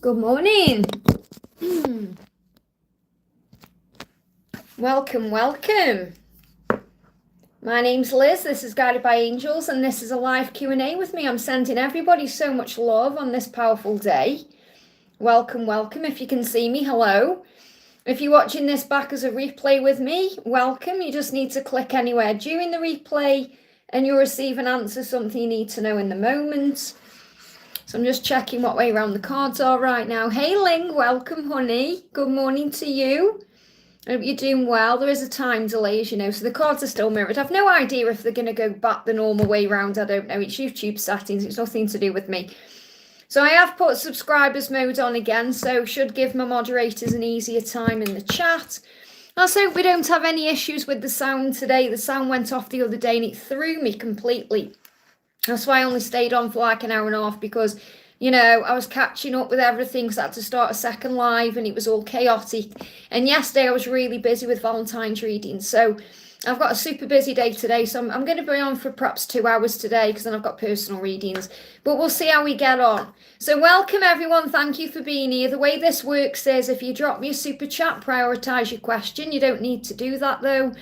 Good morning. Welcome. My name's Liz. This is Guided by Angels, and this is a live Q&A with me. I'm sending everybody so much love on this powerful day. Welcome. If you can see me, hello. If you're watching this back as a replay with me, welcome. You just need to click anywhere during the replay and you'll receive an answer, something you need to know in the moment. So I'm just checking what way around the cards are right now. Hey Ling, welcome honey. Good morning to you. I hope you're doing well. There is a time delay, as you know, so the cards are still mirrored. I've no idea if they're going to go back the normal way round. I don't know. It's YouTube settings. It's nothing to do with me. So I have put subscribers mode on again, so should give my moderators an easier time in the chat. I hope we don't have any issues with the sound today. The sound went off the other day and it threw me completely. That's why I only stayed on for like an hour and a half, because, you know, I was catching up with everything, because I had to start a second live and it was all chaotic. And yesterday I was really busy with Valentine's readings. So I've got a super busy day today. So I'm going to be on for perhaps 2 hours today, because then I've got personal readings. But we'll see how we get on. So welcome everyone. Thank you for being here. The way this works is if you drop me a super chat, prioritise your question. You don't need to do that though.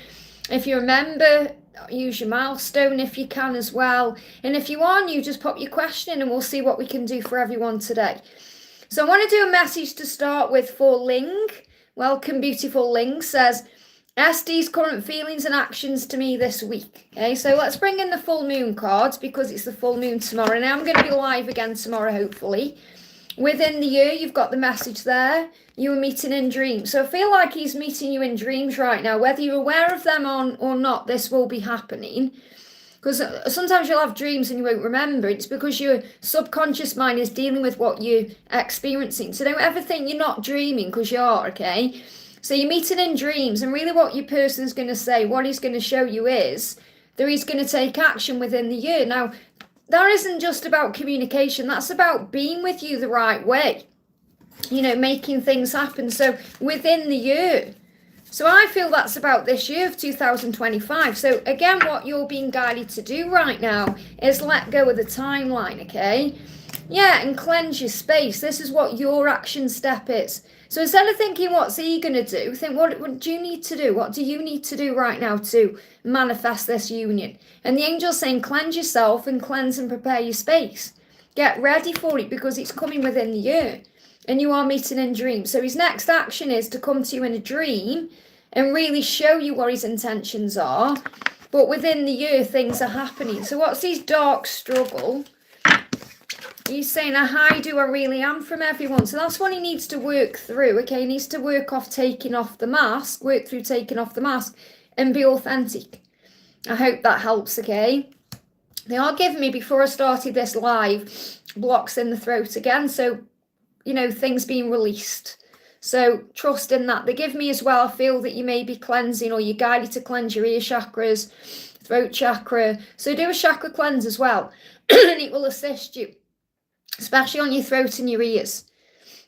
If you remember, use your milestone if you can as well. And if you are new, just pop your question in and we'll see what we can do for everyone today. So I want to do a message to start with for Ling. Welcome, beautiful Ling. Says, SD's current feelings and actions to me this week. Okay, so let's bring in the full moon cards, because it's the full moon tomorrow. And I'm going to be live again tomorrow, hopefully. Within the year, you've got the message there. You were meeting in dreams. So I feel like he's meeting you in dreams right now. Whether you're aware of them or not, this will be happening. Because sometimes you'll have dreams and you won't remember. It's because your subconscious mind is dealing with what you're experiencing. So don't ever think you're not dreaming, because you are, okay? So you're meeting in dreams, and really what your person's going to say, what he's going to show you is that he's going to take action within the year. Now, that isn't just about communication. That's about being with you the right way. You know, making things happen. So within the year. So I feel that's about this year of 2025. So again, what you're being guided to do right now is let go of the timeline, okay? Yeah, and cleanse your space. This is what your action step is. So instead of thinking, what's he going to do? Think, what do you need to do? What do you need to do right now to manifest this union? And the angel's saying, cleanse yourself and cleanse and prepare your space. Get ready for it, because it's coming within the year. And you are meeting in dreams. So his next action is to come to you in a dream and really show you what his intentions are. But within the year, things are happening. So what's his dark struggle? He's saying, I hide who I really am from everyone. So that's what he needs to work through, okay? He needs to work off taking off the mask, work through taking off the mask and be authentic. I hope that helps, okay? They are giving me, before I started this live, blocks in the throat again. So, you know, things being released. So trust in that. They give me as well, I feel that you may be cleansing, or you're guided to cleanse your ear chakras, throat chakra. So do a chakra cleanse as well. And it will assist you, especially on your throat and your ears.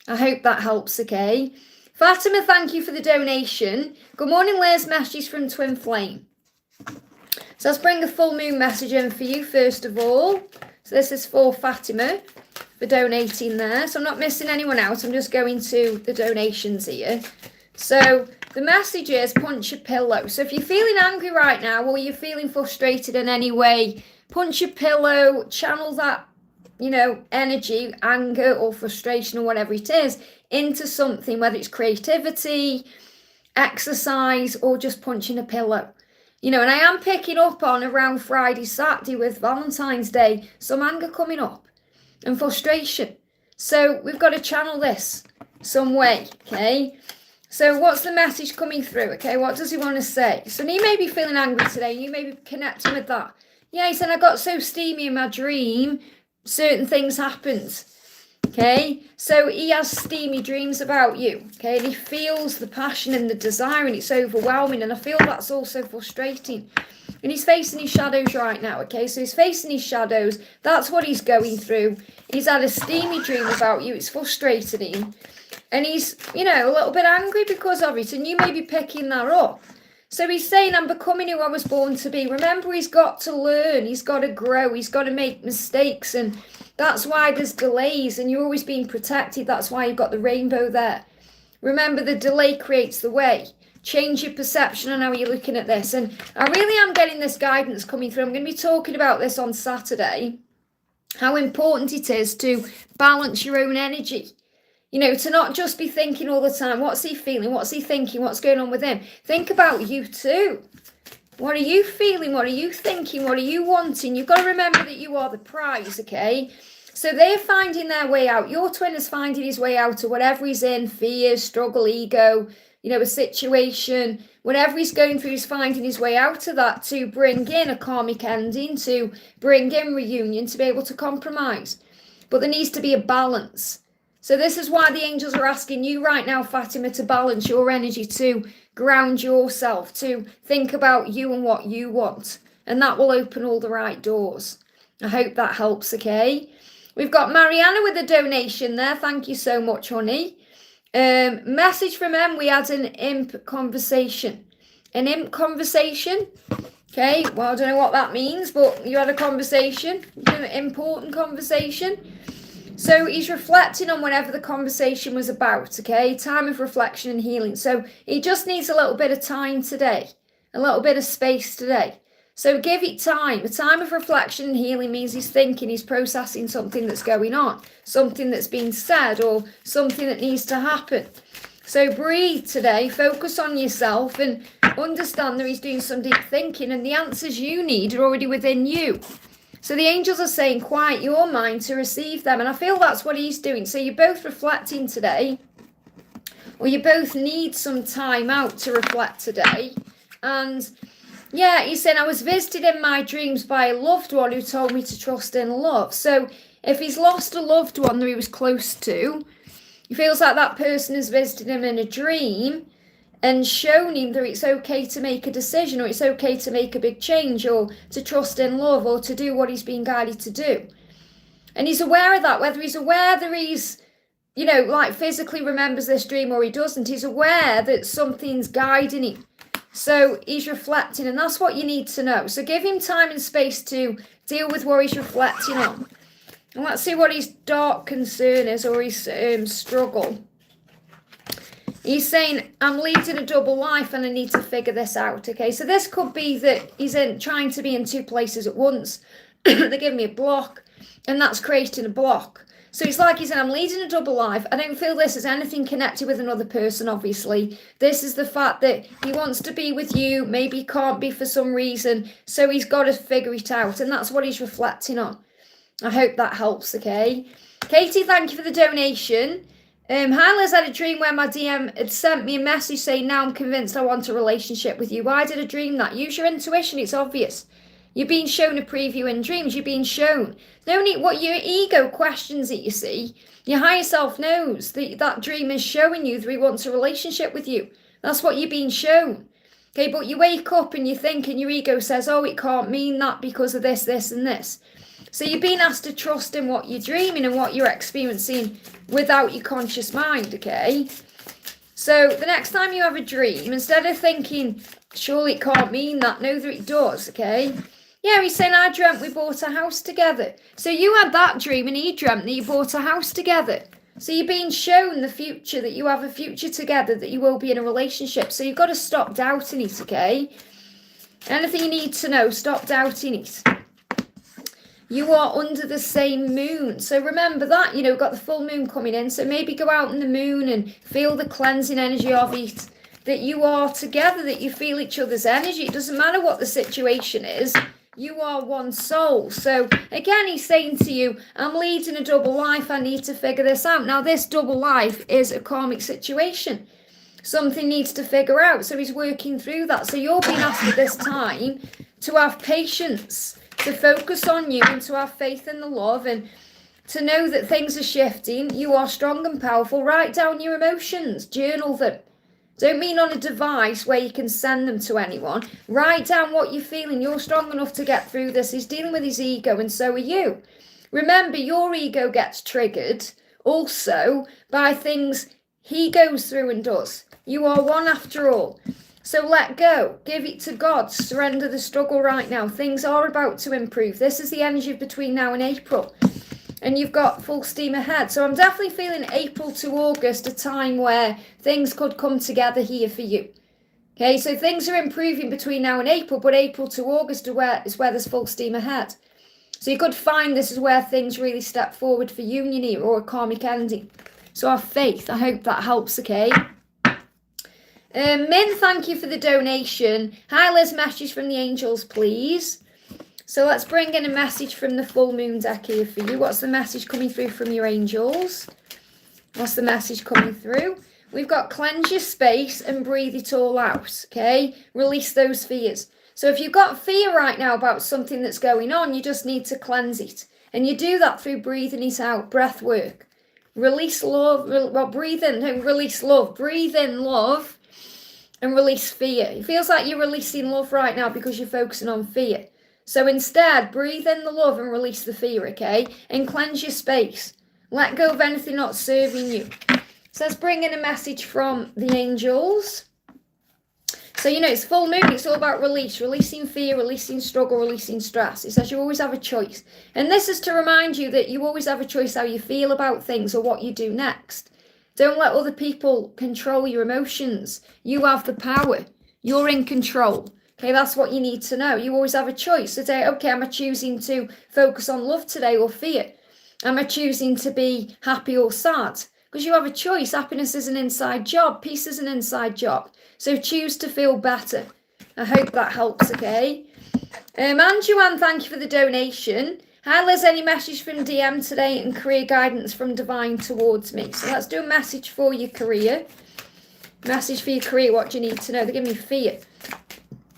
I hope that helps, okay? Fatima, thank you for the donation. Good morning, Liz. Messages from Twin Flame. So let's bring a full moon message in for you, first of all. So this is for Fatima, for donating there. So I'm not missing anyone out. I'm just going to the donations here. So the message is punch your pillow. So if you're feeling angry right now, or you're feeling frustrated in any way, punch your pillow, channel that, you know, energy, anger or frustration or whatever it is into something, whether it's creativity, exercise, or just punching a pillow. You know, and I am picking up on around Friday, Saturday with Valentine's Day, some anger coming up and frustration. So we've got to channel this some way, okay? So what's the message coming through, okay? What does he want to say? So you may be feeling angry today. You may be connecting with that. Yeah, he said, I got so steamy in my dream, certain things happened. Okay, so he has steamy dreams about you, okay, and he feels the passion and the desire, and it's overwhelming, and I feel that's also frustrating. And he's facing his shadows right now, okay, so he's facing his shadows. That's what he's going through. He's had a steamy dream about you. It's frustrating him, and he's, you know, a little bit angry because of it, and you may be picking that up. So he's saying, I'm becoming who I was born to be. Remember, he's got to learn. He's got to grow. He's got to make mistakes. And that's why there's delays. And you're always being protected. That's why you've got the rainbow there. Remember, the delay creates the way. Change your perception on how you're looking at this. And I really am getting this guidance coming through. I'm going to be talking about this on Saturday. How important it is to balance your own energy. You know, to not just be thinking all the time, what's he feeling? What's he thinking? What's going on with him? Think about you too. What are you feeling? What are you thinking? What are you wanting? You've got to remember that you are the prize, okay? So they're finding their way out. Your twin is finding his way out of whatever he's in, fear, struggle, ego, you know, a situation, whatever he's going through, he's finding his way out of that to bring in a karmic ending, to bring in reunion, to be able to compromise. But there needs to be a balance. So this is why the angels are asking you right now, Fatima, to balance your energy, to ground yourself, to think about you and what you want. And that will open all the right doors. I hope that helps, okay? We've got Mariana with a donation there. Thank you so much, honey. Message from M, we had an imp conversation. An imp conversation? Okay, well, I don't know what that means, but you had a conversation, an important conversation. So he's reflecting on whatever the conversation was about, okay? Time of reflection and healing. So he just needs a little bit of time today, a little bit of space today. So give it time. A time of reflection and healing means he's thinking, he's processing something that's going on, something that's been said or something that needs to happen. So breathe today, focus on yourself and understand that he's doing some deep thinking and the answers you need are already within you. So the angels are saying, quiet your mind to receive them. And I feel that's what he's doing. So you're both reflecting today, or you both need some time out to reflect today. And yeah, he's saying, I was visited in my dreams by a loved one who told me to trust in love. So if he's lost a loved one that he was close to, he feels like that person has visited him in a dream and shown him that it's okay to make a decision, or it's okay to make a big change, or to trust in love, or to do what he's being guided to do. And he's aware of that, whether he's aware that he's, you know, like physically remembers this dream or he doesn't, he's aware that something's guiding him. So he's reflecting, and that's what you need to know. So give him time and space to deal with what he's reflecting on. And let's see what his dark concern is, or his struggle. He's saying, I'm leading a double life and I need to figure this out, okay? So this could be that he's trying to be in two places at once. They give me a block, and that's creating a block. So it's like he's saying, I'm leading a double life. I don't feel this is anything connected with another person, obviously. This is the fact that he wants to be with you, maybe he can't be for some reason, so he's got to figure it out, and that's what he's reflecting on. I hope that helps, okay? Katie, thank you for the donation. Hi Liz, I had a dream where my DM had sent me a message saying, now I'm convinced I want a relationship with you. Why did I dream that? Use your intuition, it's obvious. You're being shown a preview in dreams, you're being shown. No need, what your ego questions it, you see. Your higher self knows that that dream is showing you that he wants a relationship with you. That's what you're being shown. Okay, but you wake up and you think, and your ego says, oh, it can't mean that because of this, this and this. So you're being asked to trust in what you're dreaming and what you're experiencing without your conscious mind, okay? So the next time you have a dream, instead of thinking, surely it can't mean that, know that it does, okay? Yeah, he's saying, I dreamt we bought a house together. So you had that dream and he dreamt that you bought a house together. So you're being shown the future, that you have a future together, that you will be in a relationship. So you've got to stop doubting it, okay? Anything you need to know, stop doubting it. You are under the same moon. So remember that, you know, got the full moon coming in. So maybe go out in the moon and feel the cleansing energy of it. That you are together, that you feel each other's energy. It doesn't matter what the situation is. You are one soul. So again, he's saying to you, I'm leading a double life. I need to figure this out. Now, this double life is a karmic situation. Something needs to figure out. So he's working through that. So you're being asked at this time to have patience, to focus on you and to have faith in the love and to know that things are shifting. You are strong and powerful. Write down your emotions. Journal them. Don't mean on a device where you can send them to anyone. Write down what you're feeling. You're strong enough to get through this. He's dealing with his ego and so are you. Remember, your ego gets triggered also by things he goes through and does. You are one after all. So let go, give it to God, surrender the struggle right now. Things are about to improve. This is the energy between now and April. And you've got full steam ahead. So I'm definitely feeling April to August, a time where things could come together here for you. Okay, so things are improving between now and April, but April to August is where there's full steam ahead. So you could find this is where things really step forward for union here, or a karmic ending. So have faith. I hope that helps, okay? Min, thank you for the donation. Hi, Liz, message from the angels, please. So let's bring in a message from the full moon deck here for you. What's the message coming through from your angels? What's the message coming through? We've got cleanse your space and breathe it all out, okay? Release those fears. So if you've got fear right now about something that's going on, you just need to cleanse it. And you do that through breathing it out, breath work. Release love, breathe in, don't release love. Breathe in love and release fear. It feels like you're releasing love right now because you're focusing on fear. So instead, breathe in the love and release the fear, okay? And cleanse your space. Let go of anything not serving you. So let's bring in a message from the angels. So, you know, it's full moon. It's all about release. Releasing fear, releasing struggle, releasing stress. It says you always have a choice. And this is to remind you that you always have a choice how you feel about things or what you do next. Don't let other people control your emotions. You have the power. You're in control. Okay, that's what you need to know. You always have a choice to say, okay, am I choosing to focus on love today or fear? Am I choosing to be happy or sad? Because you have a choice. Happiness is an inside job. Peace is an inside job. So choose to feel better. I hope that helps, okay? And Joanne, thank you for the donation. Hi, Liz, any message from DM today and career guidance from Divine towards me? So let's do a message for your career. Message for your career, what do you need to know? They give me fear.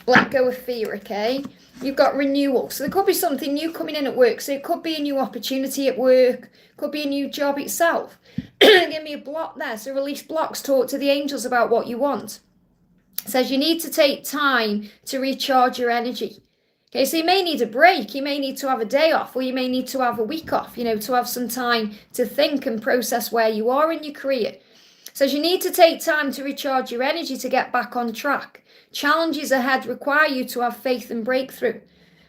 Let go of fear, okay? You've got renewal. So there could be something new coming in at work. So it could be a new opportunity at work. Could be a new job itself. Give me a block there. So release blocks. Talk to the angels about what you want. It says you need to take time to recharge your energy. Okay, so you may need a break. You may need to have a day off, or you may need to have a week off, you know, to have some time to think and process where you are in your career. It says you need to take time to recharge your energy to get back on track. Challenges ahead require you to have faith and breakthrough.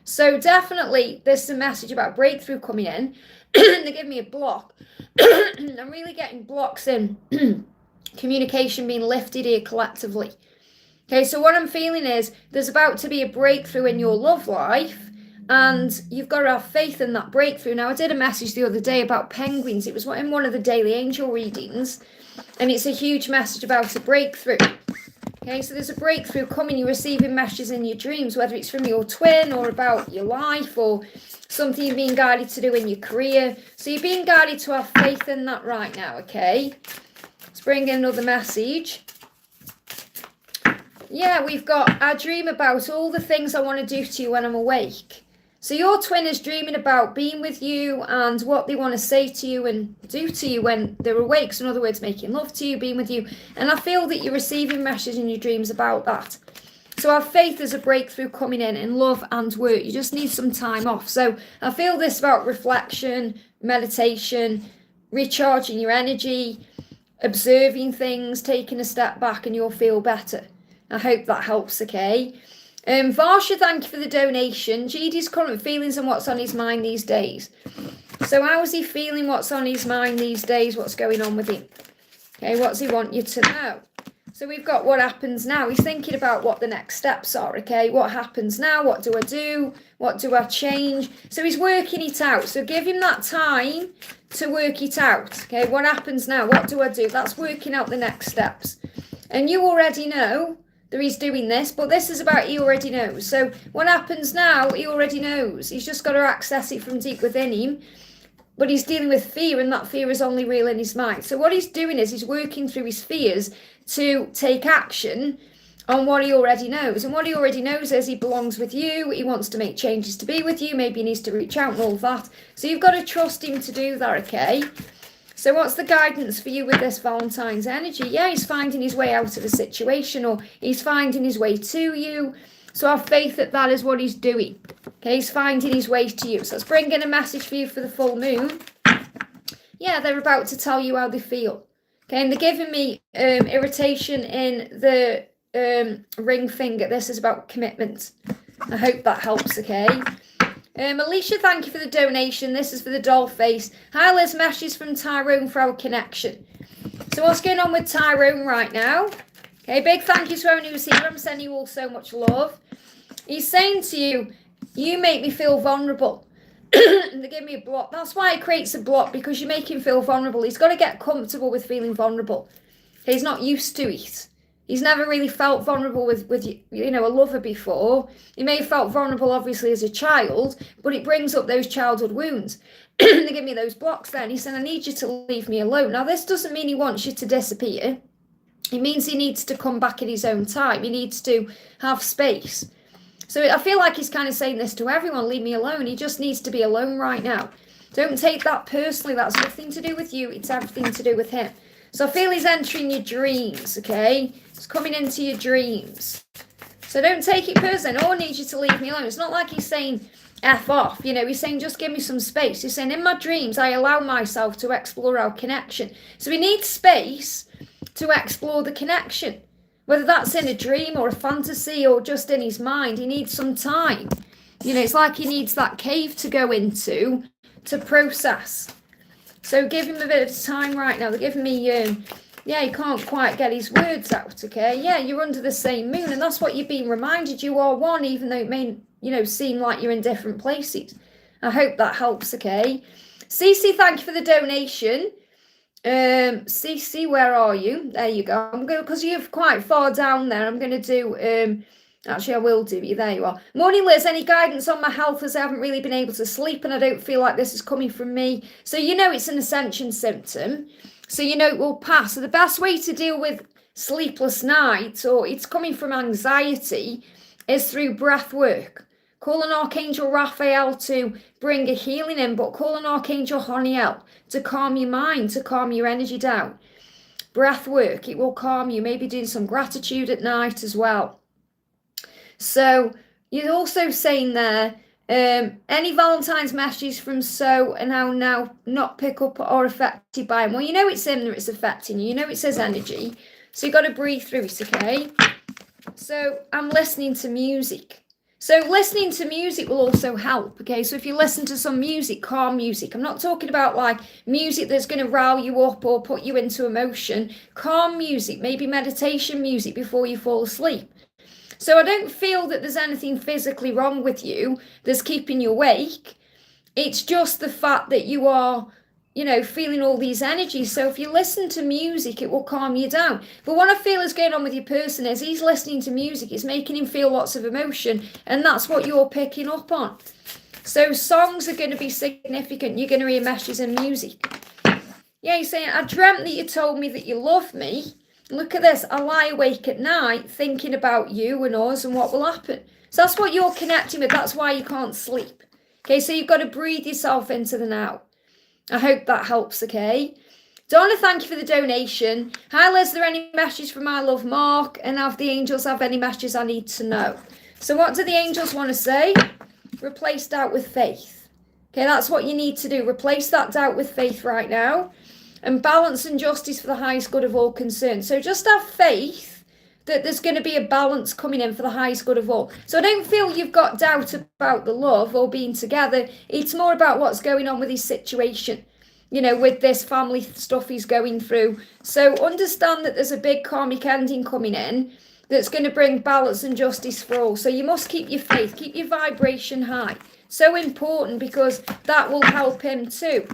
So definitely there's a message about breakthrough coming in. They give me a block. I'm really getting blocks in communication being lifted here collectively. Okay, so what I'm feeling is there's about to be a breakthrough in your love life, and you've got to have faith in that breakthrough. Now, I did a message the other day about penguins. It was in one of the daily angel readings, and it's a huge message about a breakthrough. Okay, so there's a breakthrough coming. You're receiving messages in your dreams, whether it's from your twin or about your life or something you're being guided to do in your career. So you're being guided to have faith in that right now, okay? Let's bring in another message. Yeah, we've got, I dream about all the things I want to do to you when I'm awake. So your twin is dreaming about being with you and what they want to say to you and do to you when they're awake. So in other words, making love to you, being with you. And I feel that you're receiving messages in your dreams about that. So have faith there's a breakthrough coming in love and work. You just need some time off. So I feel this about reflection, meditation, recharging your energy, observing things, taking a step back, and you'll feel better. I hope that helps, okay? Varsha, thank you for the donation. GD's current feelings and what's on his mind these days. So how is he feeling? What's on his mind these days? What's going on with him? Okay, what does he want you to know? So we've got what happens now. He's thinking about what the next steps are, okay? What happens now? What do I do? What do I change? So he's working it out. So give him that time to work it out, okay? What happens now? What do I do? That's working out the next steps. And you already know that he's doing this, but this is about he already knows. So what happens now, he already knows. He's just got to access it from deep within him. But he's dealing with fear, and that fear is only real in his mind. So what he's doing is he's working through his fears to take action on what he already knows. And what he already knows is he belongs with you. He wants to make changes to be with you. Maybe he needs to reach out and all that. So you've got to trust him to do that, okay? So what's the guidance for you with this Valentine's energy? Yeah, he's finding his way out of the situation, or he's finding his way to you. So have faith that that is what he's doing. Okay, he's finding his way to you. So let's bring in a message for you for the full moon. Yeah, they're about to tell you how they feel. Okay, and they're giving me irritation in the ring finger. This is about commitment. I hope that helps, okay? Alicia, thank you for the donation. This is for the doll face. Hi, Liz. Messages from Tyrone for our connection. So what's going on with Tyrone right now? Okay, big thank you to everyone who's here. I'm sending you all so much love. He's saying to you, you make me feel vulnerable. And they give me a block. That's why it creates a block, because you make him feel vulnerable. He's got to get comfortable with feeling vulnerable. He's not used to it. He's never really felt vulnerable with a lover before. He may have felt vulnerable, obviously, as a child, but it brings up those childhood wounds. They give me those blocks there, and he said, I need you to leave me alone. Now, this doesn't mean he wants you to disappear. It means he needs to come back in his own time. He needs to have space. So I feel like he's kind of saying this to everyone, leave me alone. He just needs to be alone right now. Don't take that personally. That's nothing to do with you. It's everything to do with him. So I feel he's entering your dreams, okay? He's coming into your dreams. So don't take it personally. Oh, I need you to leave me alone. It's not like he's saying F off. He's saying just give me some space. He's saying in my dreams, I allow myself to explore our connection. So he needs space to explore the connection. Whether that's in a dream or a fantasy or just in his mind, he needs some time. It's like he needs that cave to go into to process. So give him a bit of time right now. They're giving me, he can't quite get his words out, okay? Yeah, you're under the same moon, and that's what you're being reminded. You are one, even though it may, seem like you're in different places. I hope that helps, okay? Cece, thank you for the donation. Cece, where are you? There you go. I'm going, because you're quite far down there, I'm going to do, actually I will do you. There you are. Morning, Liz. Any guidance on my health, as I haven't really been able to sleep and I don't feel like this is coming from me? So it's an ascension symptom. So it will pass. So the best way to deal with sleepless nights, or it's coming from anxiety, is through breath work. Call on Archangel Raphael to bring a healing in, but call on Archangel Honiel to calm your mind, to calm your energy down. Breath work, it will calm you. Maybe doing some gratitude at night as well. So you're also saying there, any Valentine's messages from So and how now not pick up or affected by him. Well, it's him that it's affecting you. It's his energy. So you've got to breathe through it, okay? So I'm listening to music. So listening to music will also help, okay? So if you listen to some music, calm music. I'm not talking about like music that's going to rile you up or put you into emotion. Calm music, maybe meditation music before you fall asleep. So I don't feel that there's anything physically wrong with you that's keeping you awake. It's just the fact that you are, feeling all these energies. So if you listen to music, it will calm you down. But what I feel is going on with your person is he's listening to music. It's making him feel lots of emotion. And that's what you're picking up on. So songs are going to be significant. You're going to hear messages in music. Yeah, you're saying, I dreamt that you told me that you love me. Look at this. I lie awake at night thinking about you and us and what will happen. So that's what you're connecting with. That's why you can't sleep. Okay, so you've got to breathe yourself into the now. I hope that helps, okay? Donna, thank you for the donation. Hi, Liz, are there any messages from my love Mark? And have the angels have any messages I need to know? So what do the angels want to say? Replace doubt with faith. Okay, that's what you need to do. Replace that doubt with faith right now. And balance and justice for the highest good of all concerned. So just have faith that there's going to be a balance coming in for the highest good of all. So I don't feel you've got doubt about the love or being together. It's more about what's going on with his situation, with this family stuff he's going through. So understand that there's a big karmic ending coming in that's going to bring balance and justice for all. So you must keep your faith, keep your vibration high. So important, because that will help him too.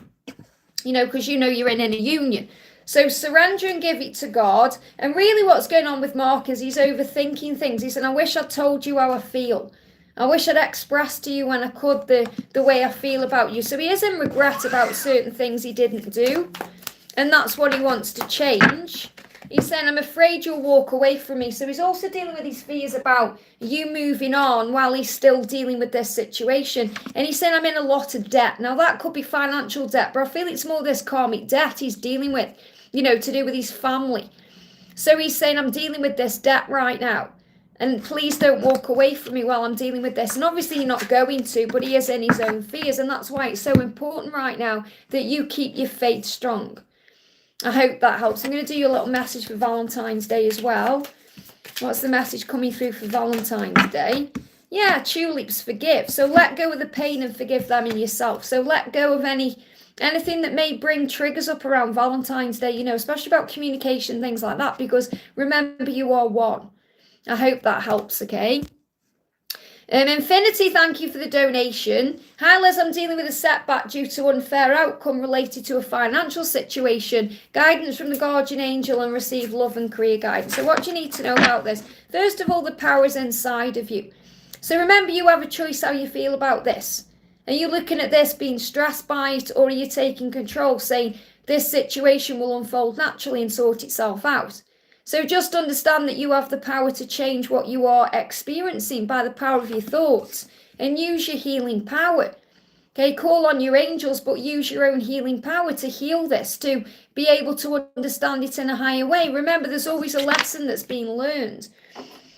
Because you're in a union. So surrender and give it to God. And really what's going on with Mark is he's overthinking things. He said, I wish I'd told you how I feel. I wish I'd expressed to you when I could the way I feel about you. So he is in regret about certain things he didn't do. And that's what he wants to change. He's saying, I'm afraid you'll walk away from me. So he's also dealing with his fears about you moving on while he's still dealing with this situation. And he's saying, I'm in a lot of debt. Now, that could be financial debt, but I feel it's more this karmic debt he's dealing with, to do with his family. So he's saying, I'm dealing with this debt right now. And please don't walk away from me while I'm dealing with this. And obviously you're not going to, but he is in his own fears. And that's why it's so important right now that you keep your faith strong. I hope that helps. I'm going to do you a little message for Valentine's Day as well. What's the message coming through for Valentine's Day? Yeah, tulips, forgive. So let go of the pain and forgive them in yourself. So let go of anything that may bring triggers up around Valentine's Day, you know, especially about communication, things like that, because remember, you are one. I hope that helps, okay? Infinity, thank you for the donation. Hi Liz, I'm dealing with a setback due to unfair outcome related to a financial situation. Guidance from the guardian angel and receive love and career guidance. So what do you need to know about this? First of all, the power is inside of you. So remember, you have a choice how you feel about this. Are you looking at this being stressed by it, or are you taking control, saying this situation will unfold naturally and sort itself out? So just understand that you have the power to change what you are experiencing by the power of your thoughts, and use your healing power. Okay, call on your angels, but use your own healing power to heal this, to be able to understand it in a higher way. Remember, there's always a lesson that's being learned.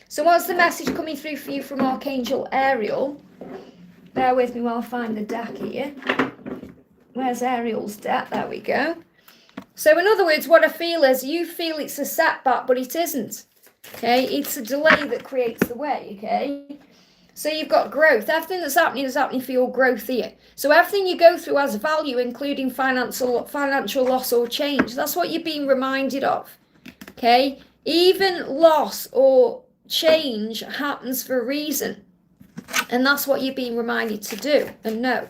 So what's the message coming through for you from Archangel Ariel? Bear with me while I find the deck here. Where's Ariel's deck? There we go. So in other words, what I feel is you feel it's a setback, but it isn't. Okay, it's a delay that creates the way, okay? So you've got growth. Everything that's happening is happening for your growth here. So everything you go through has value, including financial loss or change. That's what you're being reminded of, okay? Even loss or change happens for a reason. And that's what you're being reminded to do and know.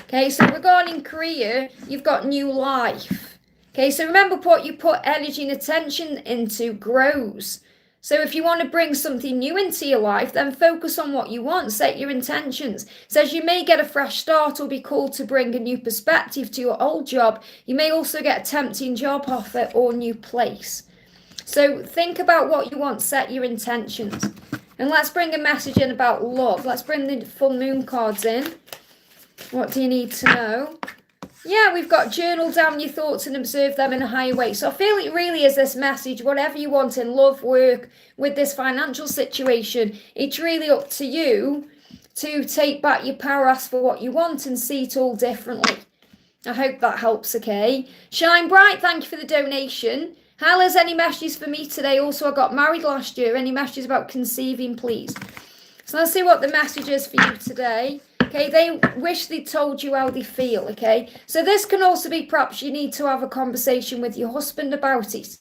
Okay, so regarding career, you've got new life. Okay, so remember, what you put energy and attention into grows. So if you want to bring something new into your life, then focus on what you want, set your intentions. It says you may get a fresh start or be called to bring a new perspective to your old job. You may also get a tempting job offer or new place. So think about what you want, set your intentions. And let's bring a message in about love. Let's bring the full moon cards in. What do you need to know? Yeah, we've got journal down your thoughts and observe them in a higher way. So I feel it really is this message, whatever you want in love, work, with this financial situation, it's really up to you to take back your power, ask for what you want and see it all differently. I hope that helps, okay? Shine Bright, thank you for the donation. Hi Liz, any messages for me today? Also, I got married last year. Any messages about conceiving, please? So let's see what the message is for you today. Okay, they wish they told you how they feel, okay? So this can also be perhaps you need to have a conversation with your husband about it,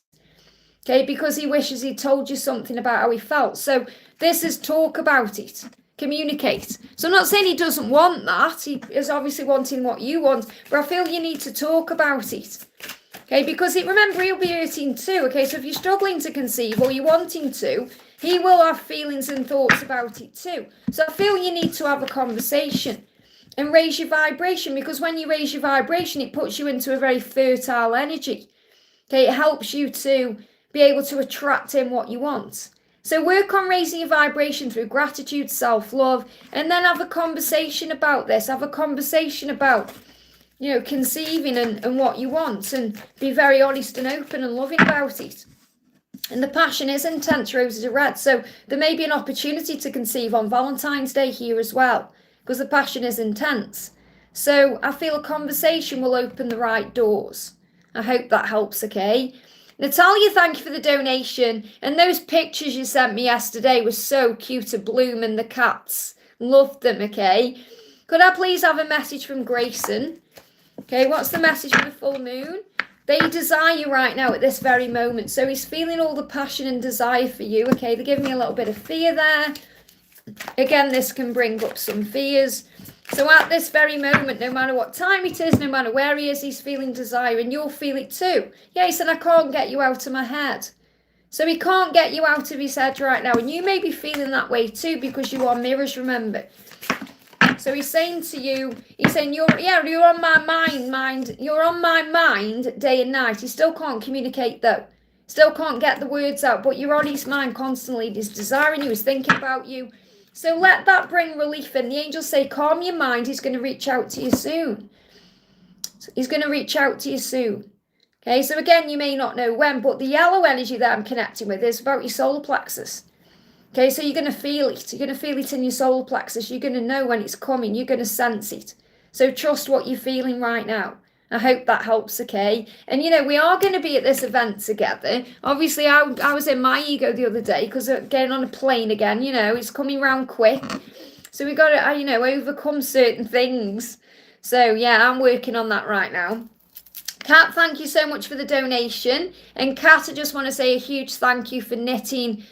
okay? Because he wishes he told you something about how he felt. So this is talk about it, communicate. So I'm not saying he doesn't want that. He is obviously wanting what you want, but I feel you need to talk about it, okay? Because remember, he'll be hurting too, okay? So if you're struggling to conceive or you're wanting to, he will have feelings and thoughts about it too. So I feel you need to have a conversation and raise your vibration, because when you raise your vibration, it puts you into a very fertile energy. Okay, it helps you to be able to attract in what you want. So work on raising your vibration through gratitude, self-love, and then have a conversation about this. Have a conversation about, you know, conceiving and what you want, and be very honest and open and loving about it. And the passion is intense, roses are red. So there may be an opportunity to conceive on Valentine's Day here as well, because the passion is intense. So I feel a conversation will open the right doors. I hope that helps, okay? Natalia, thank you for the donation. And those pictures you sent me yesterday were so cute, of Bloom and the cats. Loved them, okay? Could I please have a message from Grayson? Okay, what's the message for the full moon? They desire you right now at this very moment. So he's feeling all the passion and desire for you. Okay, they're giving me a little bit of fear there. Again, this can bring up some fears. So at this very moment, no matter what time it is, no matter where he is, he's feeling desire, and you'll feel it too. Yeah, he said, I can't get you out of my head. So he can't get you out of his head right now. And you may be feeling that way too, because you are mirrors, remember. So he's saying to you, he's saying, you're on my mind, you're on my mind day and night. He still can't communicate though. Still can't get the words out, but you're on his mind constantly. He's desiring you, he's thinking about you. So let that bring relief in. The angels say, calm your mind, he's going to reach out to you soon. He's going to reach out to you soon. Okay, so again, you may not know when, but the yellow energy that I'm connecting with is about your solar plexus. Okay, so you're going to feel it. You're going to feel it in your solar plexus. You're going to know when it's coming. You're going to sense it. So trust what you're feeling right now. I hope that helps, okay? And, we are going to be at this event together. Obviously, I was in my ego the other day because getting on a plane again, it's coming round quick. So we got to, overcome certain things. So, yeah, I'm working on that right now. Kat, thank you so much for the donation. And Kat, I just want to say a huge thank you for knitting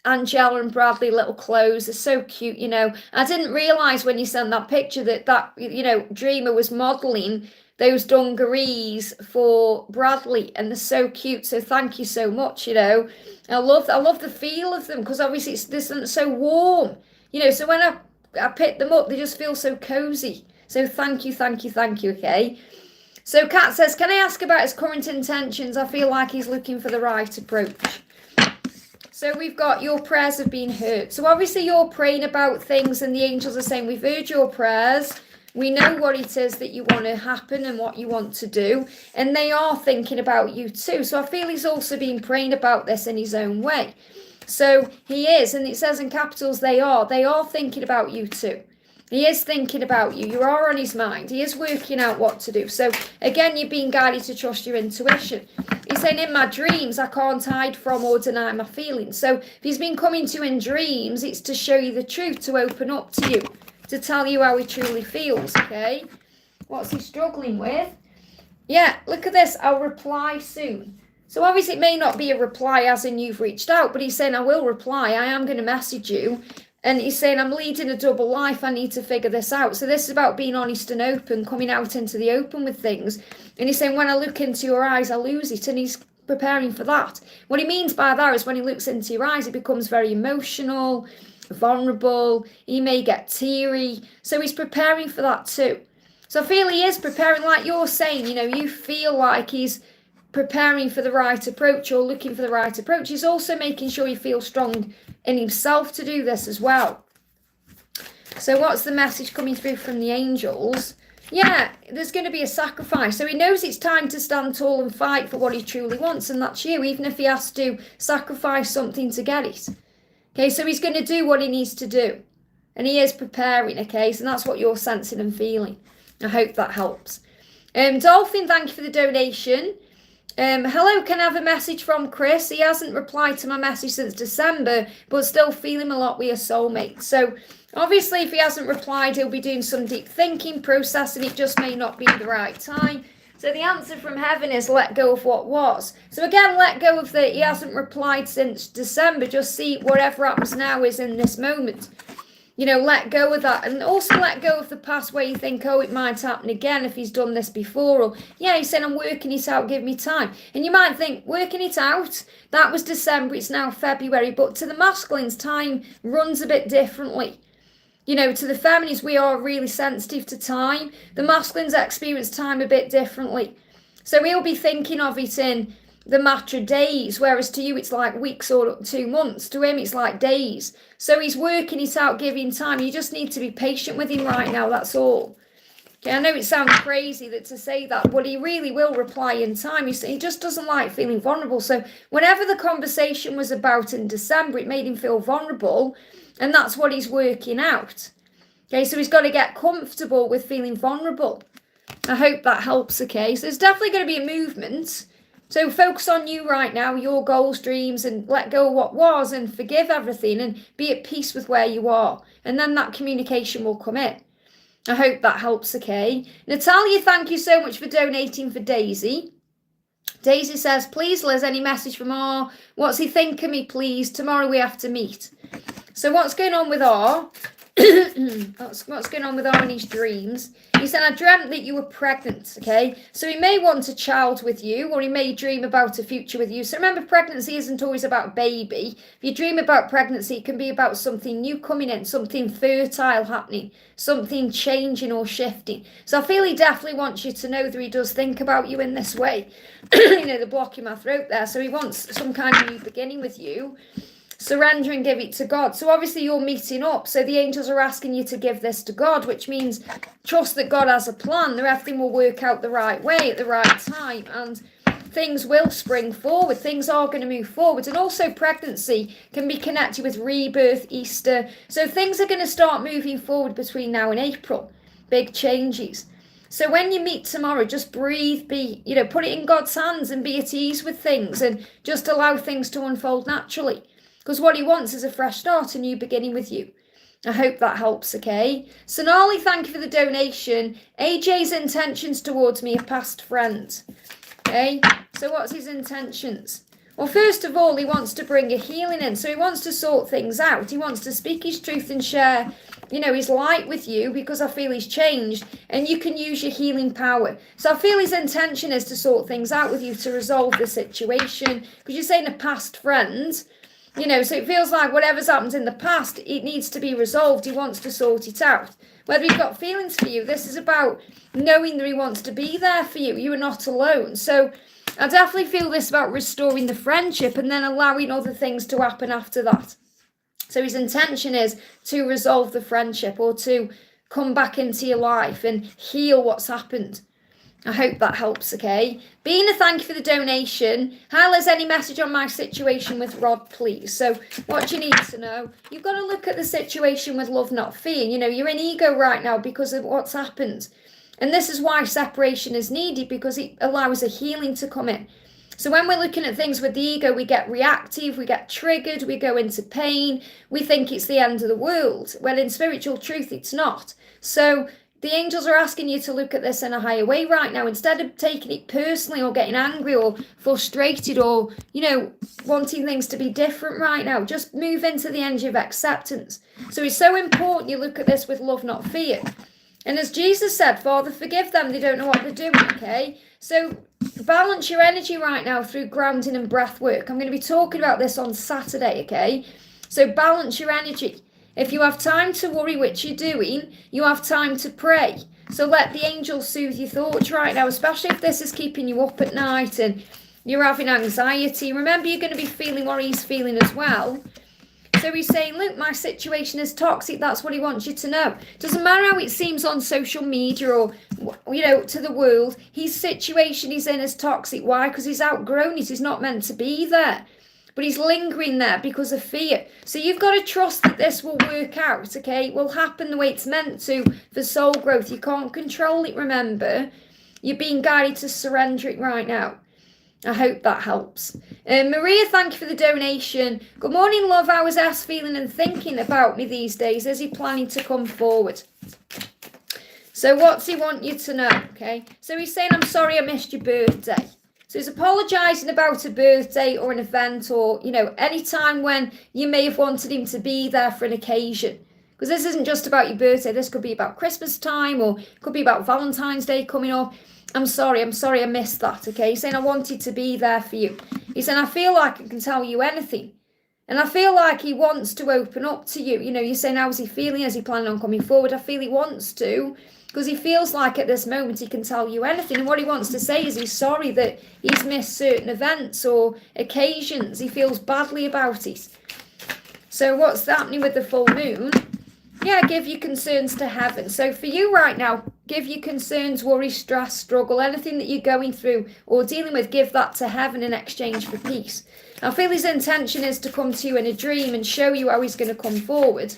Angela and Bradley little clothes. They're so cute, I didn't realise when you sent that picture that Dreamer was modelling those dungarees for Bradley, and they're so cute. So thank you so much. I love the feel of them because obviously it's so warm. So when I pick them up, they just feel so cozy. So thank you. Okay. So Kat says, can I ask about his current intentions? I feel like he's looking for the right approach. So we've got your prayers have been heard. So obviously you're praying about things and the angels are saying, we've heard your prayers. We know what it is that you want to happen and what you want to do. And they are thinking about you too. So I feel he's also been praying about this in his own way. So he is, and it says in capitals, they are thinking about you too. He is thinking about you. You are on his mind. He is working out what to do. So again, you're being guided to trust your intuition. He's saying, in my dreams, I can't hide from or deny my feelings. So if he's been coming to you in dreams, it's to show you the truth, to open up to you, to tell you how he truly feels, okay? What's he struggling with? Yeah, look at this. I'll reply soon. So obviously it may not be a reply as in you've reached out, but he's saying, I will reply. I am going to message you. And he's saying, I'm leading a double life. I need to figure this out. So this is about being honest and open, coming out into the open with things. And he's saying, when I look into your eyes, I lose it. And he's preparing for that. What he means by that is when he looks into your eyes, it becomes very emotional, vulnerable. He may get teary. So he's preparing for that too. So I feel he is preparing, like you're saying, you feel like he's preparing for the right approach or looking for the right approach. He's also making sure he feels strong in himself to do this as well. So what's the message coming through from the angels? Yeah, there's going to be a sacrifice. So he knows it's time to stand tall and fight for what he truly wants, and that's you, even if he has to sacrifice something to get it. Okay, so he's going to do what he needs to do. And he is preparing, okay? So that's what you're sensing and feeling. I hope that helps. Dolphin, thank you for the donation. Hello, can I have a message from Chris? He hasn't replied to my message since December, but still feel him a lot. We are soulmates. So obviously, if he hasn't replied, he'll be doing some deep thinking, processing. It just may not be the right time. So the answer from heaven is let go of what was. So again, let go of he hasn't replied since December. Just see whatever happens now is in this moment. Let go of that. And also let go of the past where you think, oh, it might happen again if he's done this before. Or, yeah, he said, I'm working it out, give me time. And you might think, working it out, that was December, it's now February. But to the masculines, time runs a bit differently. To the feminines, we are really sensitive to time. The masculines experience time a bit differently. So he'll be thinking of it in the matter of days, whereas to you it's like weeks or 2 months. To him it's like days. So he's working it out, giving time. You just need to be patient with him right now, that's all. Okay, I know it sounds crazy to say that, but he really will reply in time. He just doesn't like feeling vulnerable. So whenever the conversation was about in December, it made him feel vulnerable, and that's what he's working out. Okay, so he's got to get comfortable with feeling vulnerable. I hope that helps, okay? So there's definitely going to be a movement. So focus on you right now, your goals, dreams, and let go of what was and forgive everything and be at peace with where you are. And then that communication will come in. I hope that helps, okay? Natalia, thank you so much for donating for Daisy. Daisy says, please, Liz, any message from R? What's he think of me, please? Tomorrow we have to meet. So what's going on with R? what's going on with R in his dreams? He said, I dreamt that you were pregnant, okay? So he may want a child with you, or he may dream about a future with you. So remember, pregnancy isn't always about baby. If you dream about pregnancy, it can be about something new coming in, something fertile happening, something changing or shifting. So I feel he definitely wants you to know that he does think about you in this way. The block in my throat there. So he wants some kind of new beginning with you. Surrender and give it to God. So obviously you're meeting up. So the angels are asking you to give this to God, which means trust that God has a plan. That everything will work out the right way at the right time. And things will spring forward. Things are going to move forward. And also pregnancy can be connected with rebirth, Easter. So things are going to start moving forward between now and April. Big changes. So when you meet tomorrow, just breathe, put it in God's hands and be at ease with things and just allow things to unfold naturally. Because what he wants is a fresh start, a new beginning with you. I hope that helps, okay? Sonali, thank you for the donation. AJ's intentions towards me are past friend. Okay, so what's his intentions? Well, first of all, he wants to bring a healing in. So he wants to sort things out. He wants to speak his truth and share, his light with you, because I feel he's changed and you can use your healing power. So I feel his intention is to sort things out with you, to resolve the situation, because you're saying a past friend, so it feels like whatever's happened in the past, it needs to be resolved. He wants to sort it out. Whether he's got feelings for you, this is about knowing that he wants to be there for you. You are not alone. So I definitely feel this about restoring the friendship and then allowing other things to happen after that. So his intention is to resolve the friendship or to come back into your life and heal what's happened. I hope that helps, okay? Bina, thank you for the donation. Hi, Liz, any message on my situation with Rod, please? So what do you need to know? You've got to look at the situation with love, not fear. You're in ego right now because of what's happened. And this is why separation is needed, because it allows a healing to come in. So when we're looking at things with the ego, we get reactive, we get triggered, we go into pain, we think it's the end of the world. Well, in spiritual truth, it's not. So the angels are asking you to look at this in a higher way right now. Instead of taking it personally or getting angry or frustrated or, wanting things to be different right now, just move into the energy of acceptance. So it's so important you look at this with love, not fear. And as Jesus said, Father, forgive them, they don't know what they're doing, okay? So balance your energy right now through grounding and breath work. I'm going to be talking about this on Saturday, okay? So balance your energy. If you have time to worry, which you're doing, you have time to pray. So let the angels soothe your thoughts right now, especially if this is keeping you up at night and you're having anxiety. Remember, you're going to be feeling what he's feeling as well. So he's saying, look, my situation is toxic. That's what he wants you to know. Doesn't matter how it seems on social media or, to the world. His situation he's in is toxic. Why? Because he's outgrown it. He's not meant to be there. But he's lingering there because of fear. So you've got to trust that this will work out, okay? It will happen the way it's meant to for soul growth. You can't control it, remember. You're being guided to surrender it right now. I hope that helps. Maria, thank you for the donation. Good morning, love. How is S feeling and thinking about me these days? Is he planning to come forward? So what's he want you to know, okay? So he's saying, I'm sorry I missed your birthday. So he's apologising about a birthday or an event or, any time when you may have wanted him to be there for an occasion. Because this isn't just about your birthday. This could be about Christmas time or it could be about Valentine's Day coming up. I'm sorry I missed that, okay? He's saying, I wanted to be there for you. He's saying, I feel like I can tell you anything. And I feel like he wants to open up to you. You're saying, how's he feeling? Is he planning on coming forward? I feel he wants to, because he feels like at this moment he can tell you anything. And what he wants to say is he's sorry that he's missed certain events or occasions. He feels badly about it. So what's happening with the full moon? Yeah, give your concerns to heaven. So for you right now, give your concerns, worry, stress, struggle, anything that you're going through or dealing with, give that to heaven in exchange for peace. I feel his intention is to come to you in a dream and show you how he's going to come forward.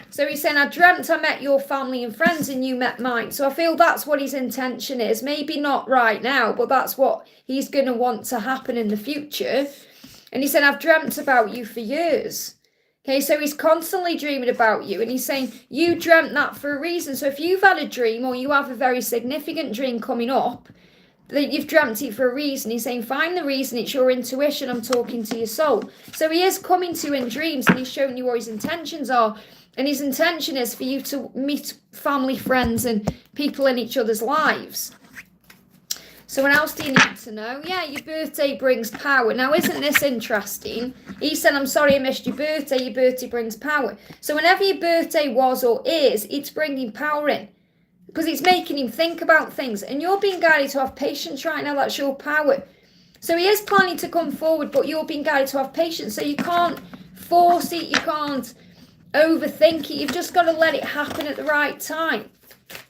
So he's saying, I dreamt I met your family and friends and you met mine. So I feel that's what his intention is. Maybe not right now, but that's what he's going to want to happen in the future. And he said, I've dreamt about you for years. Okay, so he's constantly dreaming about you. And he's saying, you dreamt that for a reason. So if you've had a dream or you have a very significant dream coming up, that you've dreamt it for a reason. He's saying, find the reason. It's your intuition. I'm talking to your soul. So he is coming to you in dreams and he's showing you what his intentions are. And his intention is for you to meet family, friends, and people in each other's lives. So what else do you need to know? Yeah, your birthday brings power. Now, isn't this interesting? He said, I'm sorry I missed your birthday brings power. So whenever your birthday was or is, it's bringing power in. Because it's making him think about things. And you're being guided to have patience right now. That's your power. So he is planning to come forward, but you're being guided to have patience. So you can't force it. You can't overthink it. You've just got to let it happen at the right time.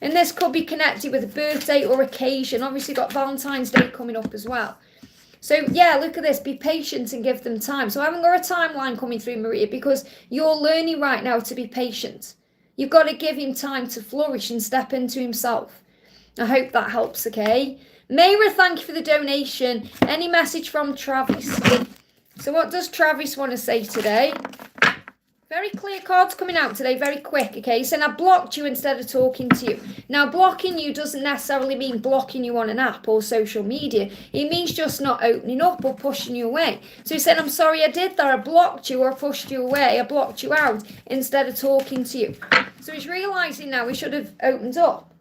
And this could be connected with a birthday or occasion. Obviously, you've got Valentine's Day coming up as well. So, yeah, look at this. Be patient and give them time. So I haven't got a timeline coming through, Maria, because you're learning right now to be patient. You've got to give him time to flourish and step into himself. I hope that helps, okay? Mayra, thank you for the donation. Any message from Travis? So what does Travis want to say today? Very clear cards coming out today, very quick, okay? So I blocked you instead of talking to you. Now, blocking you doesn't necessarily mean blocking you on an app or social media. It means just not opening up or pushing you away. So he said, I'm sorry I did that. I blocked you or I pushed you away. I blocked you out instead of talking to you. So he's realising now he should have opened up.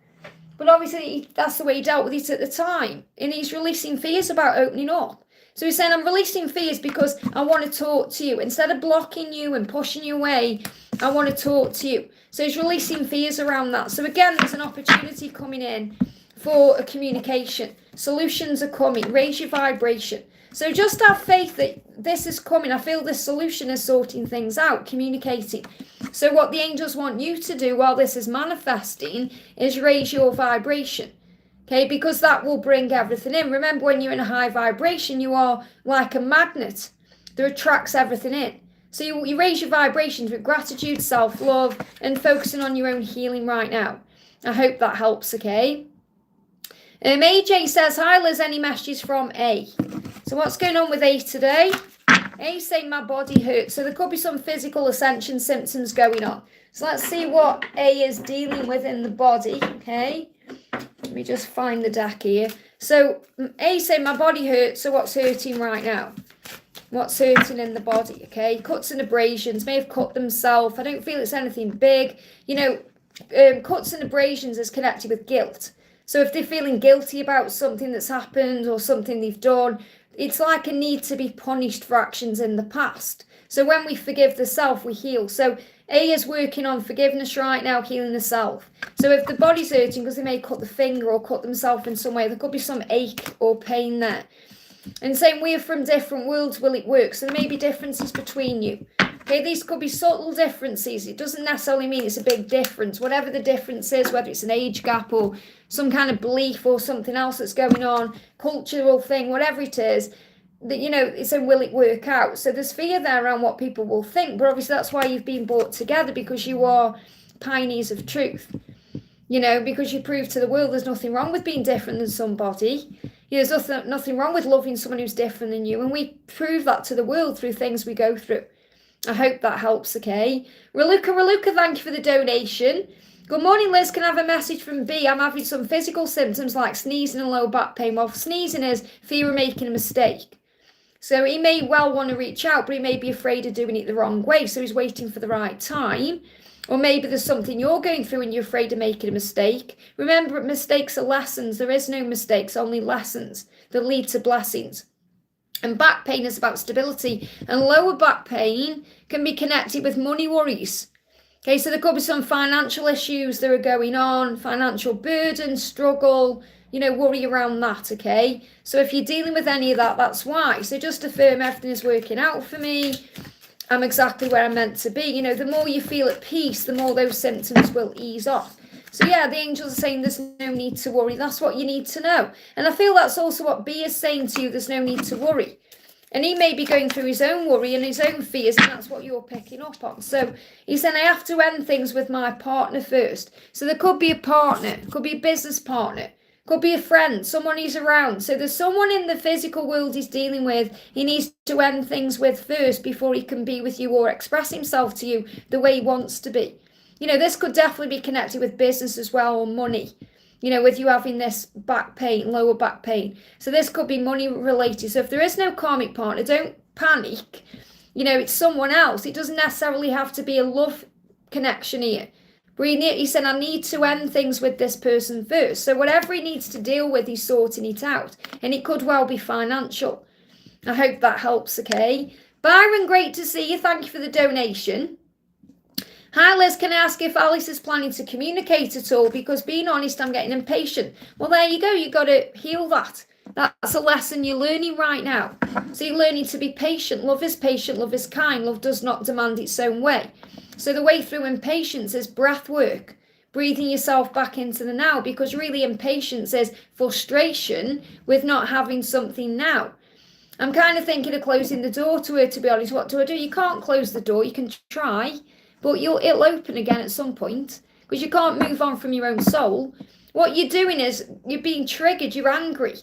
But obviously, that's the way he dealt with it at the time. And he's releasing fears about opening up. So he's saying, I'm releasing fears because I want to talk to you. Instead of blocking you and pushing you away, I want to talk to you. So he's releasing fears around that. So again, there's an opportunity coming in for a communication. Solutions are coming. Raise your vibration. So just have faith that this is coming. I feel this solution is sorting things out, communicating. So what the angels want you to do while this is manifesting is raise your vibration. Okay, because that will bring everything in. Remember, when you're in a high vibration, you are like a magnet that attracts everything in. So you raise your vibrations with gratitude, self-love, and focusing on your own healing right now. I hope that helps, okay? AJ says, hi Liz, any messages from A? So what's going on with A today? A saying my body hurts. So there could be some physical ascension symptoms going on. So let's see what A is dealing with in the body, okay? Let me just find the deck here. So A saying my body hurts. So what's hurting right now? What's hurting in the body, okay? Cuts and abrasions, may have cut themselves. I don't feel it's anything big. You know, cuts and abrasions is connected with guilt. So if they're feeling guilty about something that's happened or something they've done, it's like a need to be punished for actions in the past. So when we forgive the self, we heal. So A is working on forgiveness right now, healing the self. So if the body's hurting because they may cut the finger or cut themselves in some way, there could be some ache or pain there. And saying we're from different worlds, will it work? So there may be differences between you. Okay, these could be subtle differences. It doesn't necessarily mean it's a big difference. Whatever the difference is, whether it's an age gap or some kind of belief or something else that's going on, cultural thing, whatever it is, that, you know, it's a will it work out. So there's fear there around what people will think, but obviously that's why you've been brought together, because you are pioneers of truth. You know, because you prove to the world there's nothing wrong with being different than somebody. There's nothing wrong with loving someone who's different than you, and we prove that to the world through things we go through. I hope that helps, okay? Raluca, thank you for the donation. Good morning, Liz. Can I have a message from B? I'm having some physical symptoms like sneezing and low back pain. Well, sneezing is fear of making a mistake. So he may well want to reach out, but he may be afraid of doing it the wrong way. So he's waiting for the right time. Or maybe there's something you're going through and you're afraid of making a mistake. Remember, mistakes are lessons. There is no mistakes, only lessons that lead to blessings. And back pain is about stability. And lower back pain can be connected with money worries. Okay, so there could be some financial issues that are going on, financial burden, struggle, you know, worry around that, okay? So if you're dealing with any of that, that's why. So just affirm everything is working out for me. I'm exactly where I'm meant to be. You know, the more you feel at peace, the more those symptoms will ease off. So yeah, the angels are saying there's no need to worry. That's what you need to know. And I feel that's also what B is saying to you. There's no need to worry. And he may be going through his own worry and his own fears, and that's what you're picking up on. So he's saying, I have to end things with my partner first. So there could be a partner, could be a business partner, could be a friend, someone he's around. So there's someone in the physical world he's dealing with, he needs to end things with first before he can be with you or express himself to you the way he wants to be. You know, this could definitely be connected with business as well, or money. You know, with you having this back pain, lower back pain. So this could be money related. So if there is no karmic partner, don't panic. You know, it's someone else. It doesn't necessarily have to be a love connection here. But he said, I need to end things with this person first. So whatever he needs to deal with, he's sorting it out. And it could well be financial. I hope that helps, okay? Byron, great to see you. Thank you for the donation. Hi Liz, can I ask if Alice is planning to communicate at all? Because being honest, I'm getting impatient. Well, there you go. You've got to heal that. That's a lesson you're learning right now. So you're learning to be patient. Love is patient. Love is kind. Love does not demand its own way. So the way through impatience is breath work. Breathing yourself back into the now. Because really impatience is frustration with not having something now. I'm kind of thinking of closing the door to her, to be honest. What do? You can't close the door. You can try. But it'll open again at some point, because you can't move on from your own soul. What you're doing is you're being triggered. You're angry.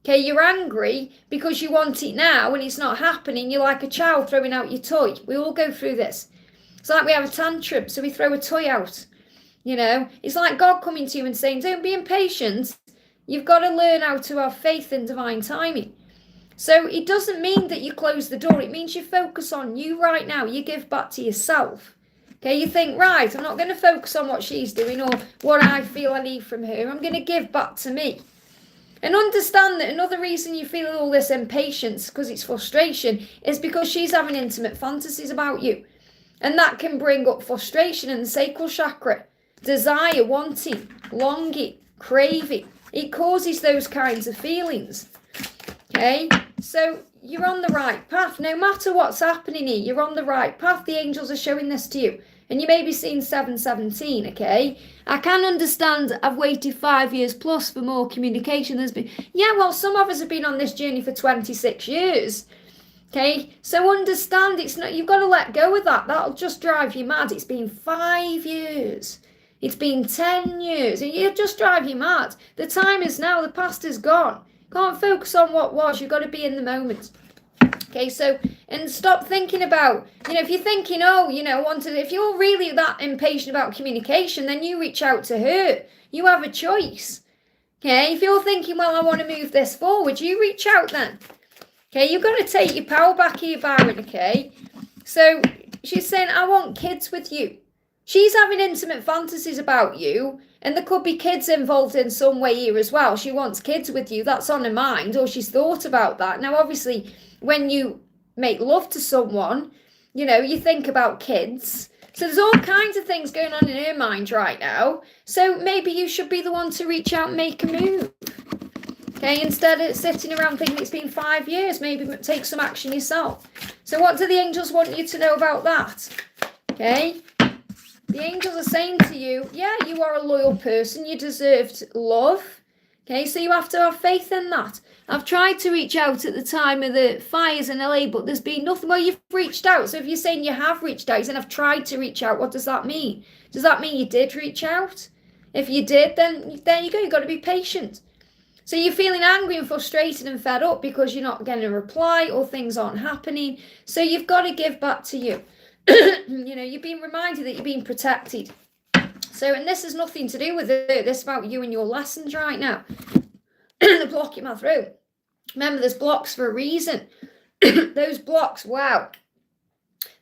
Okay, you're angry because you want it now and it's not happening. You're like a child throwing out your toy. We all go through this. It's like we have a tantrum, so we throw a toy out. You know, it's like God coming to you and saying, don't be impatient. You've got to learn how to have faith in divine timing. So it doesn't mean that you close the door. It means you focus on you right now. You give back to yourself. Okay, you think, right, I'm not going to focus on what she's doing or what I feel I need from her. I'm going to give back to me. And understand that another reason you're feeling all this impatience, because it's frustration, is because she's having intimate fantasies about you. And that can bring up frustration in the sacral chakra. Desire, wanting, longing, craving. It causes those kinds of feelings. Okay, so you're on the right path. No matter what's happening here, you're on the right path. The angels are showing this to you. And you may be seeing 717, okay? I can understand I've waited 5 years plus for more communication. There's been, yeah, well, some of us have been on this journey for 26 years. Okay, so understand it's not, you've got to let go of that. That'll just drive you mad. It's been 5 years. It's been 10 years. It'll just drive you mad. The time is now. The past is gone. Can't focus on what was. You've got to be in the moment. Okay, so, and stop thinking about, if you're thinking, if you're really that impatient about communication, then you reach out to her. You have a choice. Okay, if you're thinking, well, I want to move this forward, you reach out then. Okay, you've got to take your power back here, Byron, okay? So, she's saying, I want kids with you. She's having intimate fantasies about you, and there could be kids involved in some way here as well. She wants kids with you. That's on her mind, or she's thought about that. Now, obviously, when you make love to someone, you think about kids. So there's all kinds of things going on in her mind right now. So maybe you should be the one to reach out and make a move. Okay, instead of sitting around thinking it's been 5 years, maybe take some action yourself. So what do the angels want you to know about that? Okay, the angels are saying to you, yeah, you are a loyal person. You deserved love. Okay, so you have to have faith in that. I've tried to reach out at the time of the fires in LA, but there's been nothing. Well, you've reached out. So if you're saying you have reached out, and I've tried to reach out, what does that mean? Does that mean you did reach out? If you did, then there you go. You've got to be patient. So you're feeling angry and frustrated and fed up because you're not getting a reply or things aren't happening. So you've got to give back to you. You've been reminded that you're being protected. So, and this has nothing to do with it. This is about you and your lessons right now. The block in my throat. Remember, there's blocks for a reason. Those blocks, wow.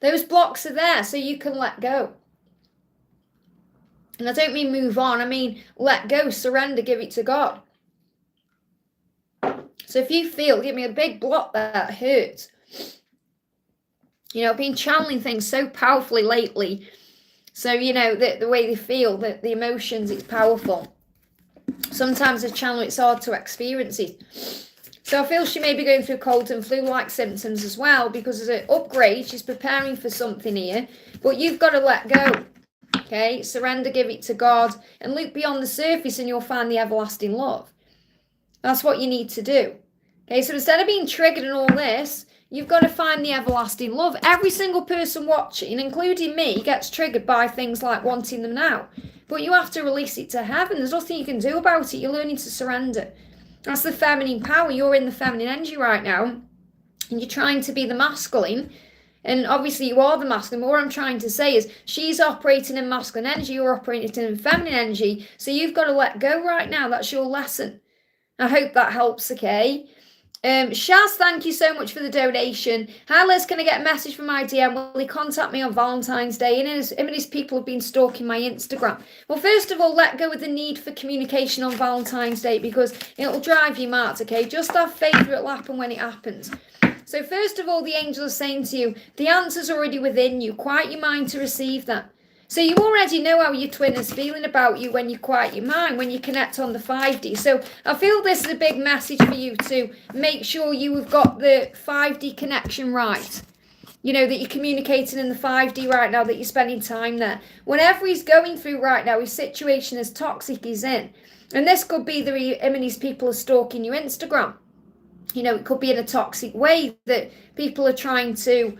Those blocks are there so you can let go. And I don't mean move on. I mean let go, surrender, give it to God. So if you feel, give me a big block that hurts. I've been channeling things so powerfully lately. So, the way they feel, the emotions, it's powerful. Sometimes a channel, it's hard to experience it. So I feel she may be going through cold and flu-like symptoms as well because as an upgrade, she's preparing for something here. But you've got to let go. Okay? Surrender, give it to God, and look beyond the surface and you'll find the everlasting love. That's what you need to do. Okay? So instead of being triggered and all this, you've got to find the everlasting love. Every single person watching, including me, gets triggered by things like wanting them now. But you have to release it to heaven. There's nothing you can do about it. You're learning to surrender. That's the feminine power. You're in the feminine energy right now. And you're trying to be the masculine. And obviously you are the masculine. But what I'm trying to say is she's operating in masculine energy. You're operating in feminine energy. So you've got to let go right now. That's your lesson. I hope that helps, okay? Shaz, thank you so much for the donation. Hi Liz, can I get a message from my DM? Will he contact me on Valentine's Day? Him and his people have been stalking my Instagram. Well, first of all, let go of the need for communication on Valentine's Day because it'll drive you mad, okay? Just have faith that it'll happen when it happens. So first of all, the angels are saying to you, the answer's already within you. Quiet your mind to receive that. So you already know how your twin is feeling about you when you quiet your mind, when you connect on the 5D. So I feel this is a big message for you to make sure you've got the 5D connection right. That you're communicating in the 5D right now, that you're spending time there. Whatever he's going through right now, his situation is toxic he's in. And this could be him and his people are stalking your Instagram. It could be in a toxic way that people are trying to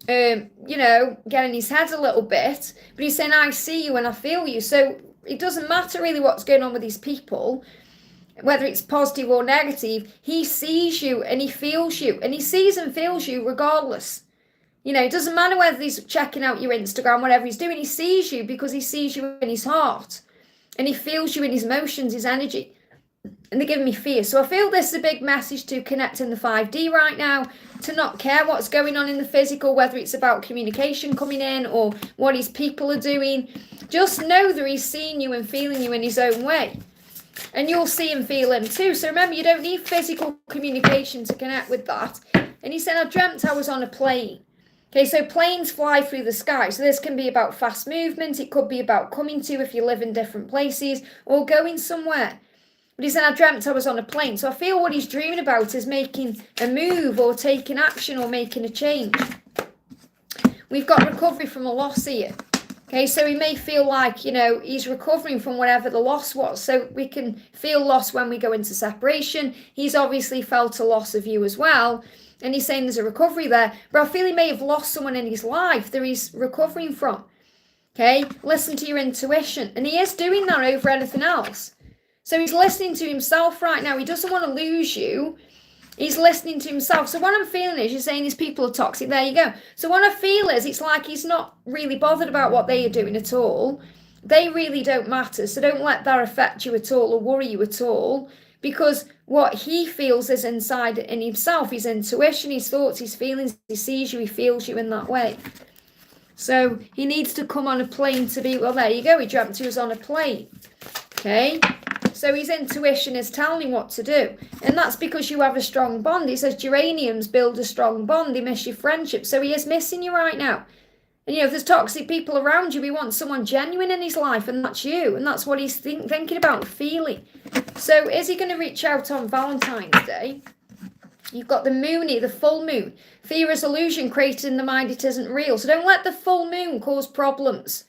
get in his head a little bit, but he's saying, I see you and I feel you. So it doesn't matter really what's going on with these people, whether it's positive or negative. He sees you and he feels you, and he sees and feels you regardless. You know, it doesn't matter whether he's checking out your Instagram, whatever he's doing, he sees you because he sees you in his heart, and he feels you in his emotions, his energy. And they're giving me fear. So I feel this is a big message to connect in the 5D right now, to not care what's going on in the physical, whether it's about communication coming in or what his people are doing. Just know that he's seeing you and feeling you in his own way. And you'll see and feel him too. So remember, you don't need physical communication to connect with that. And he said, I dreamt I was on a plane. Okay, so planes fly through the sky. So this can be about fast movement. It could be about coming to if you live in different places or going somewhere. But he said, I dreamt I was on a plane. So I feel what he's dreaming about is making a move or taking action or making a change. We've got recovery from a loss here. Okay, so he may feel like, you know, he's recovering from whatever the loss was. So we can feel loss when we go into separation. He's obviously felt a loss of you as well. And he's saying there's a recovery there. But I feel he may have lost someone in his life that he's recovering from. Okay, listen to your intuition. And he is doing that over anything else. So he's listening to himself right now. He doesn't want to lose you. He's listening to himself. So what I'm feeling is, you're saying these people are toxic. There you go. So what I feel is, it's like he's not really bothered about what they are doing at all. They really don't matter. So don't let that affect you at all or worry you at all. Because what he feels is inside in himself, his intuition, his thoughts, his feelings. He sees you, he feels you in that way. So he needs to come on a plane to be, well, there you go. He dreamt he was on a plane. Okay. So his intuition is telling him what to do. And that's because you have a strong bond. It says geraniums build a strong bond. They miss your friendship. So he is missing you right now. And, you know, if there's toxic people around you, he wants someone genuine in his life. And that's you. And that's what he's thinking about, feeling. So is he going to reach out on Valentine's Day? You've got the moon here, the full moon. Fear is illusion created in the mind. It isn't real. So don't let the full moon cause problems.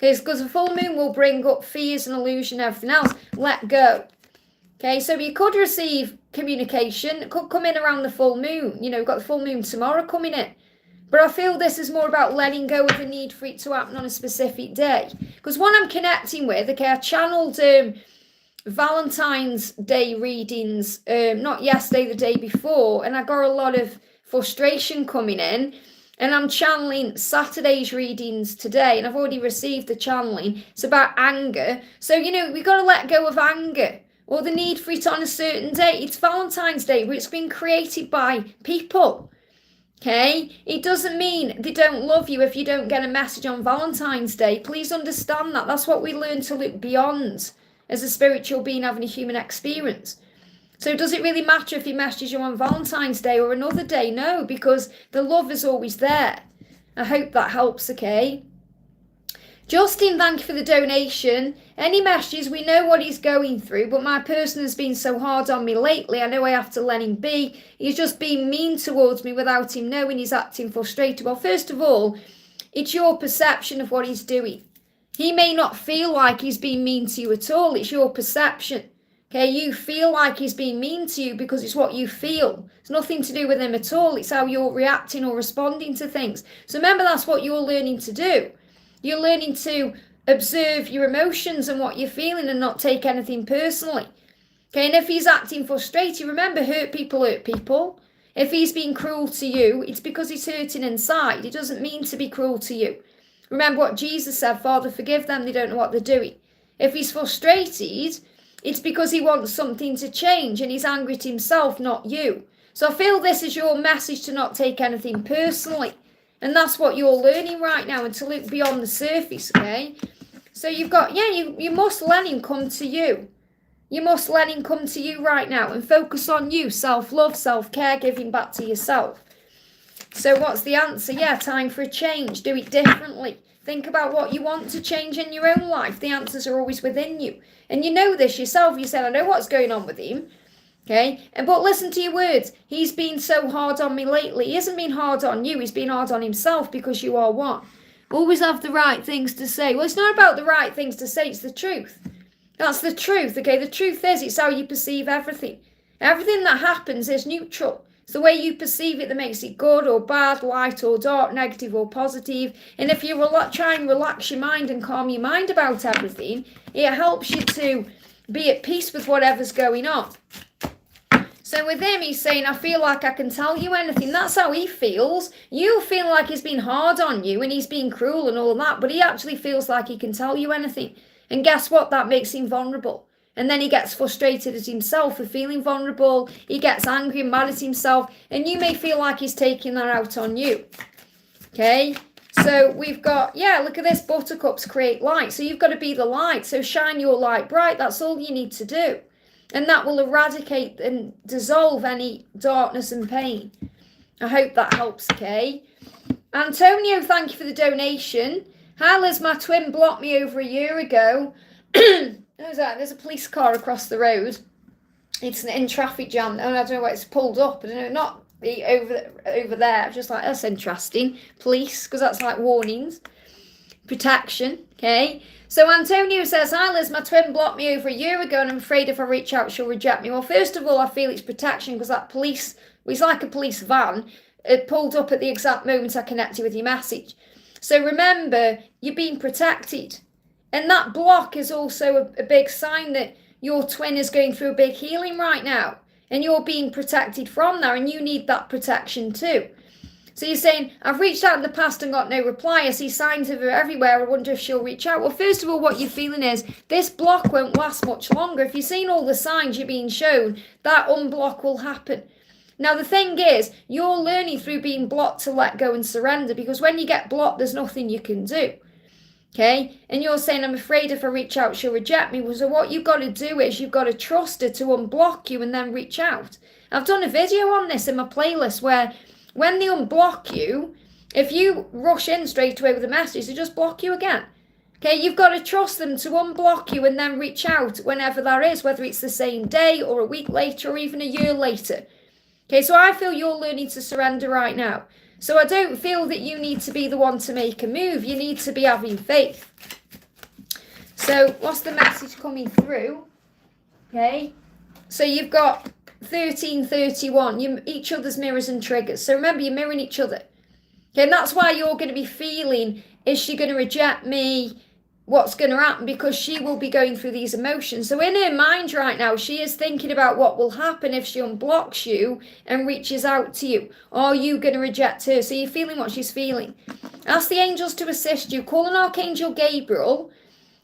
Okay, because the full moon will bring up fears and illusion and everything else. Let go. Okay, so you could receive communication. It could come in around the full moon. You know, we've got the full moon tomorrow coming in. But I feel this is more about letting go of the need for it to happen on a specific day. Because what I'm connecting with, okay, I channeled Valentine's Day readings, not yesterday, the day before. And I got a lot of frustration coming in. And I'm channeling Saturday's readings today, and I've already received the channeling. It's about anger. So, you know, we've got to let go of anger or the need for it on a certain day. It's Valentine's Day, but it's been created by people. Okay? It doesn't mean they don't love you if you don't get a message on Valentine's Day. Please understand that. That's what we learn to look beyond as a spiritual being having a human experience. So does it really matter if he messages you on Valentine's Day or another day? No, because the love is always there. I hope that helps, okay? Justin, thank you for the donation. Any messages, we know what he's going through, but my person has been so hard on me lately. I know I have to let him be. He's just being mean towards me without him knowing. He's acting frustrated. Well, first of all, it's your perception of what he's doing. He may not feel like he's being mean to you at all. It's your perception. Okay, you feel like he's being mean to you because it's what you feel. It's nothing to do with him at all. It's how you're reacting or responding to things. So remember, that's what you're learning to do. You're learning to observe your emotions and what you're feeling and not take anything personally. Okay, and if he's acting frustrated, remember, hurt people hurt people. If he's being cruel to you, it's because he's hurting inside. It doesn't mean to be cruel to you. Remember what Jesus said, Father, forgive them, they don't know what they're doing. If he's frustrated, it's because he wants something to change and he's angry at himself, not you. So I feel this is your message to not take anything personally. And that's what you're learning right now, and to look beyond the surface, okay? So you've got, you must let him come to you. You must let him come to you right now and focus on you, self-love, self-care, giving back to yourself. So what's the answer? Yeah, time for a change. Do it differently. Think about what you want to change in your own life. The answers are always within you. And you know this yourself. You said, I know what's going on with him. Okay? But listen to your words. He's been so hard on me lately. He hasn't been hard on you. He's been hard on himself because you are one. Always have the right things to say. Well, it's not about the right things to say. It's the truth. That's the truth. Okay? The truth is, it's how you perceive everything. Everything that happens is neutral. It's the way you perceive it that makes it good or bad, light or dark, negative or positive. And if you try and relax your mind and calm your mind about everything, it helps you to be at peace with whatever's going on. So with him, he's saying, I feel like I can tell you anything. That's how he feels. You feel like he's been hard on you and he's been cruel and all that, but he actually feels like he can tell you anything. And guess what? That makes him vulnerable. And then he gets frustrated at himself for feeling vulnerable. He gets angry and mad at himself. And you may feel like he's taking that out on you. Okay? So we've got, look at this. Buttercups create light. So you've got to be the light. So shine your light bright. That's all you need to do. And that will eradicate and dissolve any darkness and pain. I hope that helps, okay? Antonio, thank you for the donation. Hi, Liz, my twin blocked me over a year ago. There's a police car across the road. It's in traffic jam. And I don't know why it's pulled up. I don't know, not over there. I'm just like, that's interesting. Police, because that's like warnings. Protection, okay? So Antonio says, hi Liz, my twin blocked me over a year ago and I'm afraid if I reach out she'll reject me. Well, first of all, I feel it's protection because that police, it's like a police van. It pulled up at the exact moment I connected with your message. So remember, you're being protected. And that block is also a big sign that your twin is going through a big healing right now. And you're being protected from there and you need that protection too. So you're saying, I've reached out in the past and got no reply. I see signs of her everywhere. I wonder if she'll reach out. Well, first of all, what you're feeling is this block won't last much longer. If you've seen all the signs you're being shown, that unblock will happen. Now, the thing is, you're learning through being blocked to let go and surrender because when you get blocked, there's nothing you can do. Okay? And you're saying, I'm afraid if I reach out, she'll reject me. Well, so what you've got to do is you've got to trust her to unblock you and then reach out. I've done a video on this in my playlist where when they unblock you, if you rush in straight away with a message, they just block you again. Okay, you've got to trust them to unblock you and then reach out whenever that is, whether it's the same day or a week later or even a year later. Okay, so I feel you're learning to surrender right now. So I don't feel that you need to be the one to make a move. You need to be having faith. So what's the message coming through? Okay, so you've got 1331, you each other's mirrors and triggers. So remember, you're mirroring each other. Okay, and that's why you're going to be feeling, is she going to reject me? What's going to happen? Because she will be going through these emotions. So in her mind right now, she is thinking about what will happen if she unblocks you and reaches out to you. Are you going to reject her? So you're feeling what she's feeling. Ask the angels to assist you. Call on Archangel Gabriel.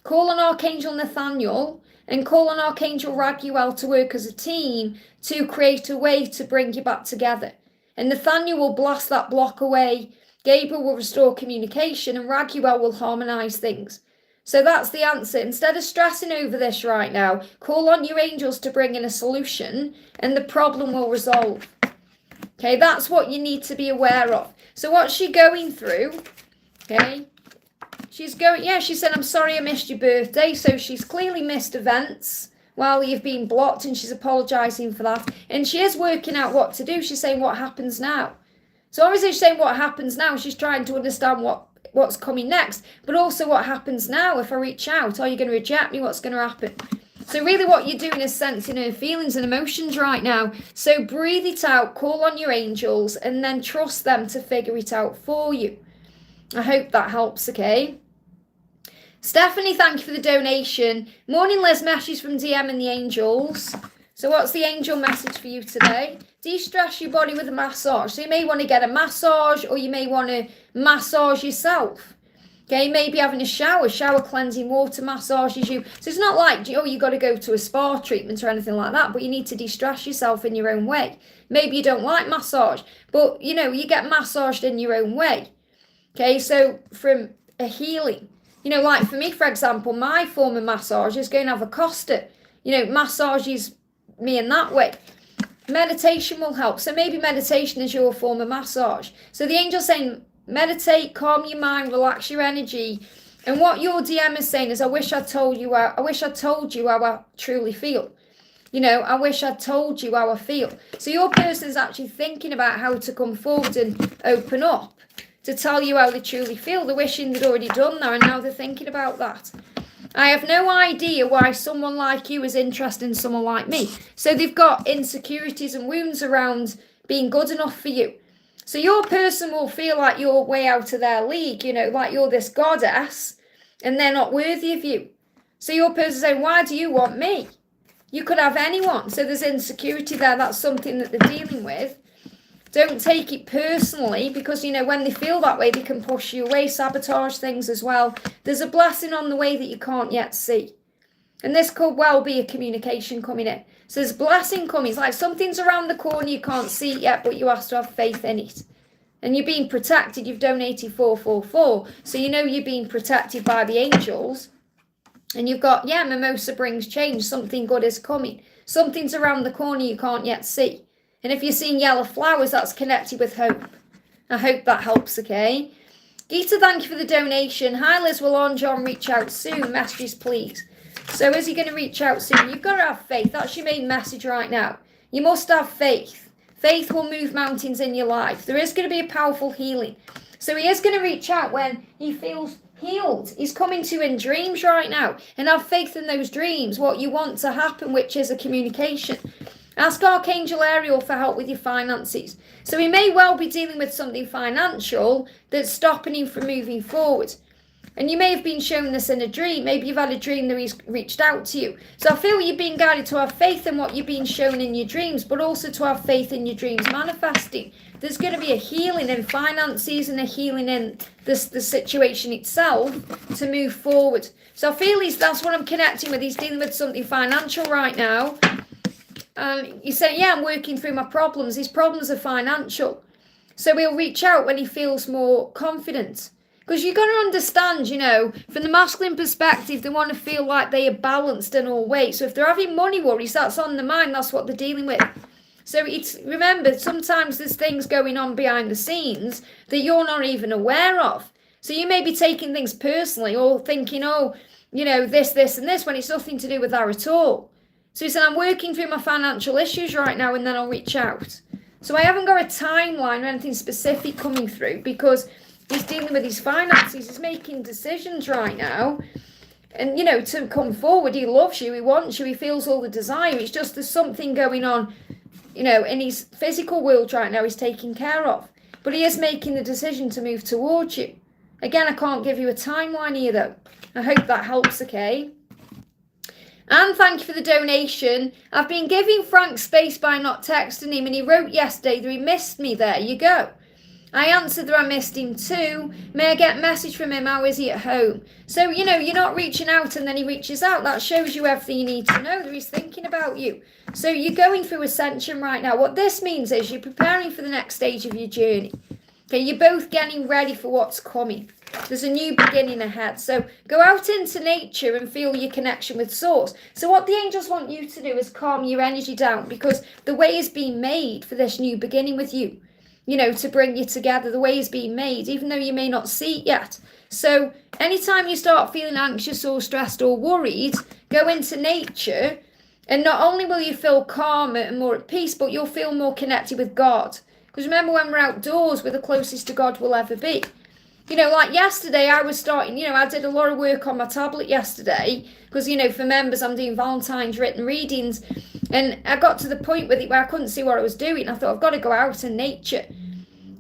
Call on Archangel Nathaniel. And call on Archangel Raguel to work as a team to create a way to bring you back together. And Nathaniel will blast that block away. Gabriel will restore communication and Raguel will harmonise things. So that's the answer. Instead of stressing over this right now, call on your angels to bring in a solution and the problem will resolve. Okay, that's what you need to be aware of. So what's she going through? Okay. She said, I'm sorry I missed your birthday. So she's clearly missed events while you've been blocked and she's apologising for that. And she is working out what to do. She's saying, what happens now? So obviously she's saying what happens now. She's trying to understand what's coming next. But also what happens now if I reach out? Are you going to reject me? What's going to happen? So really what you're doing is sensing her feelings and emotions right now. So breathe it out, call on your angels, and then trust them to figure it out for you. I hope that helps, okay? Stephanie, thank you for the donation. Morning, Liz, message from DM and the angels. So what's the angel message for you today? De-stress your body with a massage. So you may want to get a massage or you may want to massage yourself. Okay, maybe having a shower cleansing water massages you. So it's not like, oh, you got to go to a spa treatment or anything like that, but you need to de-stress yourself in your own way. Maybe you don't like massage, but you know, you get massaged in your own way. Okay, so from a healing. You know, like for me, for example, my form of massage is going to have a Costa. You know, massages me in that way. Meditation will help. So maybe meditation is your form of massage. So the angel's saying, meditate, calm your mind, relax your energy. And what your DM is saying is, I wish I told you how I truly feel. You know, I wish I'd told you how I feel. So your person's actually thinking about how to come forward and open up to tell you how they truly feel. They're wishing they'd already done that and now they're thinking about that. I have no idea why someone like you is interested in someone like me. So they've got insecurities and wounds around being good enough for you. So your person will feel like you're way out of their league, like you're this goddess and they're not worthy of you. So your person saying, why do you want me? You could have anyone. So there's insecurity there. That's something that they're dealing with. Don't take it personally, because, when they feel that way, they can push you away, sabotage things as well. There's a blessing on the way that you can't yet see. And this could well be a communication coming in. So there's blessing coming. It's like something's around the corner, you can't see it yet, but you have to have faith in it. And you're being protected. You've donated 444. So you're being protected by the angels. And you've got, mimosa brings change. Something good is coming. Something's around the corner you can't yet see. And if you're seeing yellow flowers, that's connected with hope. I hope that helps, okay? Geeta, thank you for the donation. Hi, Liz, will on John reach out soon? Messages, please. So is he going to reach out soon? You've got to have faith. That's your main message right now. You must have faith. Faith will move mountains in your life. There is going to be a powerful healing. So he is going to reach out when he feels healed. He's coming to you in dreams right now. And have faith in those dreams, what you want to happen, which is a communication. Ask Archangel Ariel for help with your finances. So he may well be dealing with something financial that's stopping him from moving forward. And you may have been shown this in a dream. Maybe you've had a dream that he's reached out to you. So I feel you're being guided to have faith in what you're being shown in your dreams, but also to have faith in your dreams manifesting. There's going to be a healing in finances and a healing in the situation itself to move forward. So I feel that's what I'm connecting with. He's dealing with something financial right now. You say, I'm working through my problems. His problems are financial. So he'll reach out when he feels more confident. Because you've got to understand, from the masculine perspective, they want to feel like they are balanced in all ways. So if they're having money worries, that's on the mind. That's what they're dealing with. So remember, sometimes there's things going on behind the scenes that you're not even aware of. So you may be taking things personally or thinking, this, and this, when it's nothing to do with that at all. So he said, I'm working through my financial issues right now, and then I'll reach out. So I haven't got a timeline or anything specific coming through, because he's dealing with his finances. He's making decisions right now. And, to come forward, he loves you, he wants you, he feels all the desire. It's just there's something going on, in his physical world right now he's taking care of. But he is making the decision to move towards you. Again, I can't give you a timeline here, though. I hope that helps, okay? And thank you for the donation. I've been giving Frank space by not texting him, and he wrote yesterday that he missed me. There you go. I answered that I missed him too. May I get a message from him? How is he at home? So, you're not reaching out and then he reaches out. That shows you everything you need to know, that he's thinking about you. So you're going through ascension right now. What this means is you're preparing for the next stage of your journey. Okay, you're both getting ready for what's coming. There's a new beginning ahead. So go out into nature and feel your connection with Source. So what the angels want you to do is calm your energy down, because the way is being made for this new beginning with you. To bring you together. The way is being made, even though you may not see it yet. So anytime you start feeling anxious or stressed or worried, go into nature, and not only will you feel calmer and more at peace, but you'll feel more connected with God. Because remember, when we're outdoors, we're the closest to God we'll ever be. Like yesterday, I was starting, I did a lot of work on my tablet yesterday, because, for members, I'm doing Valentine's written readings, and I got to the point with it where I couldn't see what I was doing. I thought, I've got to go out in nature.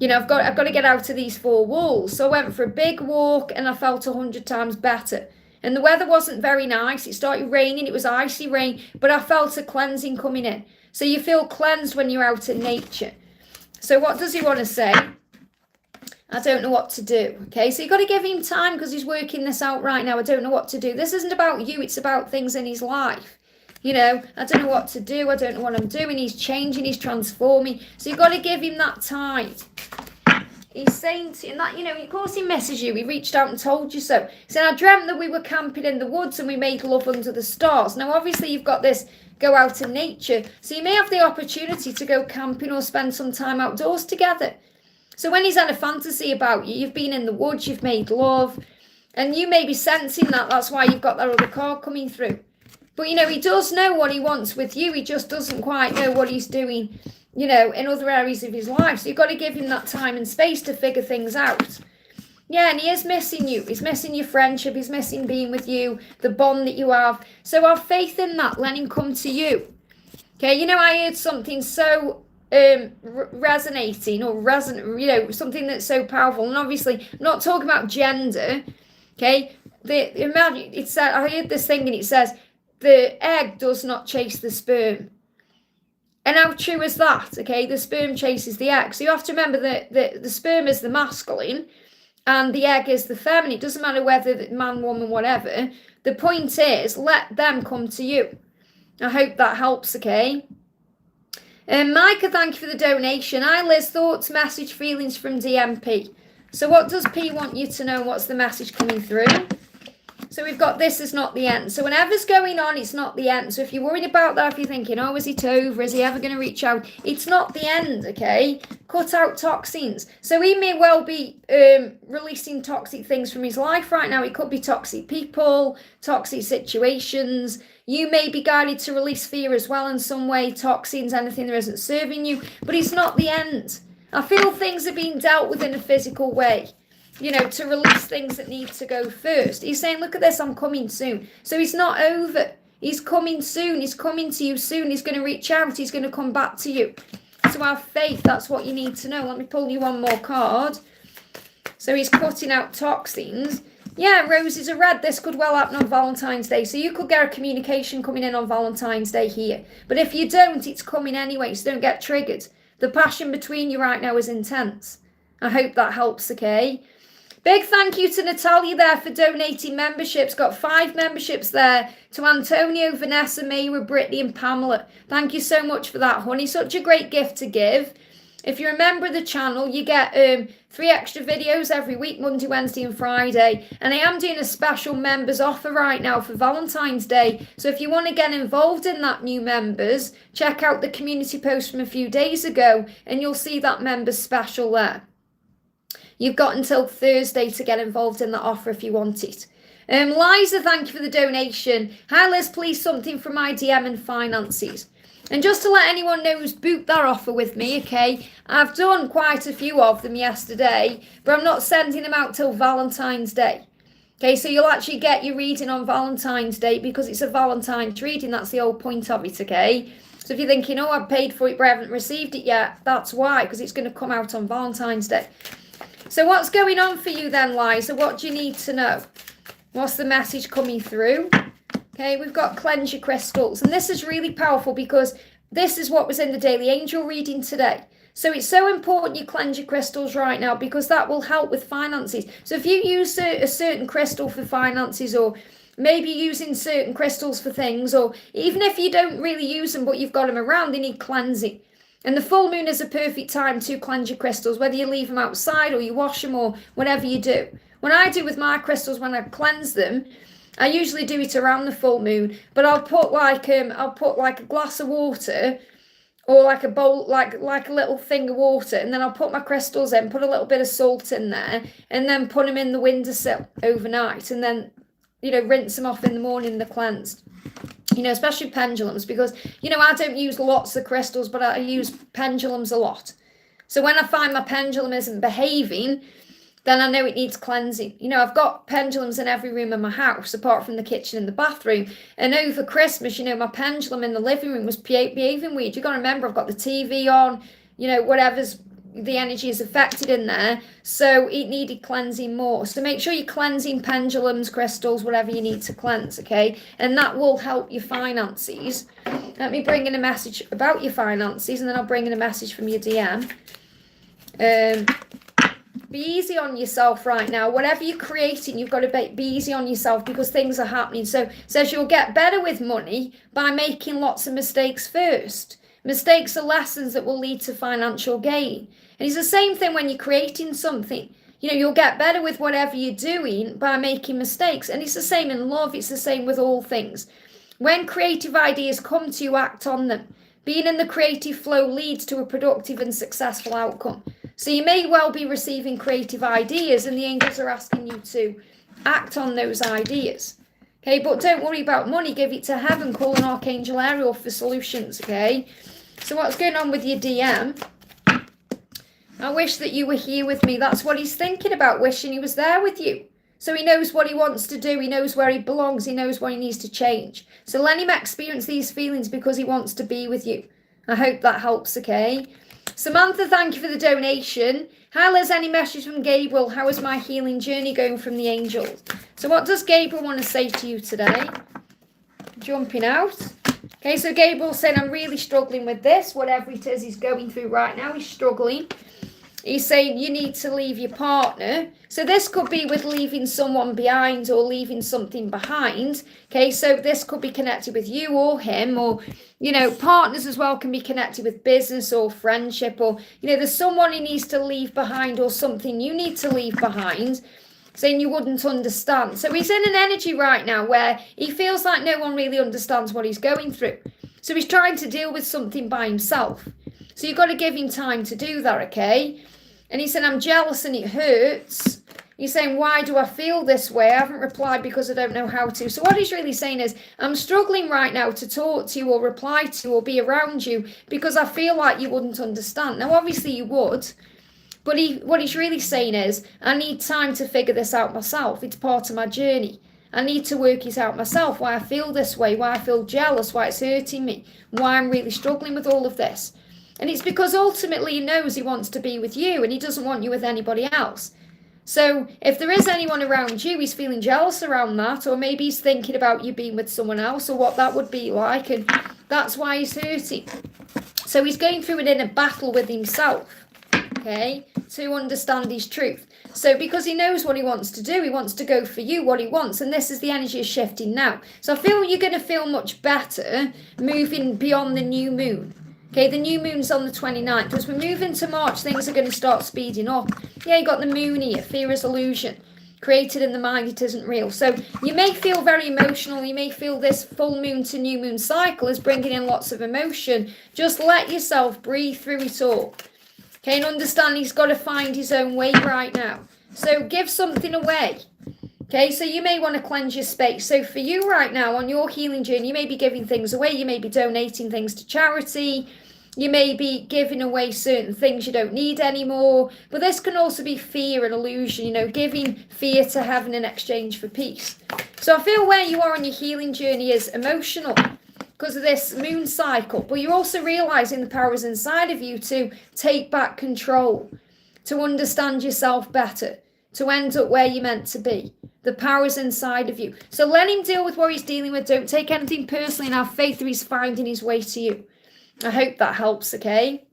I've got to get out of these four walls. So I went for a big walk, and I felt 100 times better. And the weather wasn't very nice. It started raining. It was icy rain, but I felt a cleansing coming in. So you feel cleansed when you're out in nature. So what does he want to say? I don't know what to do. Okay, so you've got to give him time, because he's working this out right now. I don't know what to do. This isn't about you. It's about things in his life. I don't know what to do. I don't know what I'm doing. He's changing. He's transforming. So you've got to give him that time. He's saying to you that, of course he messaged you. He reached out and told you so. He said, I dreamt that we were camping in the woods and we made love under the stars. Now, obviously, you've got this go out in nature. So you may have the opportunity to go camping or spend some time outdoors together. So when he's had a fantasy about you, you've been in the woods, you've made love, and you may be sensing that. That's why you've got that other card coming through. But, he does know what he wants with you. He just doesn't quite know what he's doing, in other areas of his life. So you've got to give him that time and space to figure things out. Yeah, and he is missing you. He's missing your friendship. He's missing being with you, the bond that you have. So have faith in that. Let him come to you. Okay, I heard something so resonating or something that's so powerful. And obviously, I'm not talking about gender. Okay, imagine it said. I heard this thing and it says the egg does not chase the sperm. And how true is that? Okay, the sperm chases the egg. So you have to remember that the sperm is the masculine and the egg is the feminine. It doesn't matter whether man, woman, whatever. The point is, let them come to you. I hope that helps, okay? Micah, thank you for the donation. Hi, Liz. Thoughts, message, feelings from DMP. So what does P want you to know? What's the message coming through? So we've got this is not the end. So whenever's going on, it's not the end. So if you're worried about that, if you're thinking, oh, is it over? Is he ever going to reach out? It's not the end, okay? Cut out toxins. So he may well be releasing toxic things from his life right now. It could be toxic people, toxic situations. You may be guided to release fear as well in some way, toxins, anything that isn't serving you. But it's not the end. I feel things are being dealt with in a physical way. To release things that need to go first. He's saying, look at this, I'm coming soon. So he's not over. He's coming soon. He's coming to you soon. He's going to reach out. He's going to come back to you. So have faith. That's what you need to know. Let me pull you one more card. So he's cutting out toxins. Yeah, roses are red. This could well happen on Valentine's Day. So you could get a communication coming in on Valentine's Day here. But if you don't, it's coming anyway. So don't get triggered. The passion between you right now is intense. I hope that helps, okay? Big thank you to Natalia there for donating memberships. Got 5 memberships there to Antonio, Vanessa, Mayra, Brittany and Pamela. Thank you so much for that, honey. Such a great gift to give. If you're a member of the channel, you get 3 extra videos every week, Monday, Wednesday and Friday. And I am doing a special members offer right now for Valentine's Day. So if you want to get involved in that, new members, check out the community post from a few days ago and you'll see that members special there. You've got until Thursday to get involved in that offer if you want it. Liza, thank you for the donation. Hi Liz, please something from my DM and finances. And just to let anyone know who's booked that offer with me, okay, I've done quite a few of them yesterday, but I'm not sending them out till Valentine's Day. Okay, so you'll actually get your reading on Valentine's Day because it's a Valentine's reading. That's the whole point of it, okay? So if you're thinking, oh, I've paid for it, but I haven't received it yet, that's why, because it's going to come out on Valentine's Day. So what's going on for you then, Liza? What do you need to know? What's the message coming through? Okay, we've got cleanse your crystals. And this is really powerful because this is what was in the daily angel reading today. So it's so important you cleanse your crystals right now because that will help with finances. So if you use a certain crystal for finances or maybe using certain crystals for things, or even if you don't really use them but you've got them around, they need cleansing. And the full moon is a perfect time to cleanse your crystals, whether you leave them outside or you wash them or whatever you do. What I do with my crystals when I cleanse them, I usually do it around the full moon, but I'll put like a glass of water or like a bowl, like a little thing of water, and then I'll put my crystals in, put a little bit of salt in there, and then put them in the windowsill overnight, and then, rinse them off in the morning, they're cleansed. Especially pendulums, because, I don't use lots of crystals, but I use pendulums a lot. So when I find my pendulum isn't behaving, then I know it needs cleansing. I've got pendulums in every room in my house, apart from the kitchen and the bathroom. And over Christmas, my pendulum in the living room was behaving weird. You've got to remember, I've got the TV on, whatever's the energy is affected in there, so it needed cleansing more. So make sure you're cleansing pendulums, crystals, whatever you need to cleanse, okay? And that will help your finances. Let me bring in a message about your finances, and then I'll bring in a message from your DM. Be easy on yourself right now. Whatever you're creating, you've got to be easy on yourself because things are happening. So it says you'll get better with money by making lots of mistakes first. Mistakes are lessons that will lead to financial gain. And it's the same thing when you're creating something. You'll get better with whatever you're doing by making mistakes. And it's the same in love. It's the same with all things. When creative ideas come to you, act on them. Being in the creative flow leads to a productive and successful outcome. So you may well be receiving creative ideas and the angels are asking you to act on those ideas. Okay, but don't worry about money. Give it to heaven. Call an Archangel Ariel for solutions, okay? So what's going on with your DM? I wish that you were here with me. That's what he's thinking about, wishing he was there with you. So he knows what he wants to do. He knows where he belongs. He knows what he needs to change. So let him experience these feelings because he wants to be with you. I hope that helps, okay? Samantha, thank you for the donation. Hi Liz, any message from Gabriel? How is my healing journey going from the angels? So what does Gabriel want to say to you today? Jumping out. Okay, so Gabriel's saying, I'm really struggling with this. Whatever it is he's going through right now, he's struggling. He's saying you need to leave your partner. So this could be with leaving someone behind or leaving something behind. Okay, so this could be connected with you or him, or, you know, partners as well can be connected with business or friendship, or, you know, there's someone he needs to leave behind or something you need to leave behind, saying you wouldn't understand. So he's in an energy right now where he feels like no one really understands what he's going through. So he's trying to deal with something by himself. So you've got to give him time to do that, okay? And he said, I'm jealous and it hurts. He's saying, why do I feel this way? I haven't replied because I don't know how to. So what he's really saying is, I'm struggling right now to talk to you or reply to you or be around you because I feel like you wouldn't understand. Now, obviously you would. But what he's really saying is, I need time to figure this out myself. It's part of my journey. I need to work it out myself, why I feel this way, why I feel jealous, why it's hurting me, why I'm really struggling with all of this. And it's because ultimately he knows he wants to be with you and he doesn't want you with anybody else. So if there is anyone around you, he's feeling jealous around that, or maybe he's thinking about you being with someone else or what that would be like, and that's why he's hurting. So he's going through an inner battle with himself, okay, to understand his truth. So because he knows what he wants to do, he wants to go for you, what he wants, and this is the energy is shifting now. So I feel you're going to feel much better moving beyond the new moon. Okay, the new moon's on the 29th. As we move into March, things are going to start speeding up. Yeah, you got the moon here, fear is illusion. Created in the mind, it isn't real. So you may feel very emotional. You may feel this full moon to new moon cycle is bringing in lots of emotion. Just let yourself breathe through it all. Okay, and understand he's got to find his own way right now. So give something away. Okay, so you may want to cleanse your space. So for you right now on your healing journey, you may be giving things away. You may be donating things to charity. You may be giving away certain things you don't need anymore. But this can also be fear and illusion, you know, giving fear to heaven in exchange for peace. So I feel where you are on your healing journey is emotional because of this moon cycle. But you're also realizing the power is inside of you to take back control, to understand yourself better, to end up where you're meant to be. The power is inside of you. So let him deal with what he's dealing with. Don't take anything personally and have faith that he's finding his way to you. I hope that helps, okay?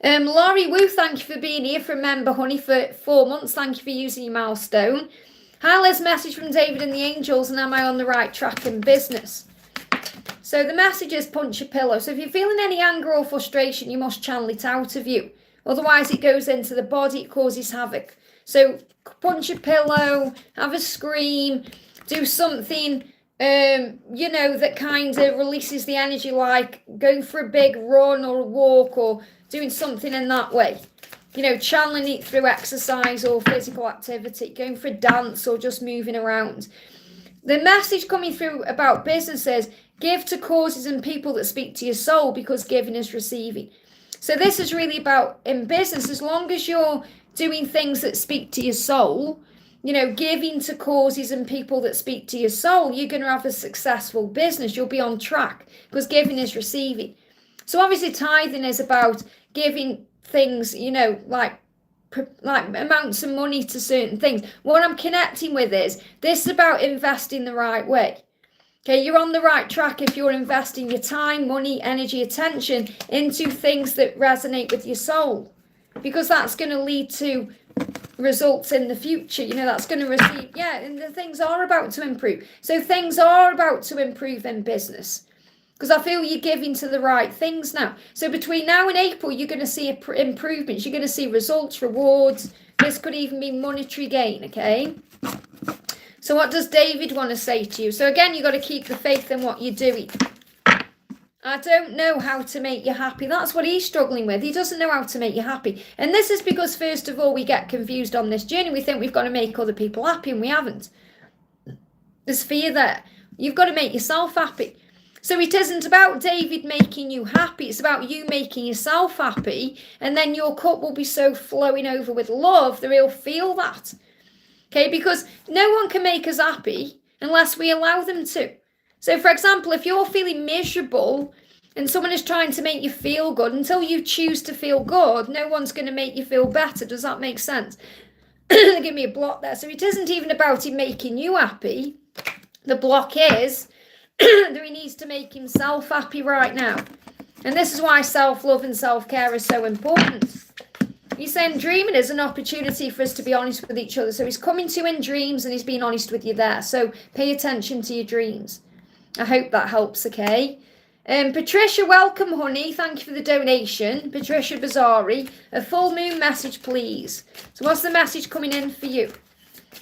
Laurie Woo, thank you for being here from Member Honey for 4 months. Thank you for using your milestone. Hi, Liz, message from David and the angels, and am I on the right track in business? So the message is punch a pillow. So if you're feeling any anger or frustration, you must channel it out of you. Otherwise, it goes into the body, it causes havoc. So punch a pillow, have a scream, do something, you know, that kind of releases the energy, like going for a big run or a walk or doing something in that way. You know, channeling it through exercise or physical activity, going for a dance or just moving around. The message coming through about business is give to causes and people that speak to your soul, because giving is receiving. So this is really about in business, as long as you're doing things that speak to your soul, you know, giving to causes and people that speak to your soul, you're going to have a successful business. You'll be on track because giving is receiving. So obviously tithing is about giving things, you know, like amounts of money to certain things. What I'm connecting with is this is about investing the right way. Okay, you're on the right track if you're investing your time, money, energy, attention into things that resonate with your soul, because that's going to lead to results in the future. You know, that's going to receive, yeah, and the things are about to improve. So things are about to improve in business, because I feel you're giving to the right things now. So between now and April, you're going to see improvements. You're going to see results, rewards. This could even be monetary gain, okay? So what does David want to say to you? So again, you've got to keep the faith in what you're doing. I don't know how to make you happy. That's what he's struggling with. He doesn't know how to make you happy. And this is because, first of all, we get confused on this journey. We think we've got to make other people happy, and we haven't. There's fear there. You've got to make yourself happy. So it isn't about David making you happy. It's about you making yourself happy. And then your cup will be so flowing over with love that he'll feel that. Okay, because no one can make us happy unless we allow them to. So, for example, if you're feeling miserable and someone is trying to make you feel good, until you choose to feel good, no one's going to make you feel better. Does that make sense? Give me a block there. So it isn't even about him making you happy. The block is that he needs to make himself happy right now. And this is why self-love and self-care is so important. He's saying dreaming is an opportunity for us to be honest with each other. So he's coming to you in dreams and he's being honest with you there. So pay attention to your dreams. I hope that helps, okay? Patricia, welcome, honey. Thank you for the donation. Patricia Bazari. A full moon message, please. So what's the message coming in for you?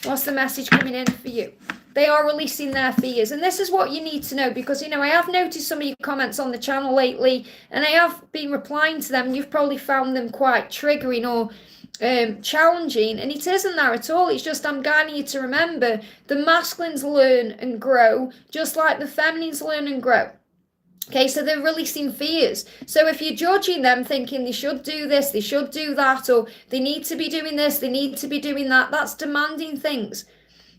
What's the message coming in for you? They are releasing their fears. And this is what you need to know, because, I have noticed some of your comments on the channel lately, and I have been replying to them, and you've probably found them quite triggering or challenging, and it isn't that at all. It's just I'm guiding you to remember the masculines learn and grow just like the feminines learn and grow. Okay, so they're releasing fears. So if you're judging them, thinking they should do this, they should do that, or they need to be doing this, they need to be doing that, that's demanding things.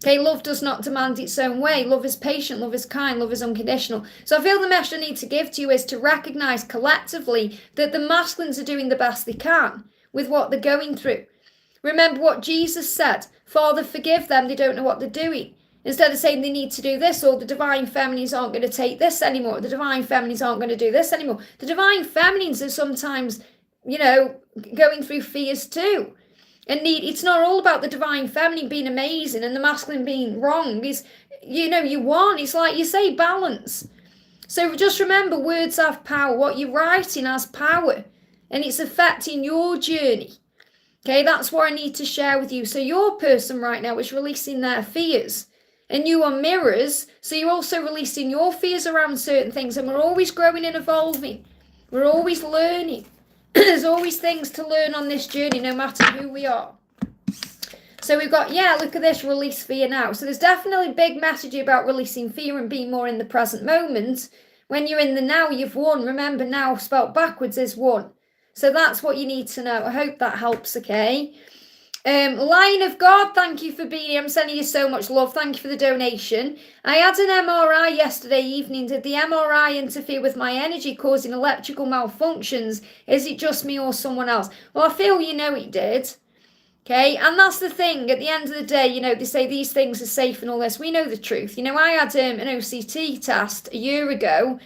Okay, love does not demand its own way. Love is patient, love is kind, love is unconditional. So I feel the message I need to give to you is to recognise collectively that the masculines are doing the best they can with what they're going through. Remember what Jesus said, Father, forgive them, they don't know what they're doing. Instead of saying they need to do this, or the divine feminines aren't going to take this anymore, the divine feminines aren't going to do this anymore. The divine feminines are sometimes, going through fears too. And it's not all about the divine feminine being amazing and the masculine being wrong. It's, you want, it's like you say, balance. So just remember, words have power. What you're writing has power, and it's affecting your journey. Okay, that's what I need to share with you. So your person right now is releasing their fears, and you are mirrors. So you're also releasing your fears around certain things, and we're always growing and evolving. We're always learning. There's always things to learn on this journey, no matter who we are. So we've got, look at this, release fear now. So there's definitely a big message about releasing fear and being more in the present moment. When you're in the now, you've won. Remember, now spelt backwards is won. So that's what you need to know. I hope that helps, okay? Lion of God, thank you for being here. I'm sending you so much love. Thank you for the donation. I had an MRI yesterday evening. Did the MRI interfere with my energy, causing electrical malfunctions? Is it just me or someone else? Well, I feel it did. Okay, and that's the thing. At the end of the day, they say these things are safe and all this. We know the truth. I had an OCT test a year ago,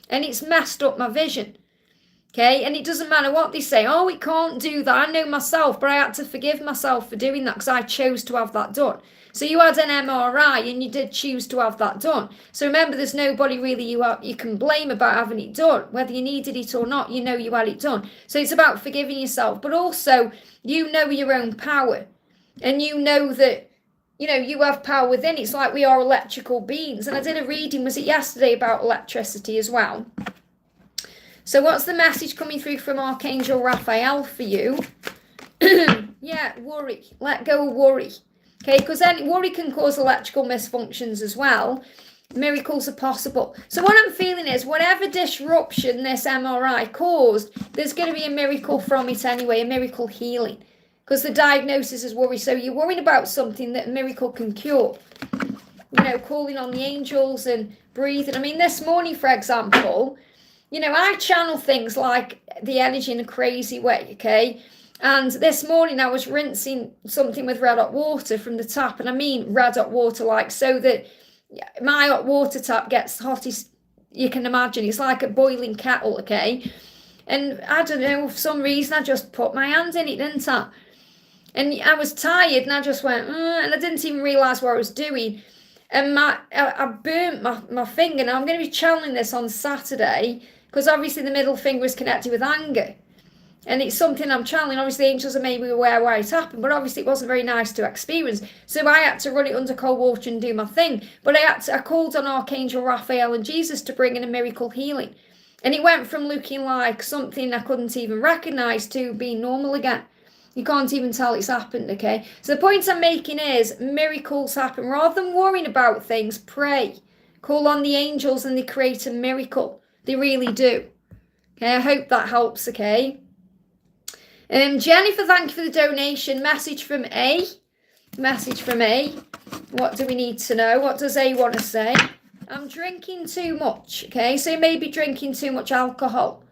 and it's messed up my vision. Okay, and it doesn't matter what they say. Oh, it can't do that. I know myself, but I had to forgive myself for doing that because I chose to have that done. So you had an MRI and you did choose to have that done. So remember, there's nobody really you can blame about having it done. Whether you needed it or not, you had it done. So it's about forgiving yourself, but also you know your own power, and you know that you have power within. It's like we are electrical beings. And I did a reading, was it yesterday, about electricity as well. So what's the message coming through from Archangel Raphael for you? Worry. Let go of worry. Okay, because worry can cause electrical misfunctions as well. Miracles are possible. So what I'm feeling is whatever disruption this MRI caused, there's going to be a miracle from it anyway, a miracle healing. Because the diagnosis is worry. So you're worrying about something that a miracle can cure. Calling on the angels and breathing. I mean, this morning, for example, I channel things like the energy in a crazy way, okay? And this morning I was rinsing something with red hot water from the tap. And I mean red hot water, like so that my hot water tap gets hot as you can imagine. It's like a boiling kettle, okay? And I don't know, for some reason I just put my hand in it, didn't I? And I was tired and I just went, and I didn't even realise what I was doing. And I burnt my finger. Now I'm going to be channeling this on Saturday, because obviously the middle finger is connected with anger. And it's something I'm channeling. Obviously, the angels are maybe aware why it happened, but obviously it wasn't very nice to experience. So I had to run it under cold water and do my thing. But I called on Archangel Raphael and Jesus to bring in a miracle healing. And it went from looking like something I couldn't even recognise to being normal again. You can't even tell it's happened, okay? So the point I'm making is miracles happen. Rather than worrying about things, pray. Call on the angels and they create a miracle. They really do. Okay, I hope that helps, okay? Jennifer, thank you for the donation. Message from A. What do we need to know? What does A want to say? I'm drinking too much, okay? So he may be drinking too much alcohol.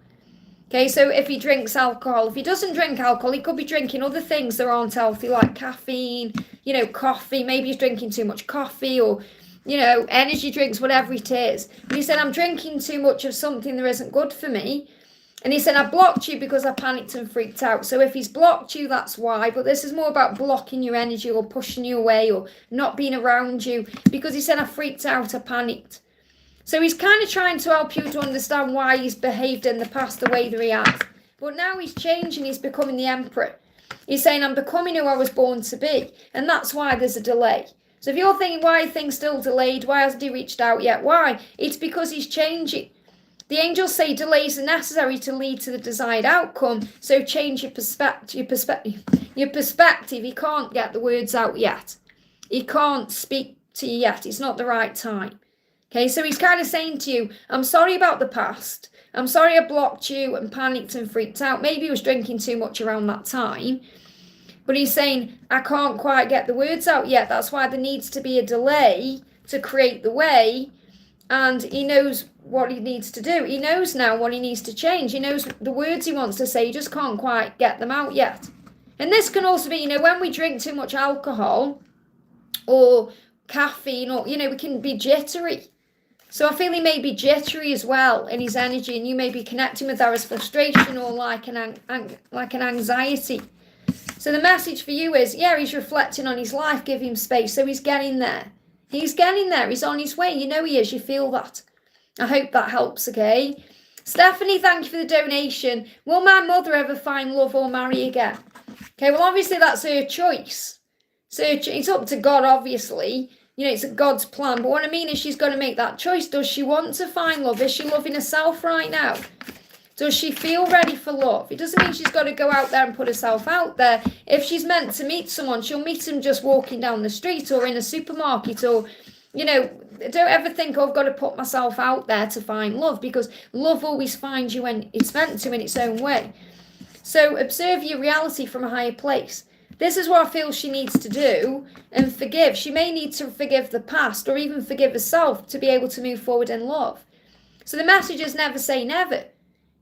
Okay, so if he drinks alcohol, if he doesn't drink alcohol, he could be drinking other things that aren't healthy, like caffeine, coffee. Maybe he's drinking too much coffee or, energy drinks, whatever it is. But he said, I'm drinking too much of something that isn't good for me. And he said, I blocked you because I panicked and freaked out. So if he's blocked you, that's why. But this is more about blocking your energy or pushing you away or not being around you. Because he said, I freaked out, I panicked. So he's kind of trying to help you to understand why he's behaved in the past the way that he has. But now he's changing, he's becoming the emperor. He's saying, I'm becoming who I was born to be. And that's why there's a delay. So if you're thinking, why are things still delayed? Why hasn't he reached out yet? Why? It's because he's changing. The angels say delays are necessary to lead to the desired outcome. So change your perspective. He can't get the words out yet. He can't speak to you yet. It's not the right time. Okay, so he's kind of saying to you, I'm sorry about the past. I'm sorry I blocked you and panicked and freaked out. Maybe he was drinking too much around that time. But he's saying, I can't quite get the words out yet. That's why there needs to be a delay to create the way. And he knows what he needs to do. He knows now what he needs to change. He knows the words he wants to say. He just can't quite get them out yet. And this can also be, when we drink too much alcohol or caffeine or, we can be jittery. So I feel he may be jittery as well in his energy, and you may be connecting with that as frustration or like an anxiety. So the message for you is, he's reflecting on his life, give him space. So he's getting there. He's getting there. He's on his way. You know he is. You feel that. I hope that helps, okay? Stephanie, thank you for the donation. Will my mother ever find love or marry again? Okay, well, obviously that's her choice. So it's up to God, obviously. It's God's plan. But what I mean is she's got to make that choice. Does she want to find love? Is she loving herself right now? Does she feel ready for love? It doesn't mean she's got to go out there and put herself out there. If she's meant to meet someone, she'll meet him just walking down the street or in a supermarket or, don't ever think, I've got to put myself out there to find love, because love always finds you when it's meant to in its own way. So observe your reality from a higher place. This is what I feel she needs to do and forgive. She may need to forgive the past or even forgive herself to be able to move forward in love. So the message is never say never.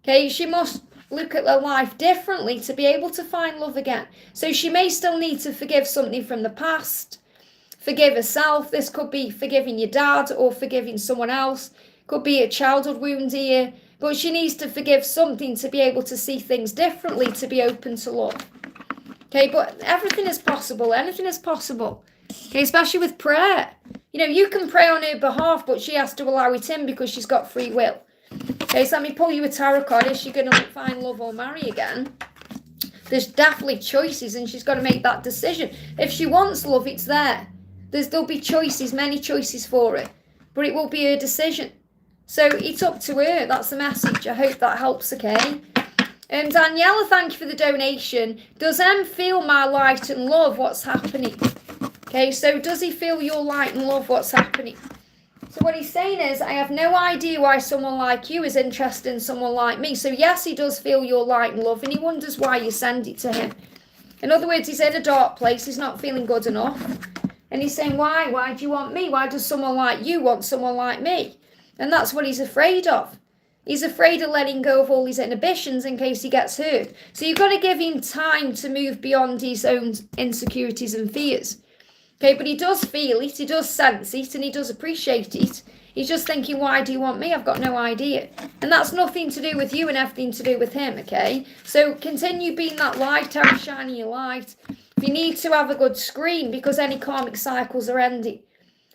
Okay, she must look at her life differently to be able to find love again. So she may still need to forgive something from the past, forgive herself. This could be forgiving your dad or forgiving someone else. Could be a childhood wound here. But she needs to forgive something to be able to see things differently, to be open to love. Okay, but everything is possible. Anything is possible. Okay, especially with prayer. You can pray on her behalf, but she has to allow it in because she's got free will. Okay, so let me pull you a tarot card. Is she going to find love or marry again? There's definitely choices, and she's got to make that decision. If she wants love, it's there. There'll be choices, many choices for her. But it will be her decision. So it's up to her. That's the message. I hope that helps, okay? Daniela, thank you for the donation. Does M feel my light and love? What's happening? Okay, so does he feel your light and love? What's happening? So what he's saying is, I have no idea why someone like you is interested in someone like me. So yes, he does feel your light and love, and he wonders why you send it to him. In other words, he's in a dark place. He's not feeling good enough. And he's saying, why? Why do you want me? Why does someone like you want someone like me? And that's what he's afraid of. He's afraid of letting go of all his inhibitions in case he gets hurt. So you've got to give him time to move beyond his own insecurities and fears. Okay, but he does feel it, he does sense it, and he does appreciate it. He's just thinking, why do you want me? I've got no idea. And that's nothing to do with you and everything to do with him, okay? So continue being that lighthouse, shining your light. If you need to, have a good scream, because any karmic cycles are ending.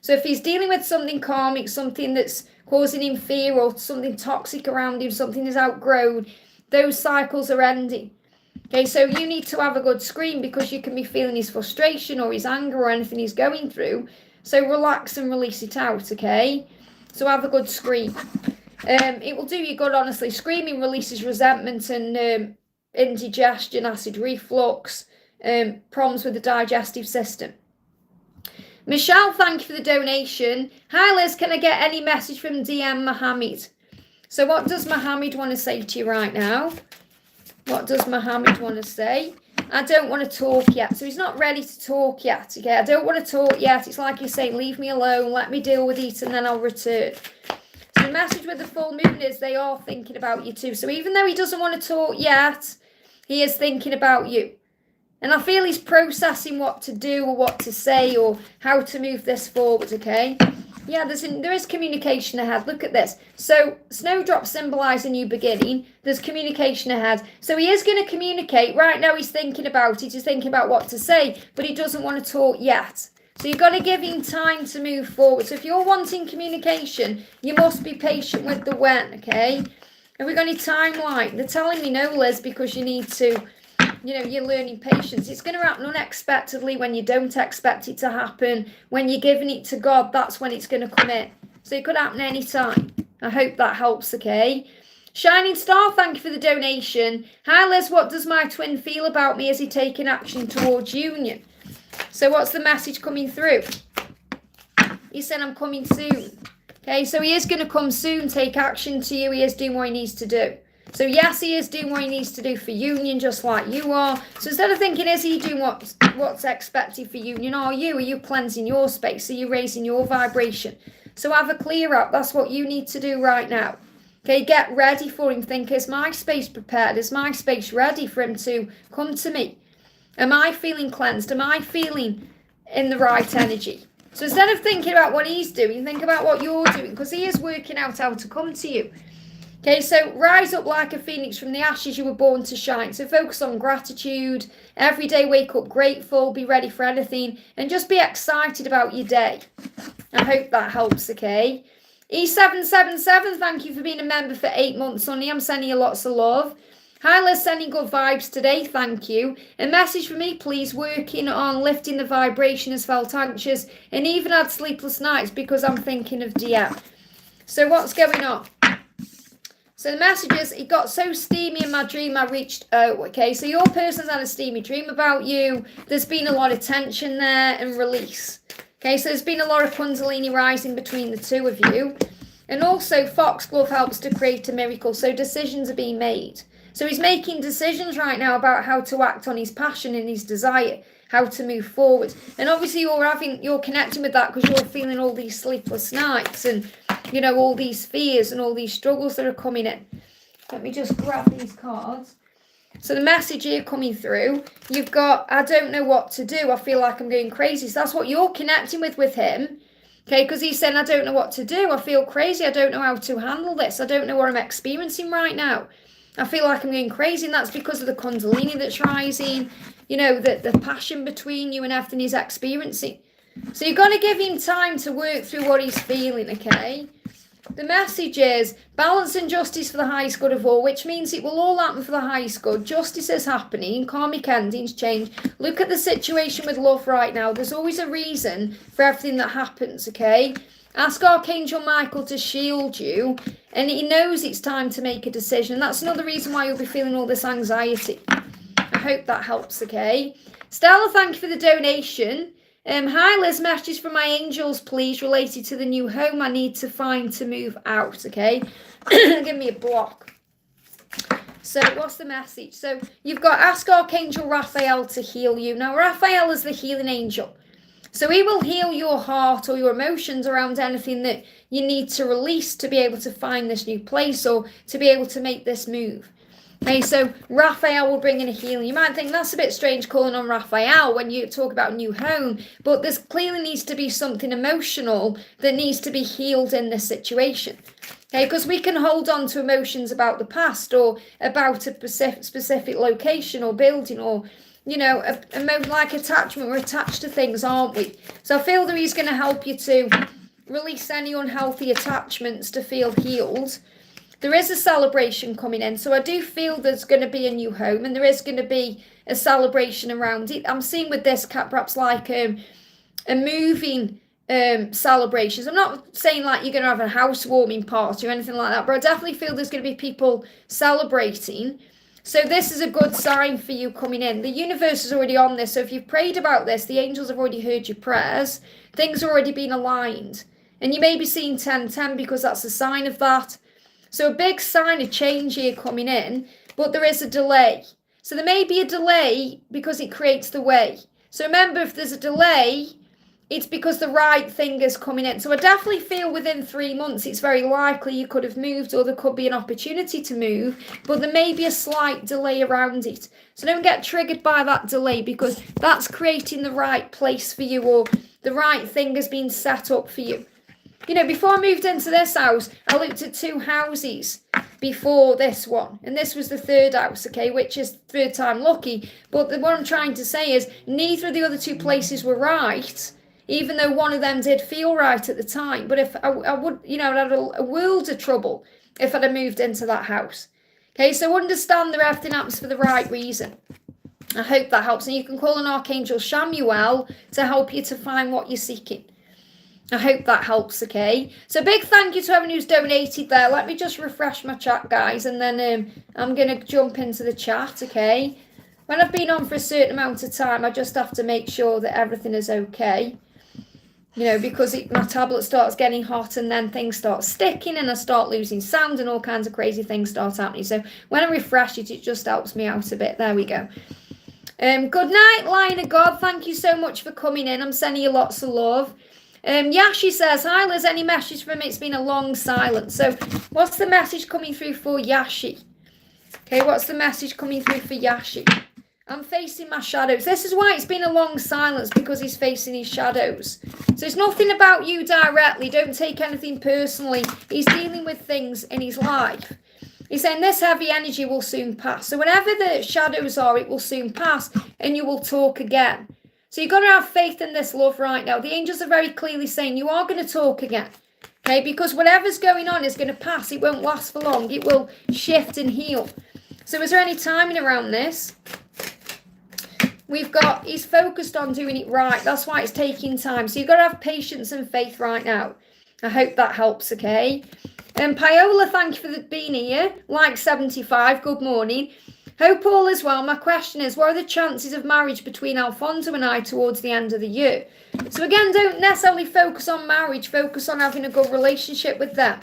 So if he's dealing with something karmic, something that's causing him fear or something toxic around him, something is outgrown, those cycles are ending. Okay, so you need to have a good scream, because you can be feeling his frustration or his anger or anything he's going through. So relax and release it out, okay? So have a good scream. It will do you good, honestly. Screaming releases resentment and indigestion, acid reflux, problems with the digestive system. Michelle, thank you for the donation. Hi Liz, can I get any message from DM Mohammed? So what does Mohammed want to say to you right now? What does Mohammed want to say? I don't want to talk yet. So he's not ready to talk yet, okay? I don't want to talk yet. It's like he's saying, leave me alone, let me deal with it, and then I'll return. So the message with the full moon is they are thinking about you too. So even though he doesn't want to talk yet, he is thinking about you. And I feel he's processing what to do or what to say or how to move this forward, okay? Yeah, there is communication ahead. Look at this. So snowdrops symbolise a new beginning. There's communication ahead. So he is going to communicate. Right now he's thinking about it. He's thinking about what to say, but he doesn't want to talk yet. So you've got to give him time to move forward. So if you're wanting communication, you must be patient with the when, okay? Have we got any timeline? They're telling me no, Liz, because you need to, you're learning patience. It's going to happen unexpectedly when you don't expect it to happen. When you're giving it to God, that's when it's going to come in. So it could happen anytime. I hope that helps, okay? Shining Star, thank you for the donation. Hi, Liz, what does my twin feel about me? Is he taking action towards union? So what's the message coming through? He said, I'm coming soon. Okay, so he is going to come soon, take action to you. He is doing what he needs to do. So yes, he is doing what he needs to do for union, just like you are. So instead of thinking, is he doing what's expected for union? Are you cleansing your space? Are you raising your vibration? So have a clear up. That's what you need to do right now. Okay, get ready for him. Think, is my space prepared? Is my space ready for him to come to me? Am I feeling cleansed? Am I feeling in the right energy? So instead of thinking about what he's doing, think about what you're doing, because he is working out how to come to you. Okay, so rise up like a phoenix from the ashes, you were born to shine. So focus on gratitude. Every day wake up grateful, be ready for anything, and just be excited about your day. I hope that helps, okay? E777, thank you for being a member for 8 months, honey. I'm sending you lots of love. Hi, Liz, sending good vibes today, thank you. A message for me, please, working on lifting the vibration, has felt anxious and even had sleepless nights because I'm thinking of DM. So what's going on? So the message is, it got so steamy in my dream I reached O, okay? So your person's had a steamy dream about you. There's been a lot of tension there and release. Okay, so there's been a lot of Kundalini rising between the two of you. And also, Foxglove helps to create a miracle, so decisions are being made. So he's making decisions right now about how to act on his passion and his desire, how to move forward. And obviously you're connecting with that because you're feeling all these sleepless nights and, all these fears and all these struggles that are coming in. Let me just grab these cards. So the message here coming through, you've got, I don't know what to do. I feel like I'm going crazy. So that's what you're connecting with him. Okay, because he's saying, I don't know what to do. I feel crazy. I don't know how to handle this. I don't know what I'm experiencing right now. I feel like I'm going crazy, and that's because of the Kundalini that's rising, the passion between you and everything he's experiencing. So you've got to give him time to work through what he's feeling, okay? The message is balance and justice for the highest good of all, which means it will all happen for the highest good. Justice is happening, karmic endings change. Look at the situation with love right now. There's always a reason for everything that happens, okay? Ask Archangel Michael to shield you, and he knows it's time to make a decision. That's another reason why you'll be feeling all this anxiety. I hope that helps, okay? Stella, thank you for the donation. Hi, Liz, messages from my angels, please, related to the new home I need to find to move out, okay? Give me a block. So what's the message? So you've got ask Archangel Raphael to heal you. Now, Raphael is the healing angel. So he will heal your heart or your emotions around anything that you need to release to be able to find this new place or to be able to make this move. Okay, so Raphael will bring in a healing. You might think that's a bit strange calling on Raphael when you talk about a new home, but there's clearly needs to be something emotional that needs to be healed in this situation. Okay, because we can hold on to emotions about the past or about a specific location or building or like attachment. We're attached to things, aren't we? So I feel that he's going to help you to release any unhealthy attachments to feel healed. There is a celebration coming in. So I do feel there's going to be a new home and there is going to be a celebration around it. I'm seeing with this perhaps like a moving celebrations. I'm not saying like you're going to have a housewarming party or anything like that, but I definitely feel there's going to be people celebrating. So this is a good sign for you coming in. The universe is already on this. So if you've prayed about this, the angels have already heard your prayers. Things are already been aligned. And you may be seeing 1010 because that's a sign of that. So a big sign of change here coming in, but there is a delay. So there may be a delay because it creates the way. So remember, if there's a delay, it's because the right thing is coming in. So I definitely feel within 3 months, it's very likely you could have moved, or there could be an opportunity to move, but there may be a slight delay around it. So don't get triggered by that delay, because that's creating the right place for you, or the right thing has been set up for you. You know, before I moved into this house, I looked at 2 houses before this one. And this was the 3rd house, okay, which is 3rd time lucky. But what I'm trying to say is neither of the other 2 places were right, even though one of them did feel right at the time. But if I would, you know, I'd had a world of trouble if I'd have moved into that house. Okay, so understand that everything happens for the right reason. I hope that helps. And you can call on Archangel Shamuel to help you to find what you're seeking. I hope that helps, okay? So big thank you to everyone who's donated there. Let me just refresh my chat, guys, and then I'm going to jump into the chat, okay? When I've been on for a certain amount of time, I just have to make sure that everything is okay. You know, because my tablet starts getting hot and then things start sticking and I start losing sound and all kinds of crazy things start happening. So when I refresh it, it just helps me out a bit. There we go. Good night, Lion of God. Thank you so much for coming in. I'm sending you lots of love. Yashi says, hi Liz, any message from me? It's been a long silence. So what's the message coming through for Yashi? Okay, what's the message coming through for Yashi? I'm facing my shadows. This is why it's been a long silence, because he's facing his shadows. So it's nothing about you directly. Don't take anything personally. He's dealing with things in his life. He's saying this heavy energy will soon pass. So whenever the shadows are, it will soon pass and you will talk again. So you've got to have faith in this love right now. The angels are very clearly saying you are going to talk again. Okay, because whatever's going on is going to pass. It won't last for long. It will shift and heal. So is there any timing around this? We've got, he's focused on doing it right. That's why it's taking time. So you've got to have patience and faith right now. I hope that helps, okay? And Paola, thank you for being here. Like 75, good morning. Hope all is well. My question is, what are the chances of marriage between Alfonso and I towards the end of the year? So again, don't necessarily focus on marriage. Focus on having a good relationship with them.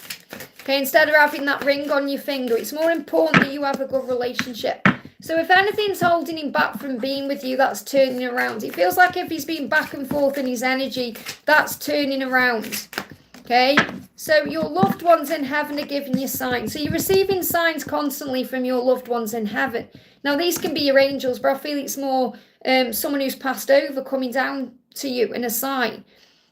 Okay, instead of having that ring on your finger, it's more important that you have a good relationship. So if anything's holding him back from being with you, that's turning around. It feels like if he's been back and forth in his energy, that's turning around. Okay, so your loved ones in heaven are giving you signs. So you're receiving signs constantly from your loved ones in heaven. Now, these can be your angels, but I feel it's more someone who's passed over coming down to you in a sign,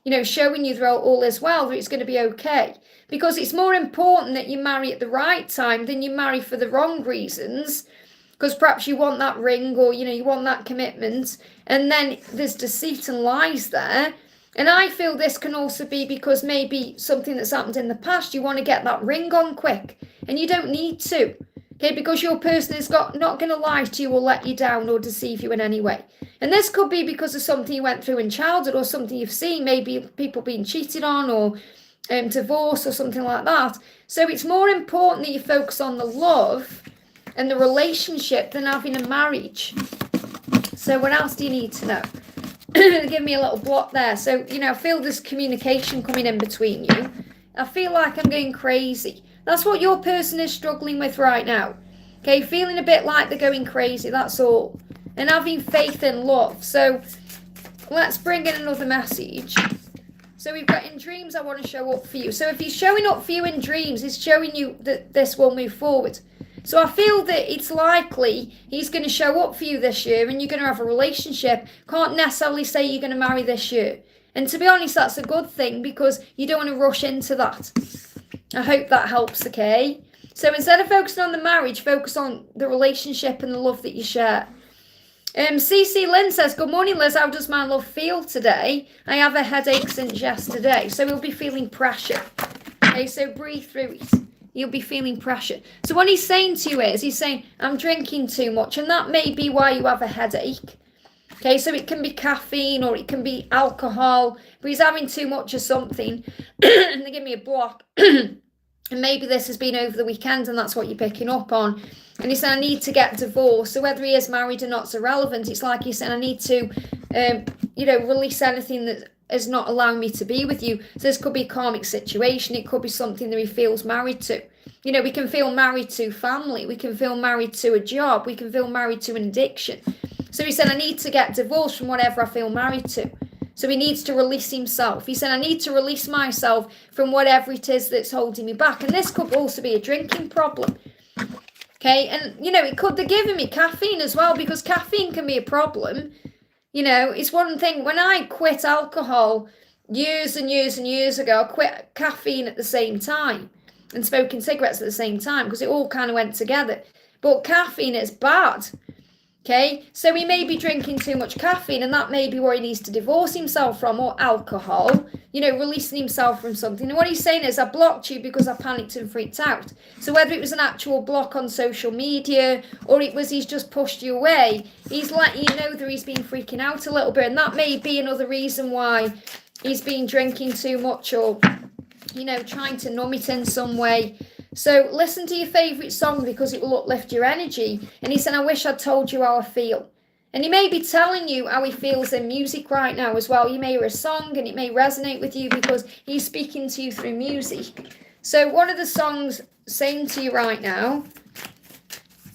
you know, showing you throughout all is well, that it's going to be okay. Because it's more important that you marry at the right time than you marry for the wrong reasons. Because perhaps you want that ring, or, you know, you want that commitment, and then there's deceit and lies there. And I feel this can also be because maybe something that's happened in the past, you want to get that ring on quick, and you don't need to, okay, because your person is not going to lie to you or let you down or deceive you in any way. And this could be because of something you went through in childhood, or something you've seen, maybe people being cheated on, or divorce or something like that. So it's more important that you focus on the love and the relationship than having a marriage. So what else do you need to know? Give me a little block there. So, you know, I feel this communication coming in between you. I feel like I'm going crazy. That's what your person is struggling with right now. Okay, feeling a bit like they're going crazy, that's all. And having faith and love. So let's bring in another message. So we've got in dreams, I want to show up for you. So if he's showing up for you in dreams, he's showing you that this will move forward. So I feel that it's likely he's going to show up for you this year and you're going to have a relationship. Can't necessarily say you're going to marry this year. And to be honest, that's a good thing, because you don't want to rush into that. I hope that helps, okay? So instead of focusing on the marriage, focus on the relationship and the love that you share. CC Lynn says, good morning, Liz. How does my love feel today? I have a headache since yesterday. So we'll be feeling pressure. Okay, so breathe through it. You'll be feeling pressure. So what he's saying to you is, he's saying, I'm drinking too much. And that may be why you have a headache. Okay, so it can be caffeine or it can be alcohol. But he's having too much of something. And they give me a block. And maybe this has been over the weekend and that's what you're picking up on. And he's saying, I need to get divorced. So whether he is married or not is irrelevant. It's like he's saying, I need to, release anything that is not allowing me to be with you. So this could be a karmic situation. It could be something that he feels married to. You know, we can feel married to family. We can feel married to a job. We can feel married to an addiction. So he said, I need to get divorced from whatever I feel married to. So he needs to release himself. He said, I need to release myself from whatever it is that's holding me back. And this could also be a drinking problem. Okay, and, you know, they're giving me caffeine as well, because caffeine can be a problem. You know, it's one thing, when I quit alcohol years and years and years ago, I quit caffeine at the same time and smoking cigarettes at the same time, because it all kind of went together. But caffeine is bad. Okay, so he may be drinking too much caffeine, and that may be where he needs to divorce himself from, or alcohol, you know, releasing himself from something. And what he's saying is, I blocked you because I panicked and freaked out. So whether it was an actual block on social media, or it was he's just pushed you away, he's letting you know that he's been freaking out a little bit. And that may be another reason why he's been drinking too much, or, you know, trying to numb it in some way. So listen to your favourite song, because it will uplift your energy. And he said, I wish I'd told you how I feel. And he may be telling you how he feels in music right now as well. You may hear a song and it may resonate with you because he's speaking to you through music. So what are the songs saying to you right now?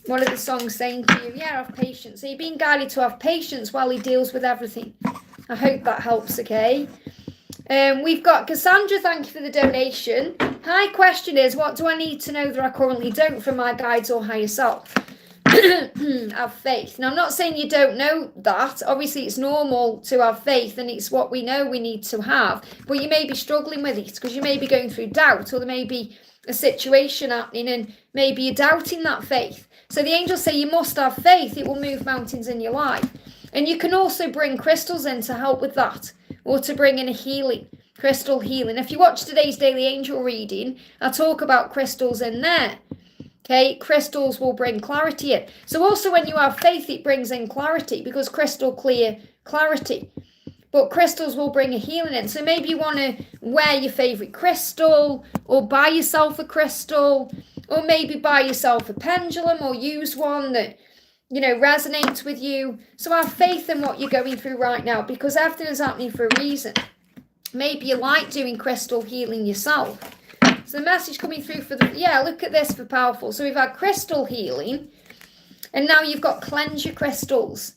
What are the songs saying to you? Yeah, have patience. So you're being guided to have patience while he deals with everything. I hope that helps, okay? We've got Cassandra, thank you for the donation. Hi, question is, what do I need to know that I currently don't from my guides or higher self? Have faith. Now, I'm not saying you don't know that. Obviously, it's normal to have faith, and it's what we know we need to have. But you may be struggling with it because you may be going through doubt, or there may be a situation happening and maybe you're doubting that faith. So the angels say you must have faith. It will move mountains in your life. And you can also bring crystals in to help with that, or to bring in a healing, crystal healing. If you watch today's daily angel reading, I talk about crystals in there. Okay, crystals will bring clarity in. So also when you have faith, it brings in clarity, because crystal clear clarity. But crystals will bring a healing in. So maybe you want to wear your favourite crystal, or buy yourself a crystal, or maybe buy yourself a pendulum, or use one that, you know, resonates with you. So have faith in what you're going through right now, because everything is happening for a reason. Maybe you like doing crystal healing yourself. So the message coming through for look at this for powerful. So we've had crystal healing, and now you've got cleanse your crystals.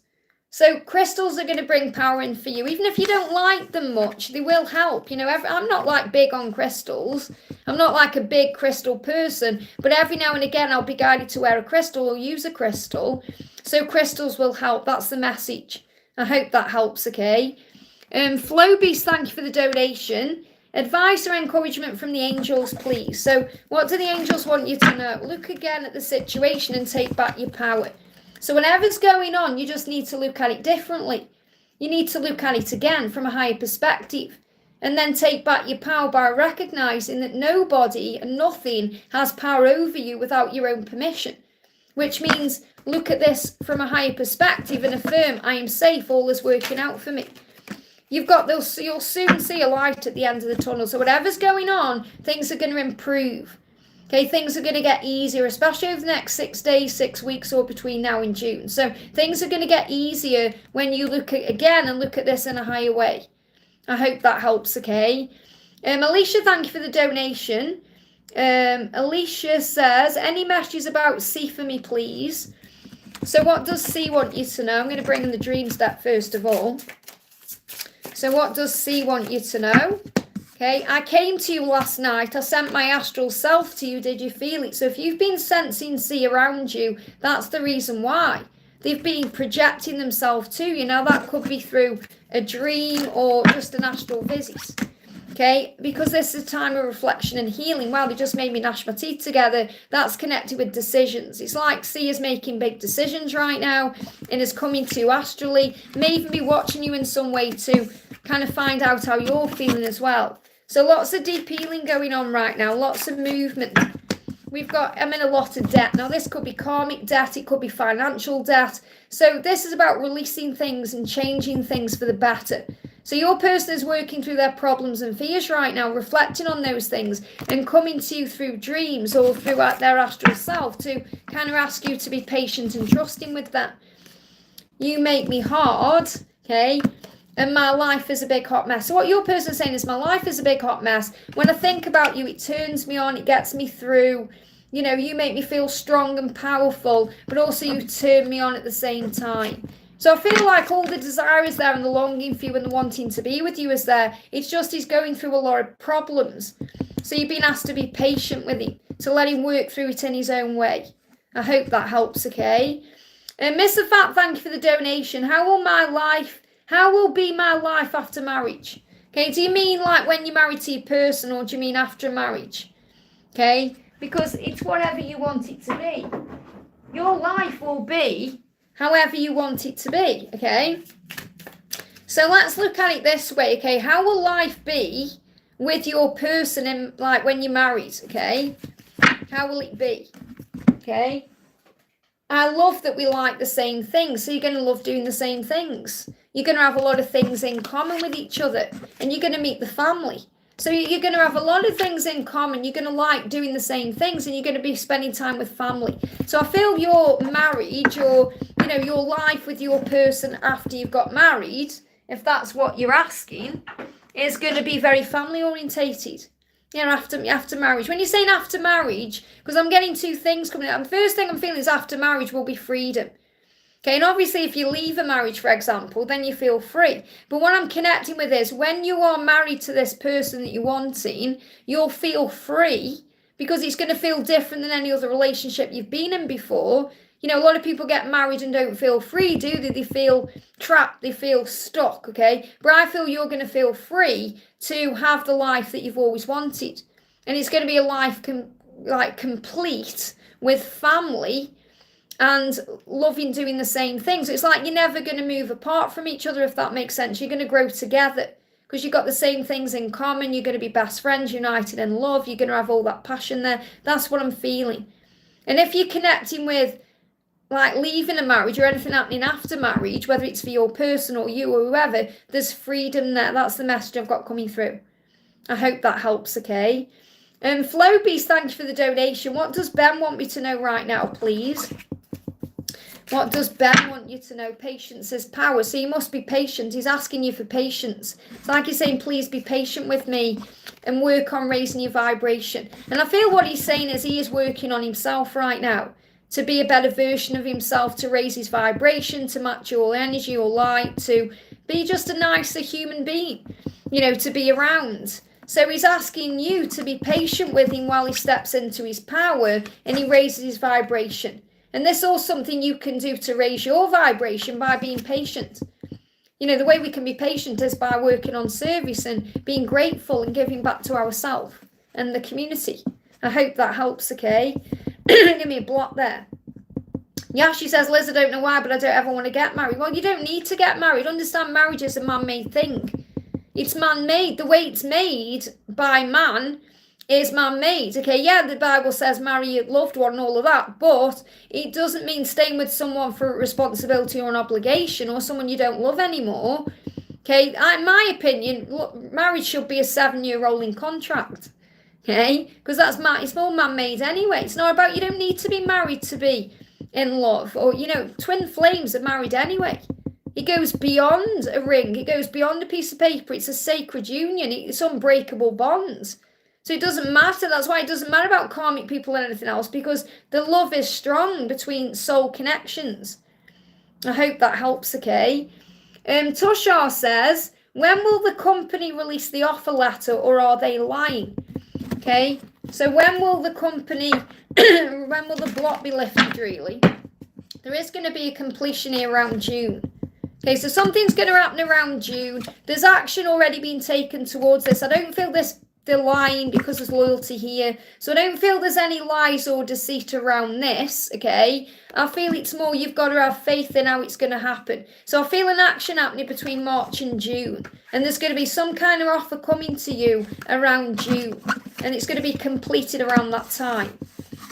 So crystals are going to bring power in for you. Even if you don't like them much, they will help. You know, I'm not like big on crystals. I'm not like a big crystal person, but every now and again I'll be guided to wear a crystal or use a crystal. So crystals will help. That's the message. I hope that helps, okay? Flowbeast, thank you for the donation. Advice or encouragement from the angels, please. So what do the angels want you to know? Look again at the situation and take back your power. So whatever's going on, you just need to look at it differently. You need to look at it again from a higher perspective, and then take back your power by recognizing that nobody and nothing has power over you without your own permission, which means look at this from a higher perspective and affirm, I am safe, all is working out for me. You'll soon see a light at the end of the tunnel. So whatever's going on, things are going to improve. Okay, things are going to get easier, especially over the next 6 days, 6 weeks, or between now and June. So things are going to get easier when you look at this in a higher way. I hope that helps, okay? Alicia, thank you for the donation. Alicia says, any messages about C for me, please? So what does C want you to know? I'm going to bring in the dream step first of all. So what does C want you to know? Okay, I came to you last night. I sent my astral self to you. Did you feel it? So if you've been sensing C around you, that's the reason why. They've been projecting themselves to you. Now that could be through a dream or just an astral visit. Okay, because this is a time of reflection and healing. Wow, they just made me gnash my teeth together. That's connected with decisions. It's like C is making big decisions right now and is coming to you astrally. May even be watching you in some way to kind of find out how you're feeling as well. So lots of deep healing going on right now. Lots of movement. I'm in a lot of debt. Now this could be karmic debt. It could be financial debt. So this is about releasing things and changing things for the better. So your person is working through their problems and fears right now, reflecting on those things and coming to you through dreams or through their astral self to kind of ask you to be patient and trusting with that. You make me hard, okay? and my life is a big hot mess. So what your person's saying is, my life is a big hot mess. When I think about you, it turns me on, it gets me through. You know, you make me feel strong and powerful, but also you turn me on at the same time. So I feel like all the desire is there, and the longing for you and the wanting to be with you is there. It's just he's going through a lot of problems. So you've been asked to be patient with him, to let him work through it in his own way. I hope that helps, okay? And Mr. Fat, thank you for the donation. How will be my life after marriage? Okay, do you mean like when you're married to your person, or do you mean after marriage? Okay, because it's whatever you want it to be. Your life will be however you want it to be, okay? So let's look at it this way, okay? How will life be with your person in, like, when you're married, okay? How will it be, okay? I love that we like the same things, so you're going to love doing the same things. You're going to have a lot of things in common with each other, and you're going to meet the family. So you're going to have a lot of things in common. You're going to like doing the same things, and you're going to be spending time with family. So I feel your marriage, or, you know, your life with your person after you've got married, if that's what you're asking, is going to be very family orientated. You know, after marriage. When you're saying after marriage, because I'm getting two things coming out. The first thing I'm feeling is after marriage will be freedom. Okay, and obviously if you leave a marriage, for example, then you feel free. But what I'm connecting with is, when you are married to this person that you're wanting, you'll feel free, because it's going to feel different than any other relationship you've been in before. You know, a lot of people get married and don't feel free, do they? They feel trapped, they feel stuck, okay? But I feel you're going to feel free to have the life that you've always wanted. And it's going to be a life complete with family and loving doing the same things. So it's like you're never going to move apart from each other, if that makes sense. You're going to grow together because you've got the same things in common. You're going to be best friends, united in love. You're going to have all that passion there. That's what I'm feeling. And if you're connecting with, like, leaving a marriage or anything happening after marriage, whether it's for your person or you or whoever, there's freedom there. That's the message I've got coming through. I hope that helps, okay? Flowbeast, thank you for the donation. What does Ben want me to know right now, please? What does Ben want you to know? Patience is power. So you must be patient. He's asking you for patience. It's like he's saying, please be patient with me and work on raising your vibration. And I feel what he's saying is he is working on himself right now to be a better version of himself, to raise his vibration, to match your energy, your light, to be just a nicer human being, you know, to be around. So he's asking you to be patient with him while he steps into his power and he raises his vibration. And this is all something you can do to raise your vibration by being patient. You know, the way we can be patient is by working on service and being grateful and giving back to ourselves and the community. I hope that helps, okay? Give me a block there. Yeah, she says, Liz, I don't know why, but I don't ever want to get married. Well, you don't need to get married. Understand, marriage is a man-made thing. It's man-made. The way it's made by man is man-made. Okay, yeah, the Bible says marry your loved one and all of that, but it doesn't mean staying with someone for a responsibility or an obligation, or someone you don't love anymore. Okay, in my opinion, look, marriage should be a 7-year rolling contract. Okay, because it's more man-made anyway. It's not about, you don't need to be married to be in love, or, you know, twin flames are married anyway. It goes beyond a ring. It goes beyond a piece of paper. It's a sacred union. It's unbreakable bonds. So it doesn't matter. That's why it doesn't matter about karmic people and anything else, because the love is strong between soul connections. I hope that helps, okay? Tushar says, when will the company release the offer letter, or are they lying? Okay, so when will the company, when will the block be lifted, really? There is going to be a completion here around June. Okay, so something's going to happen around June. There's action already being taken towards this. I don't feel they're lying because there's loyalty here. So I don't feel there's any lies or deceit around this, okay? I feel it's more you've got to have faith in how it's going to happen. So I feel an action happening between March and June. And there's going to be some kind of offer coming to you around June. And it's going to be completed around that time.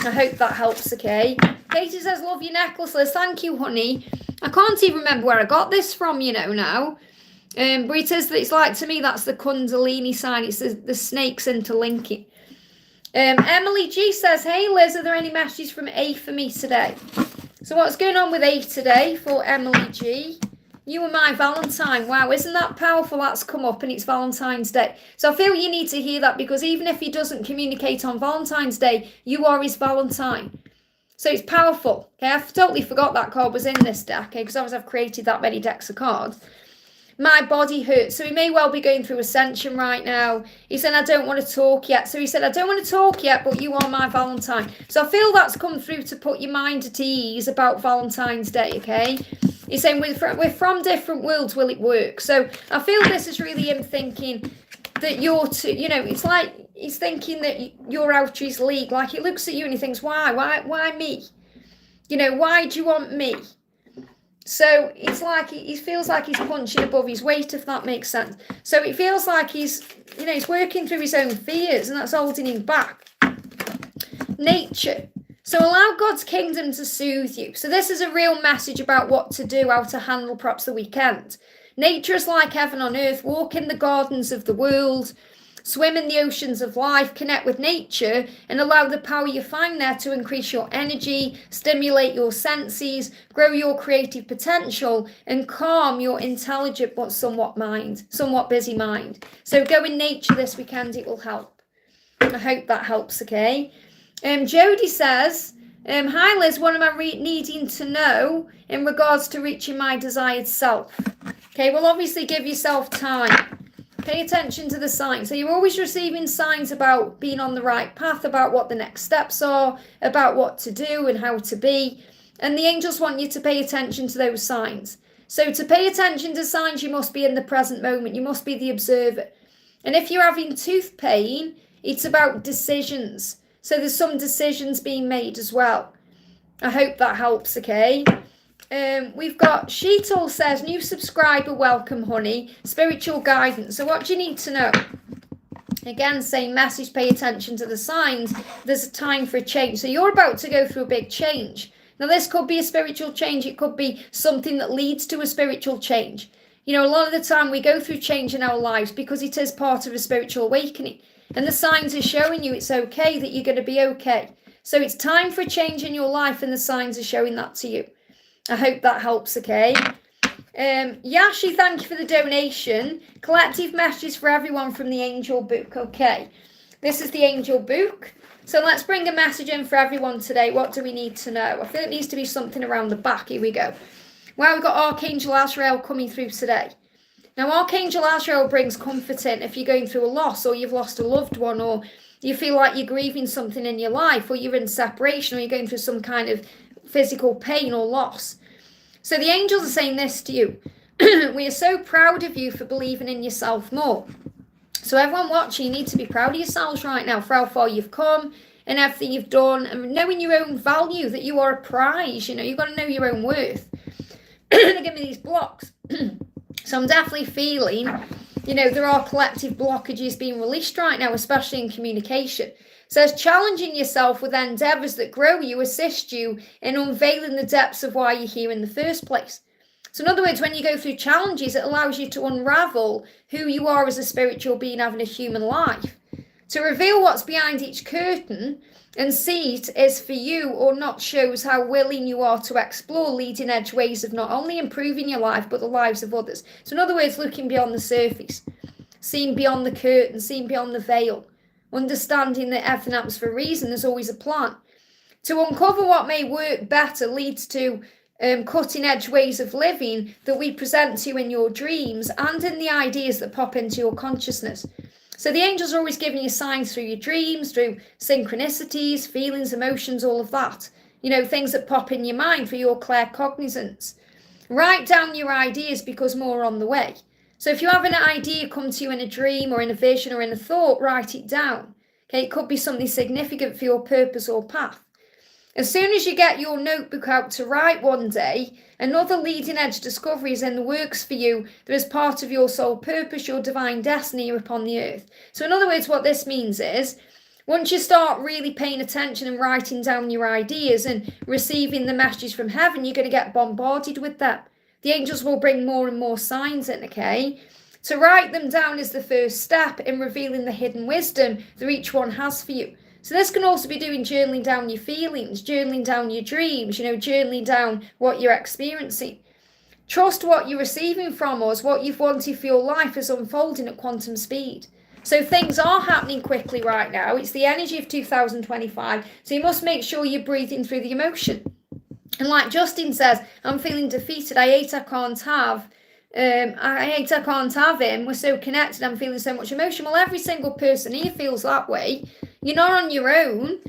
I hope that helps, okay? Katie says, love your necklace, Liz. Thank you, honey. I can't even remember where I got this from, you know, now. But it is, it's like, to me, that's the Kundalini sign. It's the snakes interlinking. Emily G says, hey, Liz, are there any messages from A for me today? So what's going on with A today for Emily G? You are my Valentine. Wow, isn't that powerful? That's come up and it's Valentine's Day. So I feel you need to hear that, because even if he doesn't communicate on Valentine's Day, you are his Valentine. So it's powerful. Okay, I totally forgot that card was in this deck, okay, because obviously I've created that many decks of cards. My body hurts. So he may well be going through ascension right now. He said, I don't want to talk yet. So he said, I don't want to talk yet, but you are my Valentine. So I feel that's come through to put your mind at ease about Valentine's Day, okay? He's saying, we're from different worlds, will it work? So I feel this is really him thinking that you're it's like he's thinking that you're out of his league. Like he looks at you and he thinks, why me? Why do you want me? So it's like he feels like he's punching above his weight, if that makes sense. So it feels like he's working through his own fears, and that's holding him back. Nature. So allow God's kingdom to soothe you. So this is a real message about what to do, how to handle perhaps the weekend. Nature is like heaven on earth. Walk in the gardens of the world. Swim in the oceans of life, connect with nature, and allow the power you find there to increase your energy, stimulate your senses, grow your creative potential, and calm your intelligent but somewhat busy mind. So go in nature this weekend, it will help. I hope that helps, okay? Jody says, hi Liz, what am I needing to know in regards to reaching my desired self? Okay, well obviously give yourself time. Pay attention to the signs. So you're always receiving signs about being on the right path, about what the next steps are, about what to do and how to be. And the angels want you to pay attention to those signs. So to pay attention to signs, you must be in the present moment. You must be the observer. And if you're having tooth pain, it's about decisions. So there's some decisions being made as well. I hope that helps, okay? We've got Sheetal says, new subscriber, welcome honey, spiritual guidance. So what do you need to know? Again, same message, pay attention to the signs. There's a time for a change. So you're about to go through a big change. Now this could be a spiritual change. It could be something that leads to a spiritual change. A lot of the time we go through change in our lives because it is part of a spiritual awakening. And the signs are showing you it's okay, that you're going to be okay. So it's time for a change in your life, and the signs are showing that to you. I hope that helps, okay? Yashi, thank you for the donation. Collective messages for everyone from the Angel Book, okay? This is the Angel Book. So let's bring a message in for everyone today. What do we need to know? I feel it needs to be something around the back. Here we go. Well, we've got Archangel Azrael coming through today. Now, Archangel Azrael brings comfort in if you're going through a loss, or you've lost a loved one, or you feel like you're grieving something in your life, or you're in separation, or you're going through some kind of physical pain or loss. So the angels are saying this to you. We are so proud of you for believing in yourself more. So everyone watching, you need to be proud of yourselves right now for how far you've come and everything you've done, and knowing your own value, that you are a prize. You've got to know your own worth. They give me these blocks. So I'm definitely feeling, there are collective blockages being released right now, especially in communication. So it's challenging yourself with endeavours that grow you, assist you in unveiling the depths of why you're here in the first place. So in other words, when you go through challenges, it allows you to unravel who you are as a spiritual being having a human life. To reveal what's behind each curtain and see it as for you or not shows how willing you are to explore leading edge ways of not only improving your life, but the lives of others. So in other words, looking beyond the surface, seeing beyond the curtain, seeing beyond the veil. Understanding that everything happens for a reason, there's always a plan. To uncover what may work better leads to cutting edge ways of living that we present to you in your dreams and in the ideas that pop into your consciousness. So the angels are always giving you signs through your dreams, through synchronicities, feelings, emotions, all of that. Things that pop in your mind for your claircognizance. Write down your ideas because more are on the way. So if you have an idea come to you in a dream or in a vision or in a thought, write it down. Okay, it could be something significant for your purpose or path. As soon as you get your notebook out to write one day, another leading edge discovery is in the works for you that is part of your soul purpose, your divine destiny upon the earth. So in other words, what this means is, once you start really paying attention and writing down your ideas and receiving the messages from heaven, you're going to get bombarded with them. The angels will bring more and more signs in, okay? To write them down is the first step in revealing the hidden wisdom that each one has for you. So this can also be doing journaling down your feelings, journaling down your dreams, journaling down what you're experiencing. Trust what you're receiving from us, what you've wanted for your life is unfolding at quantum speed. So things are happening quickly right now. It's the energy of 2025. So you must make sure you're breathing through the emotion. And like Justin says, I'm feeling defeated. I hate I can't have him. We're so connected. I'm feeling so much emotion. Well, every single person here feels that way. You're not on your own.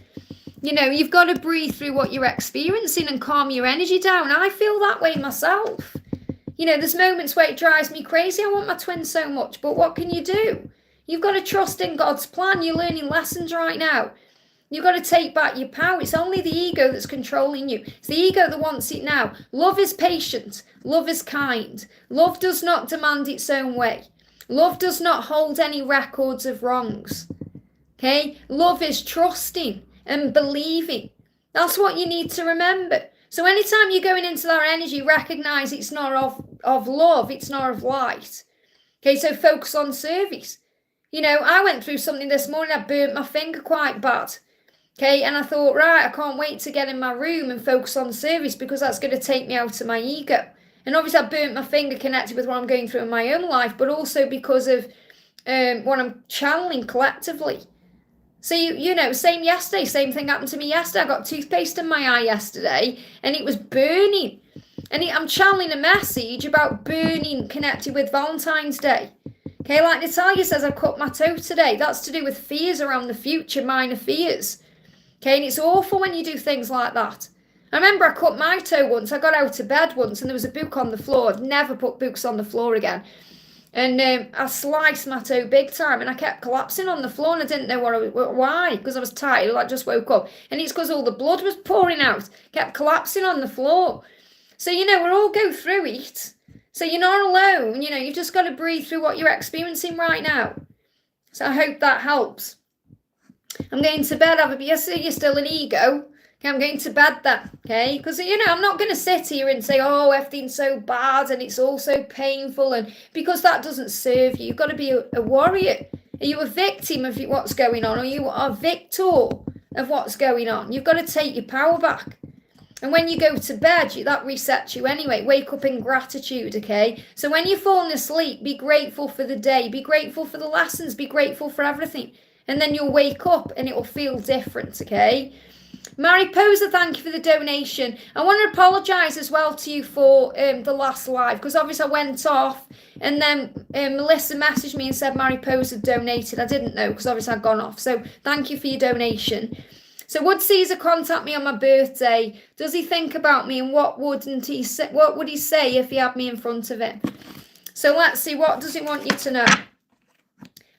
You've got to breathe through what you're experiencing and calm your energy down. I feel that way myself. There's moments where it drives me crazy. I want my twin so much, but what can you do? You've got to trust in God's plan. You're learning lessons right now. You've got to take back your power. It's only the ego that's controlling you. It's the ego that wants it now. Love is patient. Love is kind. Love does not demand its own way. Love does not hold any records of wrongs. Okay? Love is trusting and believing. That's what you need to remember. So anytime you're going into that energy, recognize it's not of love, it's not of light. Okay, so focus on service. I went through something this morning, I burnt my finger quite bad. Okay, and I thought, right, I can't wait to get in my room and focus on service because that's going to take me out of my ego. And obviously I burnt my finger connected with what I'm going through in my own life, but also because of what I'm channeling collectively. So, same yesterday, same thing happened to me yesterday. I got toothpaste in my eye yesterday and it was burning. And I'm channeling a message about burning connected with Valentine's Day. Okay, like Natalia says, I cut my toe today. That's to do with fears around the future, minor fears. Okay, and it's awful when you do things like that. I remember I cut my toe once. I got out of bed once and there was a book on the floor. I've never put books on the floor again. And I sliced my toe big time and I kept collapsing on the floor and I didn't know why, because I was tired. I just woke up. And it's because all the blood was pouring out. Kept collapsing on the floor. So, we all go through it. So you're not alone. You've just got to breathe through what you're experiencing right now. So I hope that helps. I'm going to bed. Yes, you're still an ego. Okay, I'm going to bed then. Okay, because I'm not going to sit here and say, oh, everything's so bad and it's all so painful, and because that doesn't serve you. You've got to be a warrior. Are you a victim of what's going on, or are you a victor of what's going on? You've got to take your power back. And when you go to bed, that resets you anyway. Wake up in gratitude, okay? So when you're falling asleep, be grateful for the day. Be grateful for the lessons. Be grateful for everything. And then you'll wake up and it will feel different, okay? Mariposa, thank you for the donation. I want to apologise as well to you for the last live, because obviously I went off and then Melissa messaged me and said Mariposa donated. I didn't know because obviously I'd gone off. So thank you for your donation. So would Caesar contact me on my birthday? Does he think about me, and what would he say if he had me in front of him? So let's see, what does he want you to know?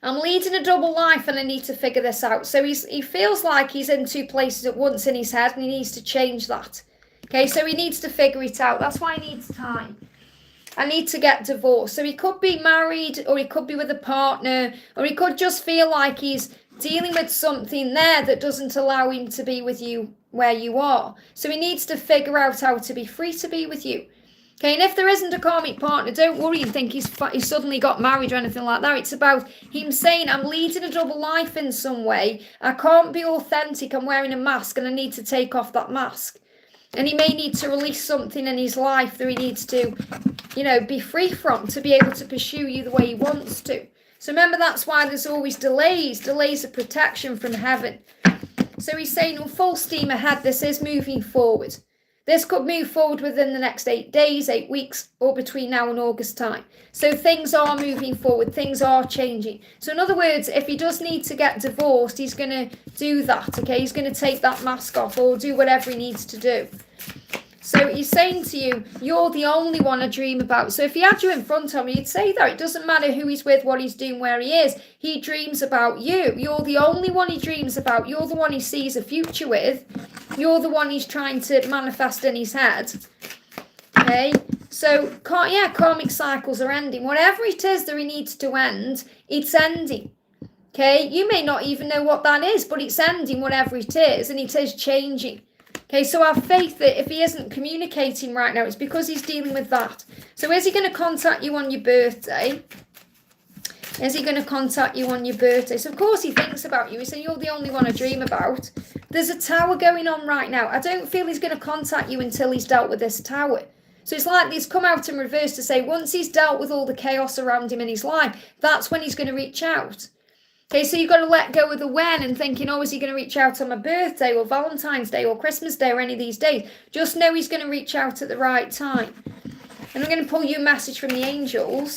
I'm leading a double life and I need to figure this out. So he feels like he's in two places at once in his head and he needs to change that. Okay, so he needs to figure it out. That's why he needs time. I need to get divorced. So he could be married, or he could be with a partner, or he could just feel like he's dealing with something there that doesn't allow him to be with you where you are. So he needs to figure out how to be free to be with you. Okay, and if there isn't a karmic partner, don't worry and think he's suddenly got married or anything like that. It's about him saying, I'm leading a double life in some way. I can't be authentic. I'm wearing a mask and I need to take off that mask. And he may need to release something in his life that he needs to, be free from, to be able to pursue you the way he wants to. So remember, that's why there's always delays of protection from heaven. So he's saying, well, full steam ahead. This is moving forward. This could move forward within the next 8 days, 8 weeks, or between now and August time. So things are moving forward. Things are changing. So in other words, if he does need to get divorced, he's going to do that, okay? He's going to take that mask off or do whatever he needs to do. So he's saying to you, you're the only one I dream about. So if he had you in front of me, he'd say that. It doesn't matter who he's with, what he's doing, where he is. He dreams about you. You're the only one he dreams about. You're the one he sees a future with. You're the one he's trying to manifest in his head. Okay? So, karmic cycles are ending. Whatever it is that he needs to end, it's ending. Okay? You may not even know what that is, but it's ending, whatever it is, and it is changing. Okay, so have faith that if he isn't communicating right now, it's because he's dealing with that. So is he going to contact you on your birthday? Is he going to contact you on your birthday? So of course he thinks about you. He's saying, you're the only one I dream about. There's a tower going on right now. I don't feel he's going to contact you until he's dealt with this tower. So it's like he's come out in reverse to say once he's dealt with all the chaos around him in his life, that's when he's going to reach out. Okay, so you've got to let go of the when and thinking, oh, is he going to reach out on my birthday or Valentine's Day or Christmas Day or any of these days? Just know he's going to reach out at the right time. And I'm going to pull you a message from the angels.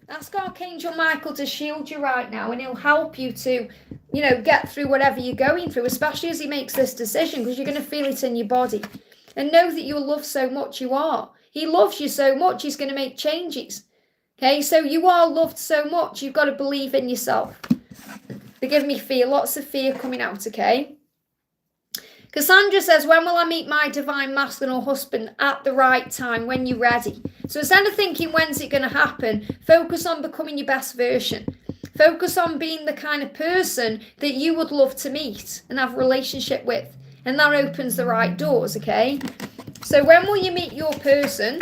Ask Archangel Michael to shield you right now, and he'll help you to, get through whatever you're going through, especially as he makes this decision, because you're going to feel it in your body. And know that you're loved so much, you are. He loves you so much, he's going to make changes. Okay, so you are loved so much, you've got to believe in yourself. Forgive me, fear, lots of fear coming out, okay? Cassandra says, when will I meet my divine masculine or husband? At the right time, when you're ready. So instead of thinking, when's it going to happen? Focus on becoming your best version. Focus on being the kind of person that you would love to meet and have a relationship with. And that opens the right doors, okay? So when will you meet your person?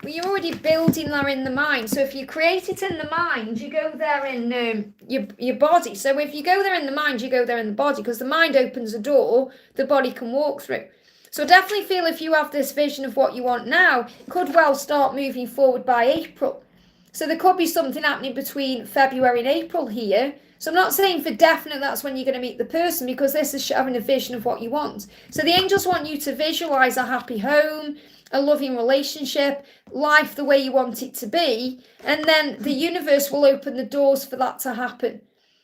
Well, you're already building that in the mind. So if you create it in the mind, you go there in your body. So if you go there in the mind, you go there in the body, because the mind opens a door the body can walk through. So I definitely feel if you have this vision of what you want now, it could well start moving forward by April. So there could be something happening between February and April here. So I'm not saying for definite that's when you're going to meet the person, because this is having a vision of what you want. So the angels want you to visualize a happy home, a loving relationship, life the way you want it to be, and then the universe will open the doors for that to happen.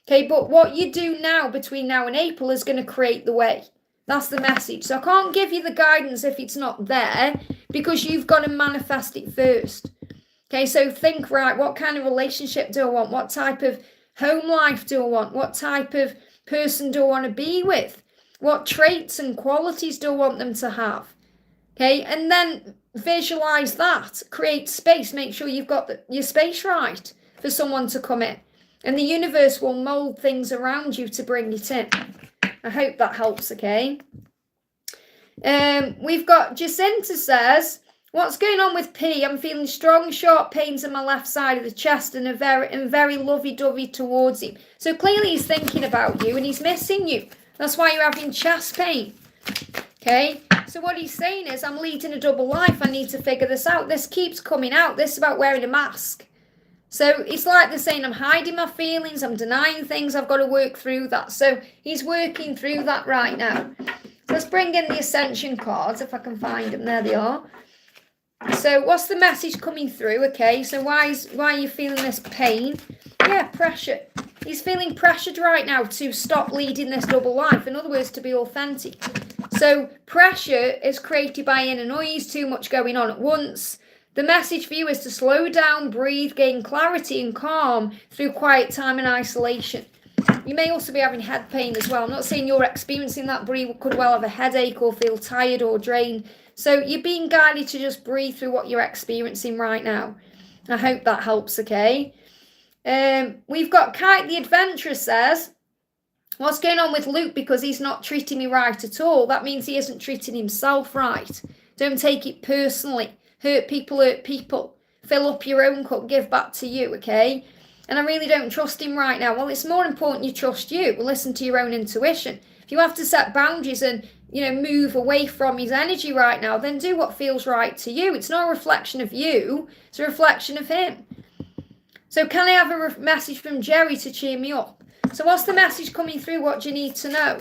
Okay, but what you do now between now and April is going to create the way. That's the message. So I can't give you the guidance if it's not there, because you've got to manifest it first. Okay, so think, right, what kind of relationship do I want? What type of home life do I want? What type of person do I want to be with? What traits and qualities do I want them to have? Okay, and then visualize that, create space, make sure you've got your space right for someone to come in. And the universe will mold things around you to bring it in. I hope that helps, okay? We've got Jacinta says, what's going on with P? I'm feeling strong, sharp pains in my left side of the chest and very lovey-dovey towards him. So clearly he's thinking about you and he's missing you. That's why you're having chest pain. Okay, so what he's saying is, I'm leading a double life. I need to figure this out. This keeps coming out. This is about wearing a mask. So it's like they're saying, I'm hiding my feelings. I'm denying things. I've got to work through that. So he's working through that right now. So let's bring in the Ascension cards, if I can find them. There they are. So what's the message coming through? Okay, so why are you feeling this pain? Yeah, pressure. He's feeling pressured right now to stop leading this double life. In other words, to be authentic. So pressure is created by inner noise, too much going on at once. The message for you is to slow down, breathe, gain clarity and calm through quiet time and isolation. You may also be having head pain as well. I'm not saying you're experiencing that, but you could well have a headache or feel tired or drained. So you're being guided to just breathe through what you're experiencing right now. I hope that helps, okay? We've got Kite the Adventurer says, what's going on with Luke? Because he's not treating me right at all. That means he isn't treating himself right. Don't take it personally. Hurt people. Fill up your own cup, give back to you, okay? And I really don't trust him right now. Well, it's more important you trust you. Listen to your own intuition. If you have to set boundaries and, move away from his energy right now, then do what feels right to you. It's not a reflection of you. It's a reflection of him. So can I have a message from Jerry to cheer me up? So what's the message coming through? What do you need to know?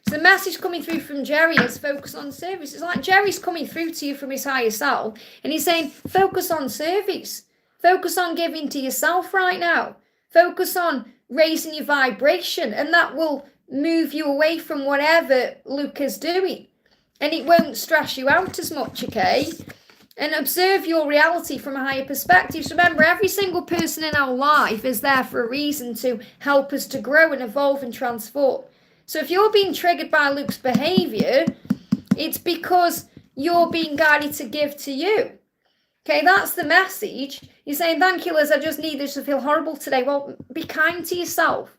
So the message coming through from Jerry is focus on service. It's like Jerry's coming through to you from his higher self, and he's saying, focus on service. Focus on giving to yourself right now. Focus on raising your vibration, and that will move you away from whatever Luke is doing. And it won't stress you out as much, okay? And observe your reality from a higher perspective. So remember, every single person in our life is there for a reason to help us to grow and evolve and transform. So if you're being triggered by Luke's behavior, it's because you're being guided to give to you. Okay, that's the message. You're saying, thank you, Liz, I just need this to feel horrible today. Well, be kind to yourself.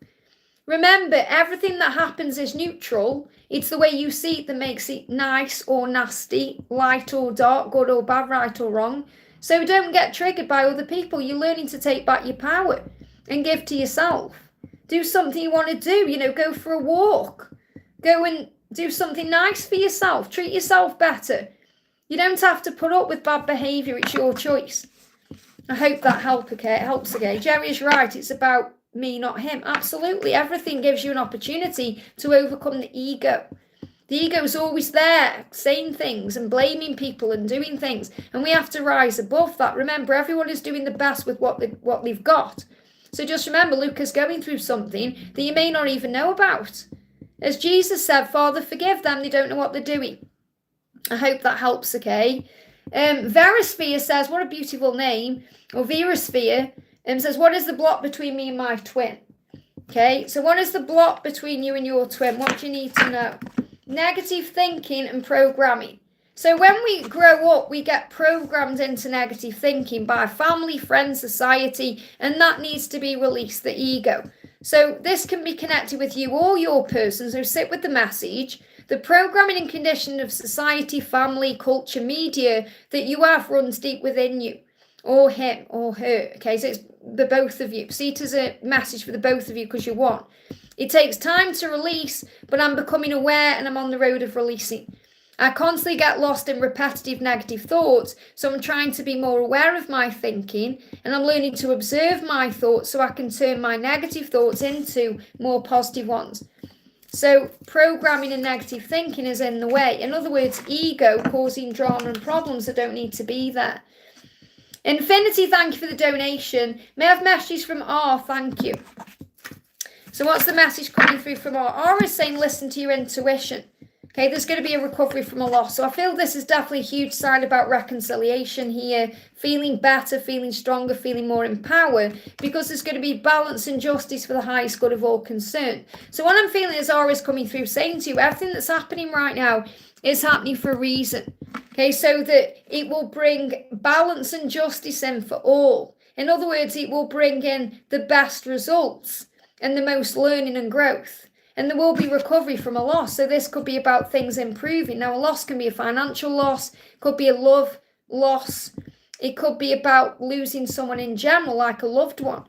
Remember, everything that happens is neutral. It's the way you see it that makes it nice or nasty, light or dark, good or bad, right or wrong. So don't get triggered by other people. You're learning to take back your power and give to yourself. Do something you want to do. Go for a walk. Go and do something nice for yourself. Treat yourself better. You don't have to put up with bad behaviour. It's your choice. I hope that helps, okay? Jerry is right. It's about me, not him. Absolutely. Everything gives you an opportunity to overcome the ego. The ego is always there, saying things and blaming people and doing things. And we have to rise above that. Remember, everyone is doing the best with what they've got. So just remember, Luca's going through something that you may not even know about. As Jesus said, Father, forgive them. They don't know what they're doing. I hope that helps, okay? Verisphere says, what a beautiful name. Or Verasphere says, what is the block between me and my twin? Okay, so what is the block between you and your twin? What do you need to know? Negative thinking and programming. So when we grow up, we get programmed into negative thinking by family, friends, society, and that needs to be released, the ego. So this can be connected with you or your person, so sit with the message. The programming and conditioning of society, family, culture, media that you have runs deep within you, or him or her. Okay, so it's the both of you. See it as a message for the both of you because you're one. It takes time to release, but I'm becoming aware and I'm on the road of releasing. I constantly get lost in repetitive negative thoughts, so I'm trying to be more aware of my thinking and I'm learning to observe my thoughts so I can turn my negative thoughts into more positive ones. So programming and negative thinking is in the way. In other words, ego causing drama and problems that don't need to be there. Infinity, thank you for the donation. May I have messages from R? Thank you. So what's the message coming through from R? R is saying listen to your intuition. Okay, there's going to be a recovery from a loss. So I feel this is definitely a huge sign about reconciliation here. Feeling better, feeling stronger, feeling more empowered. Because there's going to be balance and justice for the highest good of all concerned. So what I'm feeling is Aura is coming through saying to you, everything that's happening right now is happening for a reason. Okay, so that it will bring balance and justice in for all. In other words, it will bring in the best results and the most learning and growth. And there will be recovery from a loss. So this could be about things improving. Now, a loss can be a financial loss, could be a love loss. It could be about losing someone in general, like a loved one.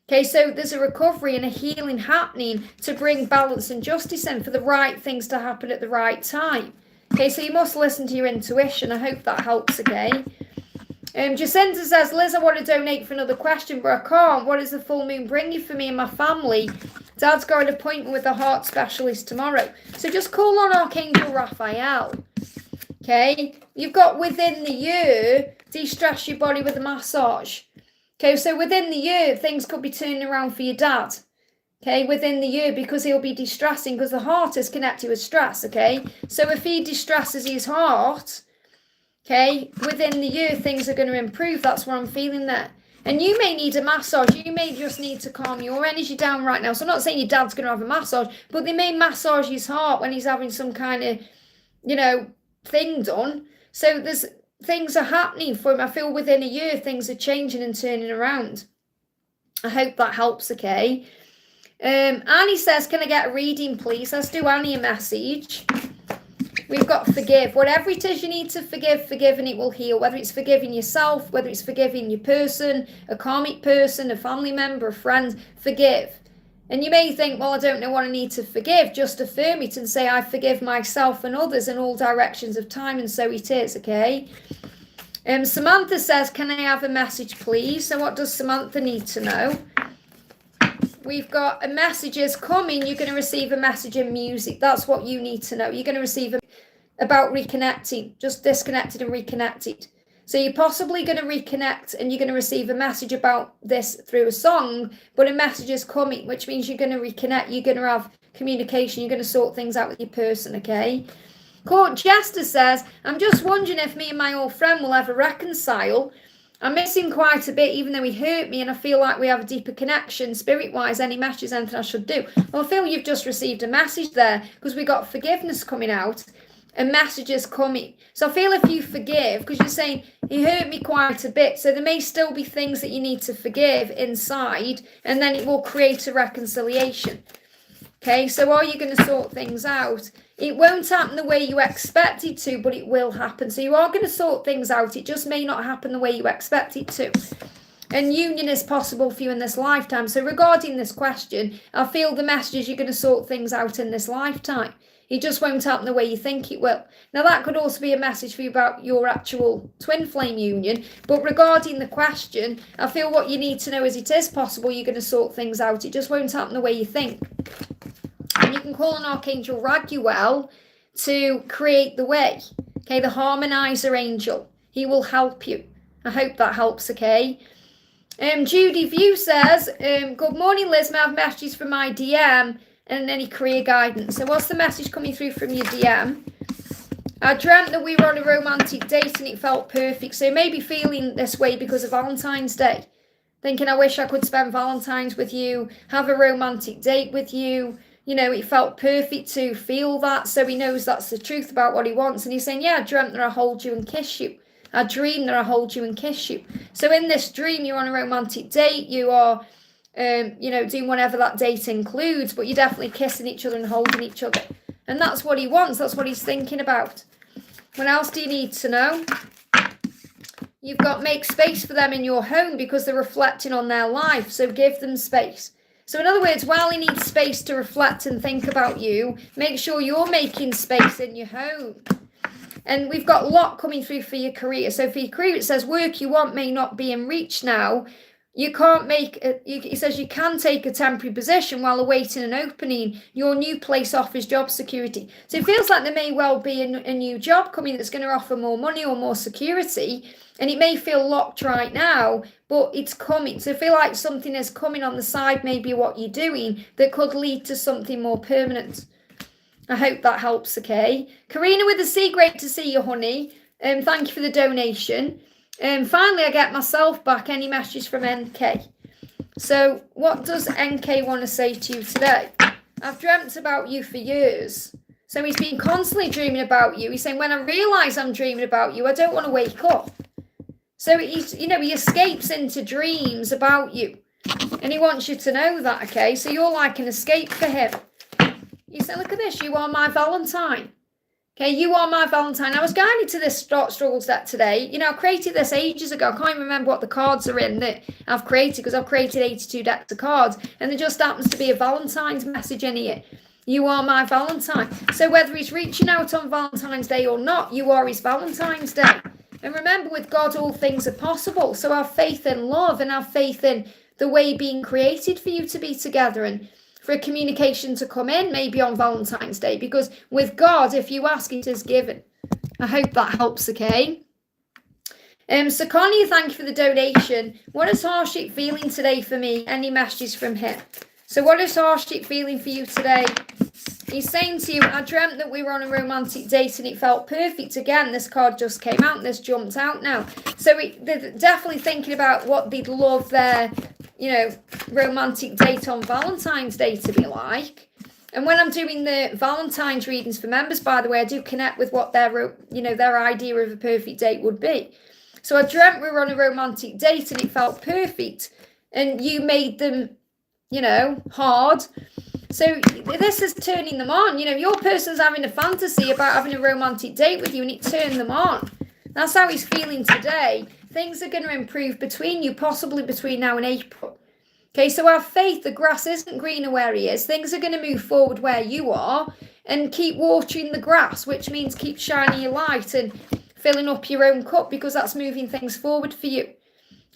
Okay, so there's a recovery and a healing happening to bring balance and justice in for the right things to happen at the right time. Okay, so you must listen to your intuition. I hope that helps, okay? Jacinta says, Liz, I want to donate for another question, but I can't. What is the full moon bringing for me and my family? Dad's got an appointment with a heart specialist tomorrow. So just call on Archangel Raphael. Okay, you've got within the year, de-stress your body with a massage. Okay, so within the year, things could be turning around for your dad. Okay, within the year, because he'll be de-stressing, because the heart is connected with stress, okay? So if he de-stresses his heart, okay, within the year, things are going to improve. That's what I'm feeling there. And you may need a massage. You may just need to calm your energy down right now. So I'm not saying your dad's going to have a massage, but they may massage his heart when he's having some kind of, thing done. So there's things are happening for him. I feel within a year, things are changing and turning around. I hope that helps, okay? Annie says, can I get a reading, please? Let's do Annie a message. We've got forgive. Whatever it is you need to forgive and it will heal. Whether it's forgiving yourself, whether it's forgiving your person, a karmic person, a family member, a friend, forgive. And you may think, well, I don't know what I need to forgive. Just affirm it and say, I forgive myself and others in all directions of time. And so it is, okay? Samantha says, can I have a message, please? So what does Samantha need to know? We've got a messages coming. You're going to receive a message in music. That's what you need to know. You're going to receive about reconnecting, just disconnected and reconnected. So you're possibly going to reconnect and you're going to receive a message about this through a song, but a message is coming, which means you're going to reconnect. You're going to have communication. You're going to sort things out with your person, okay? Court Jester says, I'm just wondering if me and my old friend will ever reconcile. I'm missing quite a bit, even though he hurt me, and I feel like we have a deeper connection, spirit-wise. Any messages, anything I should do? Well, I feel you've just received a message there, because we got forgiveness coming out, and messages coming. So I feel if you forgive, because you're saying, he hurt me quite a bit, so there may still be things that you need to forgive inside, and then it will create a reconciliation. Okay, so are you going to sort things out? It won't happen the way you expect it to, but it will happen. So you are going to sort things out. It just may not happen the way you expect it to. And union is possible for you in this lifetime. So regarding this question, I feel the message is you're going to sort things out in this lifetime. It just won't happen the way you think it will. Now, that could also be a message for you about your actual twin flame union. But regarding the question, I feel what you need to know is it is possible you're going to sort things out. It just won't happen the way you think. And you can call on Archangel Raguel to create the way. Okay, the harmonizer angel. He will help you. I hope that helps, okay? Judy View says, good morning, Liz. May I have messages from my DM and any career guidance? So what's the message coming through from your DM? I dreamt that we were on a romantic date and it felt perfect. So maybe feeling this way because of Valentine's Day. Thinking, I wish I could spend Valentine's with you, have a romantic date with you. You know, it felt perfect to feel that. So he knows that's the truth about what he wants. And he's saying, yeah, I dreamt that I hold you and kiss you. I dream that I hold you and kiss you. So in this dream, you're on a romantic date. You are, doing whatever that date includes. But you're definitely kissing each other and holding each other. And that's what he wants. That's what he's thinking about. What else do you need to know? You've got make space for them in your home because they're reflecting on their life. So give them space. So in other words, while he needs space to reflect and think about you, make sure you're making space in your home. And we've got a lot coming through for your career. So for your career, it says work you want may not be in reach now. You can't it says you can take a temporary position while awaiting an opening. Your new place offers job security. So it feels like there may well be a new job coming that's going to offer more money or more security. And it may feel locked right now, but it's coming. So I feel like something is coming on the side, maybe what you're doing, that could lead to something more permanent. I hope that helps, okay? Karina with the C, great to see you, honey. Thank you for the donation. Finally, I get myself back. Any messages from NK? So what does NK want to say to you today? I've dreamt about you for years. So he's been constantly dreaming about you. He's saying, when I realise I'm dreaming about you, I don't want to wake up. So he escapes into dreams about you. And he wants you to know that, okay? So you're like an escape for him. He said, look at this, you are my Valentine. Okay, you are my Valentine. I was guided to this struggles deck today. You know, I created this ages ago. I can't even remember what the cards are in that I've created because I've created 82 decks of cards. And there just happens to be a Valentine's message in here. You are my Valentine. So whether he's reaching out on Valentine's Day or not, you are his Valentine's Day. And remember, with God, all things are possible. So have faith in love and have faith in the way being created for you to be together and for a communication to come in, maybe on Valentine's Day. Because with God, if you ask, it is given. I hope that helps, okay? So Connie, thank you for the donation. What is Harshit feeling today for me? Any messages from him? So what is Harshit feeling for you today? He's saying to you, I dreamt that we were on a romantic date and it felt perfect. Again, this card just came out and this jumped out now. So they're definitely thinking about what they'd love their, romantic date on Valentine's Day to be like. And when I'm doing the Valentine's readings for members, by the way, I do connect with what their idea of a perfect date would be. So I dreamt we were on a romantic date and it felt perfect. And you made them, hard. So this is turning them on. Your person's having a fantasy about having a romantic date with you and it turned them on. That's how he's feeling today. Things are going to improve between you, possibly between now and April. Okay, so have faith. The grass isn't greener where he is. Things are going to move forward where you are and keep watering the grass, which means keep shining your light and filling up your own cup because that's moving things forward for you.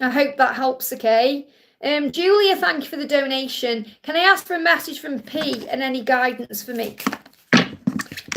I hope that helps, okay? Julia, thank you for the donation. Can I ask for a message from P and any guidance for me?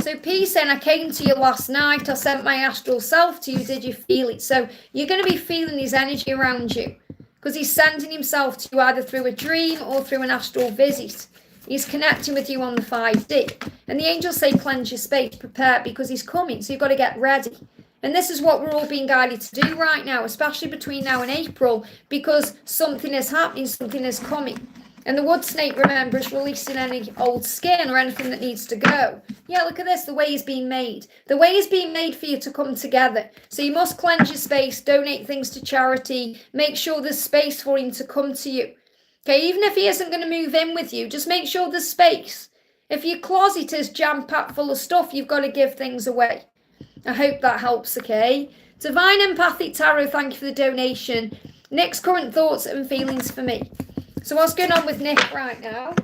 So P saying, I came to you last night. I sent my astral self to you. Did you feel it? So you're going to be feeling his energy around you because he's sending himself to you either through a dream or through an astral visit. He's connecting with you on the 5D. And the angels say, cleanse your space, prepare because he's coming. So you've got to get ready. And this is what we're all being guided to do right now, especially between now and April, because something is happening, something is coming. And the wood snake, remember, is releasing any old skin or anything that needs to go. Yeah, look at this, the way is being made. The way is being made for you to come together. So you must cleanse your space, donate things to charity, make sure there's space for him to come to you. Okay, even if he isn't going to move in with you, just make sure there's space. If your closet is jam-packed full of stuff, you've got to give things away. I hope that helps, okay? Divine Empathic Tarot, thank you for the donation. Nick's current thoughts and feelings for me. So what's going on with Nick right now?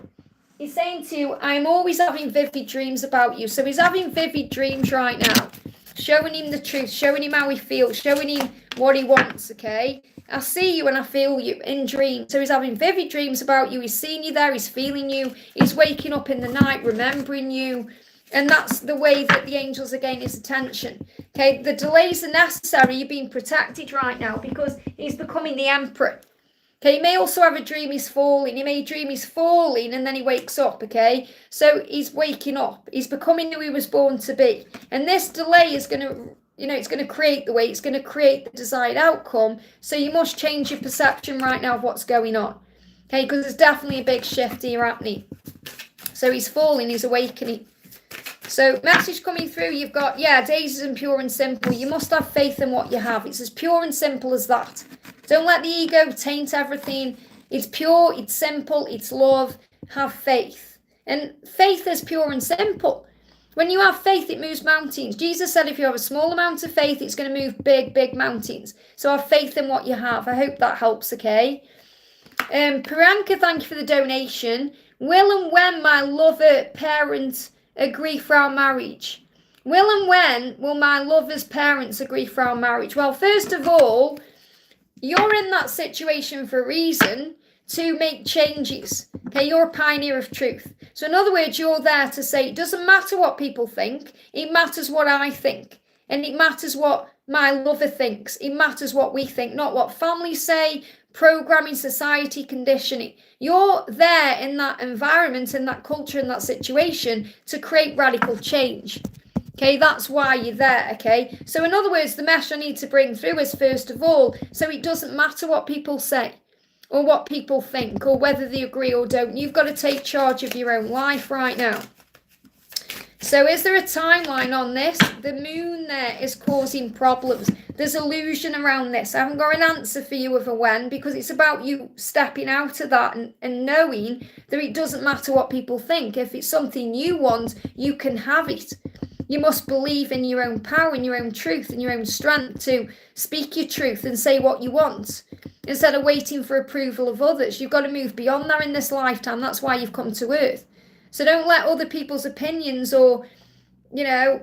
He's saying to you, I'm always having vivid dreams about you. So he's having vivid dreams right now, showing him the truth, showing him how he feels, showing him what he wants, okay? I see you and I feel you in dreams. So he's having vivid dreams about you. He's seeing you there. He's feeling you. He's waking up in the night, remembering you. And that's the way that the angels are getting his attention. Okay, the delays are necessary. You're being protected right now because he's becoming the emperor. Okay, he may also have a dream he's falling. He may dream he's falling and then he wakes up, okay? So he's waking up. He's becoming who he was born to be. And this delay is going to, it's going to create the way. It's going to create the desired outcome. So you must change your perception right now of what's going on. Okay, because there's definitely a big shift here happening. So he's falling, he's awakening. So message coming through, you've got, days and pure and simple. You must have faith in what you have. It's as pure and simple as that. Don't let the ego taint everything. It's pure, it's simple, it's love. Have faith. And faith is pure and simple. When you have faith, it moves mountains. Jesus said if you have a small amount of faith, it's going to move big, big mountains. So have faith in what you have. I hope that helps, okay? Priyanka, thank you for the donation. Will and when my lover parent agree for our marriage? Will and when will my lover's parents agree for our marriage? Well, first of all, you're in that situation for a reason to make changes. Okay, you're a pioneer of truth. So in other words, you're there to say, it doesn't matter what people think. It matters what I think. And it matters what my lover thinks. It matters what we think, not what families say, programming, society, conditioning. You're there in that environment, in that culture, in that situation to create radical change. Okay, that's why you're there, okay? So in other words, the message I need to bring through is, first of all, so it doesn't matter what people say or what people think or whether they agree or don't. You've got to take charge of your own life right now. So is there a timeline on this? The moon there is causing problems. There's illusion around this. I haven't got an answer for you of a when, because it's about you stepping out of that and knowing that it doesn't matter what people think. If it's something you want, you can have it. You must believe in your own power, in your own truth, in your own strength to speak your truth and say what you want. Instead of waiting for approval of others, you've got to move beyond that in this lifetime. That's why you've come to Earth. So don't let other people's opinions or, the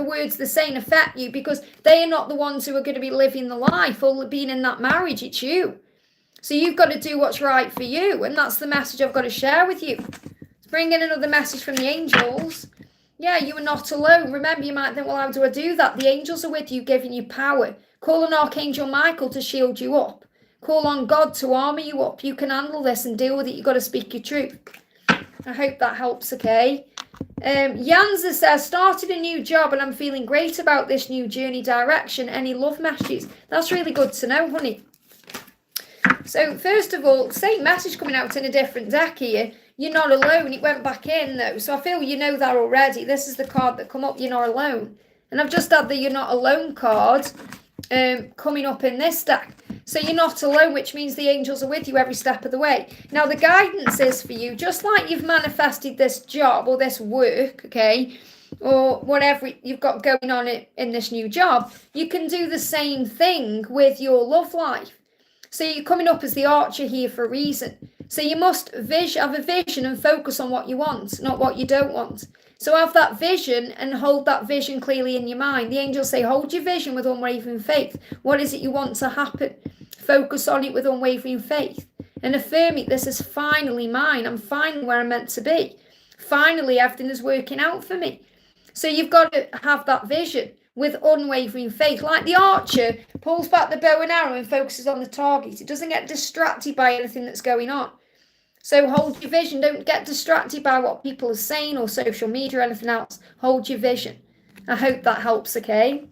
words they're saying affect you, because they are not the ones who are going to be living the life or being in that marriage. It's you. So you've got to do what's right for you. And that's the message I've got to share with you. Let's bring in another message from the angels. Yeah, you are not alone. Remember, you might think, well, how do I do that? The angels are with you, giving you power. Call on Archangel Michael to shield you up. Call on God to armor you up. You can handle this and deal with it. You've got to speak your truth. I hope that helps, okay? Yanza says, started a new job and I'm feeling great about this new journey direction. Any love messages? That's really good to know, honey. So, first of all, same message coming out in a different deck here. You're not alone. It went back in, though. So I feel you know that already. This is the card that come up. You're not alone. And I've just had the You're Not Alone card coming up in this deck. So you're not alone, which means the angels are with you every step of the way. Now, the guidance is for you, just like you've manifested this job or this work, okay, or whatever you've got going on in this new job, you can do the same thing with your love life. So you're coming up as the archer here for a reason. So you must have a vision and focus on what you want, not what you don't want. So have that vision and hold that vision clearly in your mind. The angels say, hold your vision with unwavering faith. What is it you want to happen? Focus on it with unwavering faith. And affirm it, this is finally mine. I'm finally where I'm meant to be. Finally, everything is working out for me. So you've got to have that vision with unwavering faith. Like the archer pulls back the bow and arrow and focuses on the target. It doesn't get distracted by anything that's going on. So hold your vision. Don't get distracted by what people are saying or social media or anything else. Hold your vision. I hope that helps, okay?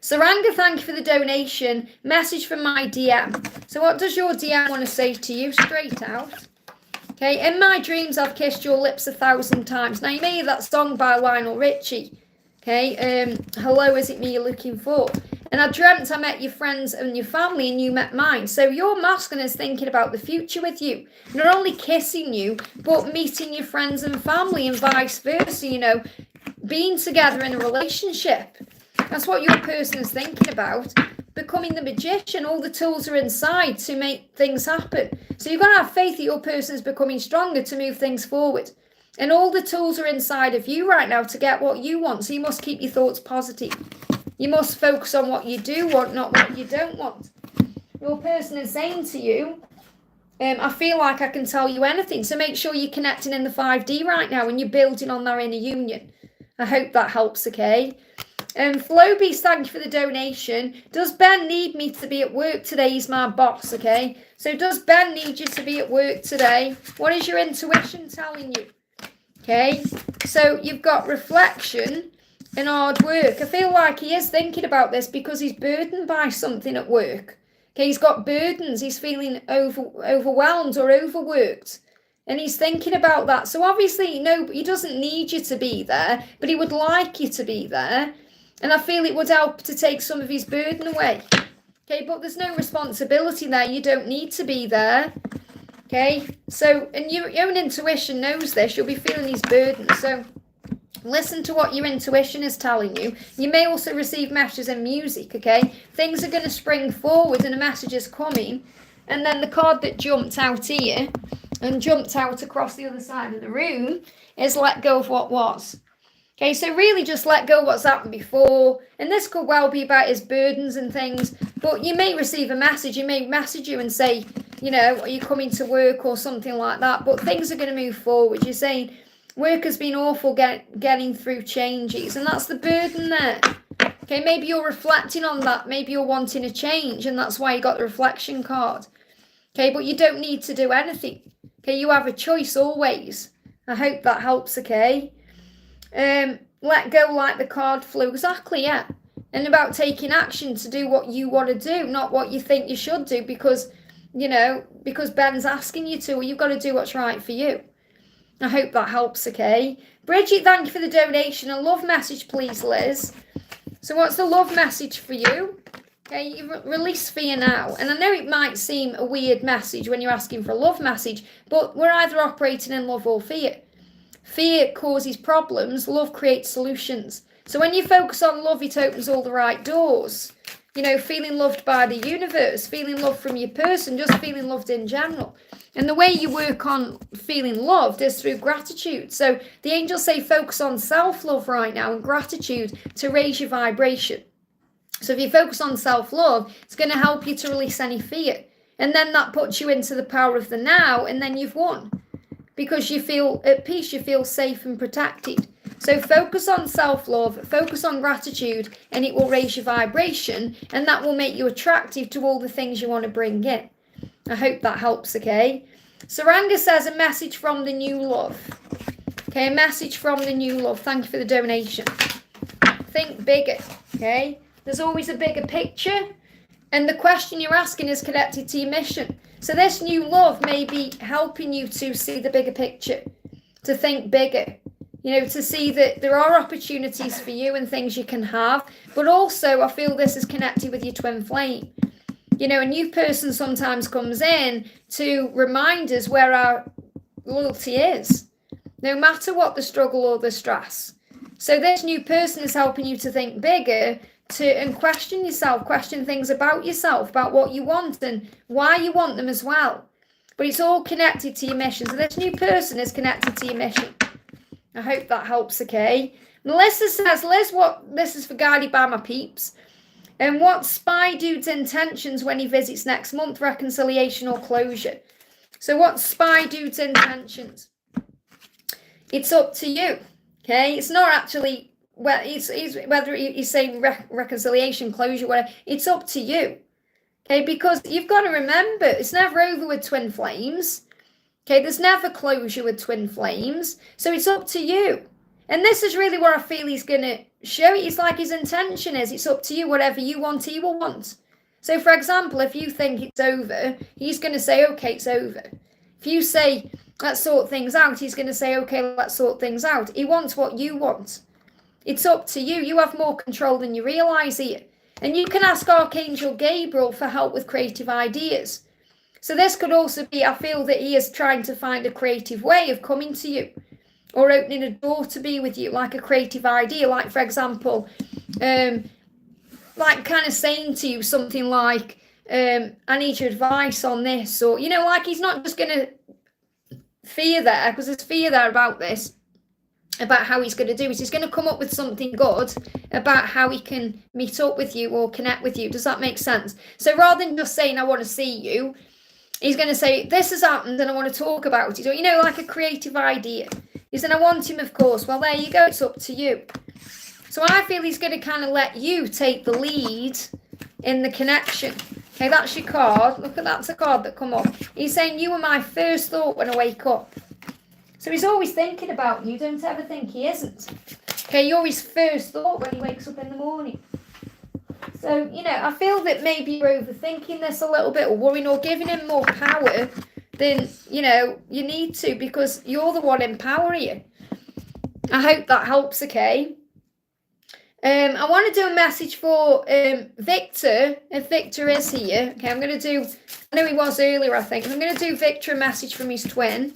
Saranga, thank you for the donation. Message from my DM. So what does your DM want to say to you? Straight out. Okay, in my dreams, I've kissed your lips 1,000 times. Now, you may hear that song by Lionel Richie. Okay, hello, is it me you're looking for? And I dreamt I met your friends and your family and you met mine. So your masculine is thinking about the future with you. Not only kissing you, but meeting your friends and family and vice versa, being together in a relationship. That's what your person is thinking about. becoming the magician. All the tools are inside to make things happen. So you've got to have faith that your person is becoming stronger to move things forward. And all the tools are inside of you right now to get what you want. So you must keep your thoughts positive. You must focus on what you do want, not what you don't want. Your person is saying to you, I feel like I can tell you anything. So make sure you're connecting in the 5D right now and you're building on their inner union. I hope that helps, okay? Flowbeast, thank you for the donation. Does Ben need me to be at work today? He's my boss, okay? So does Ben need you to be at work today? What is your intuition telling you? Okay, so you've got reflection and hard work. I feel like he is thinking about this because he's burdened by something at work. Okay, he's got burdens. He's feeling overwhelmed or overworked. And he's thinking about that. So obviously, no, he doesn't need you to be there, but he would like you to be there. And I feel it would help to take some of his burden away. Okay, but there's no responsibility there. You don't need to be there. Okay, so, and your own intuition knows this. You'll be feeling these burdens. So listen to what your intuition is telling you. You may also receive messages in music, okay? Things are going to spring forward and a message is coming. And then the card that jumped out here and jumped out across the other side of the room is let go of what was. Okay, so really just let go of what's happened before. And this could well be about his burdens and things. But you may receive a message. He may message you and say, you know, are you coming to work or something like that? But things are going to move forward. You're saying work has been awful getting through changes. And that's the burden there. Okay, maybe you're reflecting on that. Maybe you're wanting a change. And that's why you got the reflection card. Okay, but you don't need to do anything. Okay, you have a choice always. I hope that helps, okay? Let go like the card flew. Exactly, yeah. And about taking action to do what you want to do, not what you think you should do because, you know, because Ben's asking you to, or you've got to do what's right for you. I hope that helps, okay? Bridget, thank you for the donation. A love message, please, Liz. So what's the love message for you? Okay, you release fear now. And I know it might seem a weird message when you're asking for a love message, but we're either operating in love or fear. Fear causes problems, love creates solutions. So when you focus on love, it opens all the right doors. You know, feeling loved by the universe, feeling love from your person, just feeling loved in general. And the way you work on feeling loved is through gratitude. So the angels say focus on self-love right now and gratitude to raise your vibration. So if you focus on self-love, it's going to help you to release any fear. And then that puts you into the power of the now, and then you've won. Because you feel at peace, you feel safe and protected. So focus on self-love, focus on gratitude, and it will raise your vibration, and that will make you attractive to all the things you want to bring in. I hope that helps, okay? Saranga says a message from the new love. Okay, a message from the new love. Thank you for the donation. Think bigger, okay? There's always a bigger picture, and the question you're asking is connected to your mission. So this new love may be helping you to see the bigger picture, to think bigger, you know, to see that there are opportunities for you and things you can have. But also, I feel this is connected with your twin flame. You know, a new person sometimes comes in to remind us where our loyalty is, no matter what the struggle or the stress. So this new person is helping you to think bigger, and question yourself, question things about yourself, about what you want and why you want them as well. But it's all connected to your mission. So this new person is connected to your mission. I hope that helps, okay? Melissa says, Liz, this is for Guided by my peeps. And what's Spy Dude's intentions when he visits next month? Reconciliation or closure? So what's Spy Dude's intentions? It's up to you, okay? It's not actually... Well, whether he's saying reconciliation, closure, whatever, it's up to you. Okay, because you've got to remember, it's never over with twin flames. Okay, there's never closure with twin flames. So it's up to you. And this is really where I feel he's going to show it. It's like his intention is, it's up to you. Whatever you want, he will want. So, for example, if you think it's over, he's going to say, okay, it's over. If you say, let's sort things out, he's going to say, okay, let's sort things out. He wants what you want. It's up to you. You have more control than you realise here. And you can ask Archangel Gabriel for help with creative ideas. So this could also be, I feel that he is trying to find a creative way of coming to you or opening a door to be with you, like a creative idea. Like, for example, like like kind of saying to you something like, I need your advice on this, or, you know, like he's not just going to fear there, because there's fear there about this, about how he's going to do it. He's going to come up with something good about how he can meet up with you or connect with you. Does that make sense? So rather than just saying, I want to see you, he's going to say, this has happened and I want to talk about it. Or, you know, like a creative idea. He said, I want him, of course. Well, there you go. It's up to you. So I feel he's going to kind of let you take the lead in the connection. Okay, that's your card. Look at that's a card that come up. He's saying, you were my first thought when I wake up. So he's always thinking about you. Don't ever think he isn't. Okay, you're his first thought when he wakes up in the morning. So, you know, I feel that maybe you're overthinking this a little bit, or worrying, or giving him more power than, you know, you need to, because you're the one empowering you. I hope that helps, okay? I want to do a message for Victor, if Victor is here. Okay, I'm going to do, I know he was earlier, I think. I'm going to do Victor a message from his twin.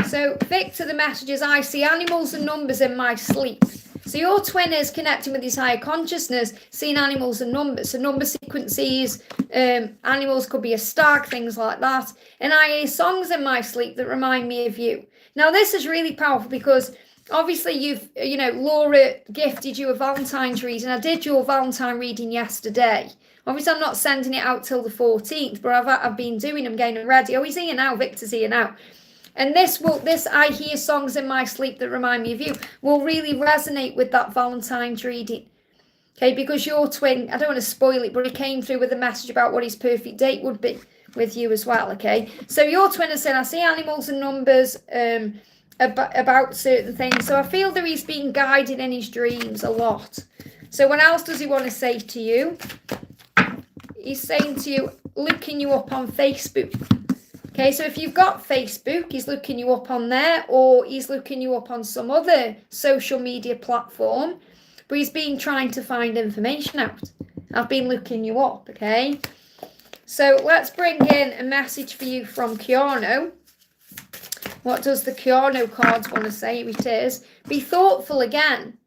So, Victor, the message is, I see animals and numbers in my sleep. So your twin is connecting with his higher consciousness, seeing animals and numbers. So number sequences, animals could be a stag, things like that. And I hear songs in my sleep that remind me of you. Now, this is really powerful because obviously you know, Laura gifted you a Valentine's reading. I did your Valentine reading yesterday. Obviously, I'm not sending it out till the 14th, but I've been doing them, getting them ready. Oh, he's here now. Victor's here now. And this I hear songs in my sleep that remind me of you, will really resonate with that Valentine's reading. Okay, because your twin, I don't want to spoil it, but he came through with a message about what his perfect date would be with you as well, okay? So your twin has said, I see animals and numbers about certain things. So I feel that he's being guided in his dreams a lot. So what else does he want to say to you? He's saying to you, looking you up on Facebook. Okay, so if you've got Facebook, he's looking you up on there, or he's looking you up on some other social media platform, but he's been trying to find information out. I've been looking you up, okay? So let's bring in a message for you from Keanu. What does the Keanu cards want to say? Here it is. Be thoughtful again.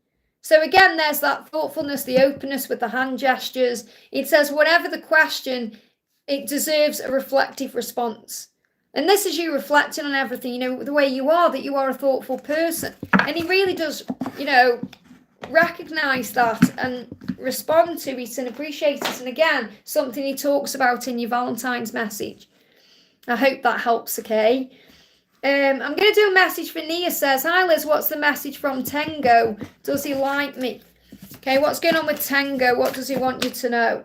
So again, there's that thoughtfulness, the openness with the hand gestures. It says, whatever the question, it deserves a reflective response. And this is you reflecting on everything, you know, the way you are, that you are a thoughtful person. And he really does, you know, recognise that and respond to it and appreciate it. And again, something he talks about in your Valentine's message. I hope that helps, okay? I'm going to do a message for Nia. Says, hi Liz, what's the message from Tango? Does he like me? Okay, what's going on with Tango? What does he want you to know?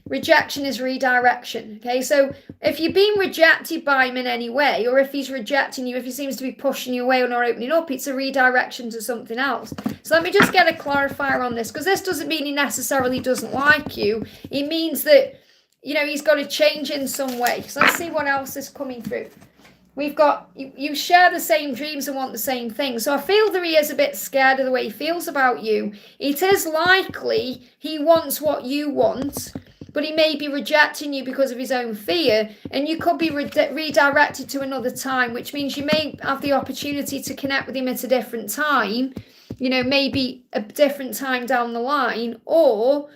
Rejection is redirection. Okay, so if you're being rejected by him in any way, or if he's rejecting you, if he seems to be pushing you away or not opening up, it's a redirection to something else. So let me just get a clarifier on this, because this doesn't mean he necessarily doesn't like you. It means that, you know, he's got to change in some way. So let's see what else is coming through. We've got, you share the same dreams and want the same things. So I feel that he is a bit scared of the way he feels about you. It is likely he wants what you want, but he may be rejecting you because of his own fear, and you could be redirected to another time, which means you may have the opportunity to connect with him at a different time, you know, maybe a different time down the line, or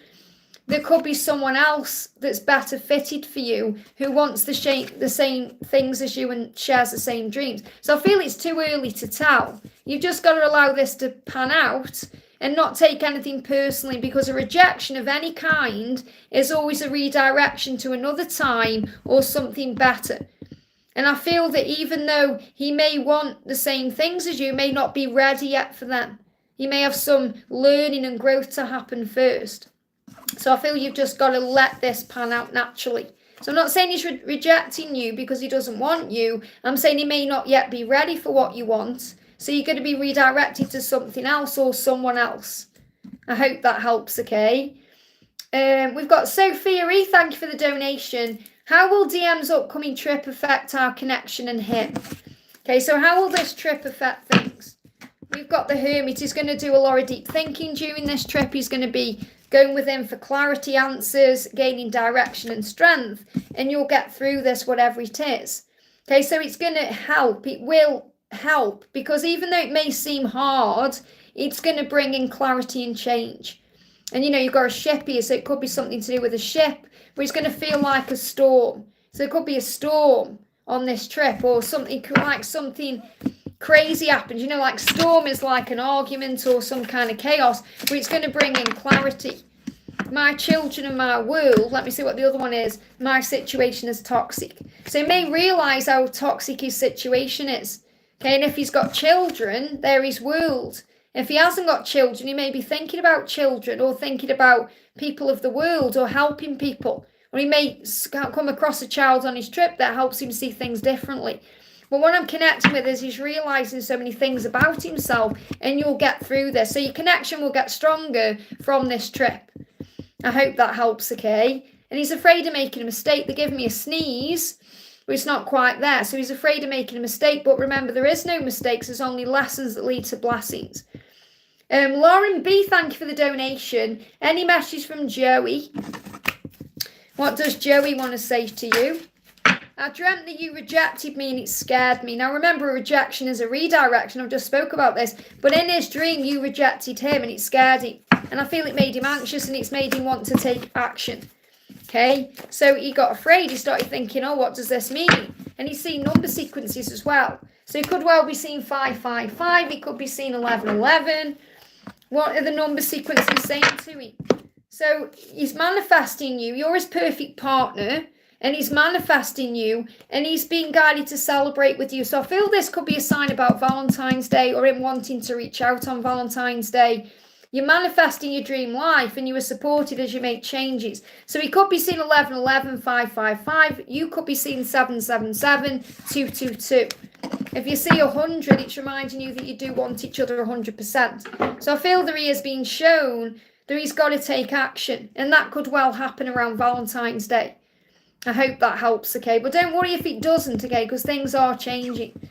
there could be someone else that's better fitted for you, who wants the same things as you and shares the same dreams. So I feel it's too early to tell. You've just got to allow this to pan out and not take anything personally, because a rejection of any kind is always a redirection to another time or something better. And I feel that even though he may want the same things as you, may not be ready yet for them. He may have some learning and growth to happen first. So I feel you've just got to let this pan out naturally. So I'm not saying he's rejecting you because he doesn't want you. I'm saying he may not yet be ready for what you want. So you're going to be redirected to something else or someone else. I hope that helps, okay? We've got Sophia E. Thank you for the donation. How will DM's upcoming trip affect our connection and him? Okay, so how will this trip affect things? We've got the Hermit. He's going to do a lot of deep thinking during this trip. He's going to be going with him for clarity, answers, gaining direction and strength. And you'll get through this, whatever it is. Okay, so it's going to help. It will help, because even though it may seem hard, it's going to bring in clarity and change. And you've got a ship here, so it could be something to do with a ship, but it's going to feel like a storm. So it could be a storm on this trip, or something crazy happens. Like storm is like an argument or some kind of chaos, but it's going to bring in clarity. My children and my world, let me see what the other one is. My situation is toxic. So he may realise how toxic his situation is. Okay, and if he's got children, they're his world. If he hasn't got children, he may be thinking about children or thinking about people of the world or helping people. Or he may come across a child on his trip that helps him see things differently. But what I'm connecting with is he's realising so many things about himself, and you'll get through this. So your connection will get stronger from this trip. I hope that helps, okay? And he's afraid of making a mistake. They're giving me a sneeze, but it's not quite there. So he's afraid of making a mistake. But remember, there is no mistakes. There's only lessons that lead to blessings. Lauren B, thank you for the donation. Any message from Joey? What does Joey want to say to you? I dreamt that you rejected me and it scared me. Now remember, a rejection is a redirection. I've just spoke about this. But in his dream, you rejected him and it scared him. And I feel it made him anxious and it's made him want to take action. Okay, so he got afraid. He started thinking, oh, what does this mean? And he's seen number sequences as well. So he could well be seeing 555. He could be seeing 1111. What are the number sequences saying to him? So he's manifesting you. You're his perfect partner. And he's manifesting you. And he's being guided to celebrate with you. So I feel this could be a sign about Valentine's Day or him wanting to reach out on Valentine's Day. You're manifesting your dream life and you are supported as you make changes. So he could be seeing 1111, 555. You could be seeing 777, 222. If you see 100, it's reminding you that you do want each other 100%. So I feel that he is being shown that he's got to take action. And that could well happen around Valentine's Day. I hope that helps, okay? But don't worry if it doesn't, okay? Because things are changing.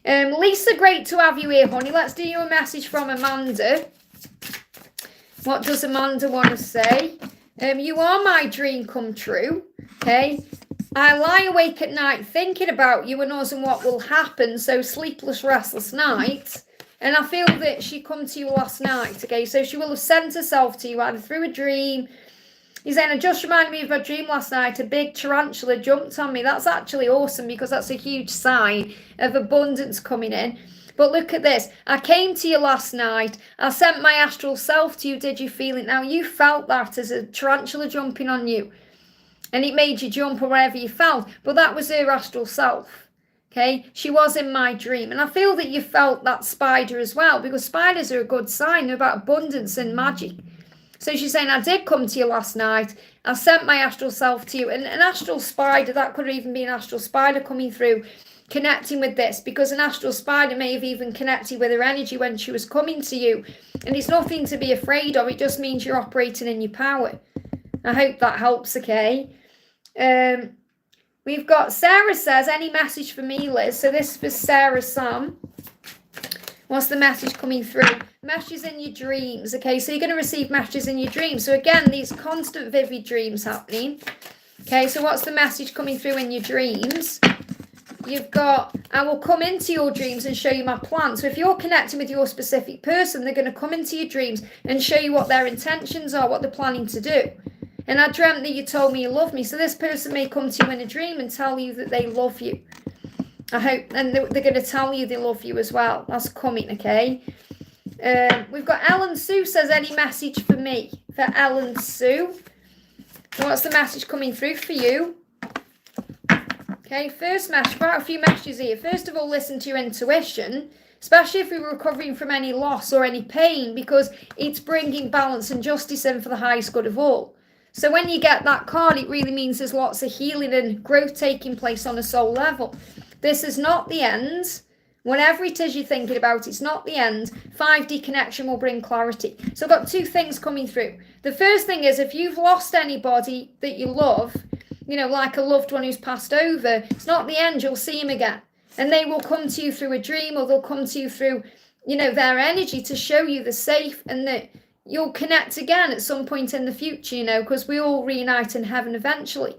Lisa, great to have you here, honey. Let's do you a message from Amanda. What does Amanda want to say? You are my dream come true, okay? I lie awake at night thinking about you and us and what will happen, so sleepless, restless nights. And I feel that she come to you last night, okay? So she will have sent herself to you either through a dream. He's saying, it just reminded me of my dream last night. A big tarantula jumped on me. That's actually awesome because that's a huge sign of abundance coming in. But look at this. I came to you last night. I sent my astral self to you. Did you feel it? Now, you felt that as a tarantula jumping on you. And it made you jump or whatever you felt. But that was her astral self. Okay? She was in my dream. And I feel that you felt that spider as well. Because spiders are a good sign. They're about abundance and magic. So she's saying, I did come to you last night. I sent my astral self to you. And an astral spider, that could even be an astral spider coming through, connecting with this, because an astral spider may have even connected with her energy when she was coming to you. And it's nothing to be afraid of. It just means you're operating in your power. I hope that helps, okay? We've got Sarah says, any message for me, Liz? So this is for Sarah Sam. What's the message coming through? Messages in your dreams, okay? So you're going to receive messages in your dreams. So again, these constant vivid dreams happening. Okay, so what's the message coming through in your dreams? You've got, I will come into your dreams and show you my plan. So if you're connecting with your specific person, they're going to come into your dreams and show you what their intentions are, what they're planning to do. And I dreamt that you told me you love me. So this person may come to you in a dream and tell you that they love you. I hope, and they're going to tell you they love you as well. That's coming, okay? We've got Ellen Sue says, any message for me? For Ellen Sue. What's the message coming through for you? Okay, first message, quite a few messages here. First of all, listen to your intuition, especially if you're recovering from any loss or any pain, because it's bringing balance and justice in for the highest good of all. So when you get that card, it really means there's lots of healing and growth taking place on a soul level. This is not the end. Whatever it is you're thinking about, it's not the end. 5D connection will bring clarity. So I've got two things coming through. The first thing is, if you've lost anybody that you love, like a loved one who's passed over, it's not the end. You'll see him again. And they will come to you through a dream, or they'll come to you through, their energy to show you the safe, and that you'll connect again at some point in the future, because we all reunite in heaven eventually.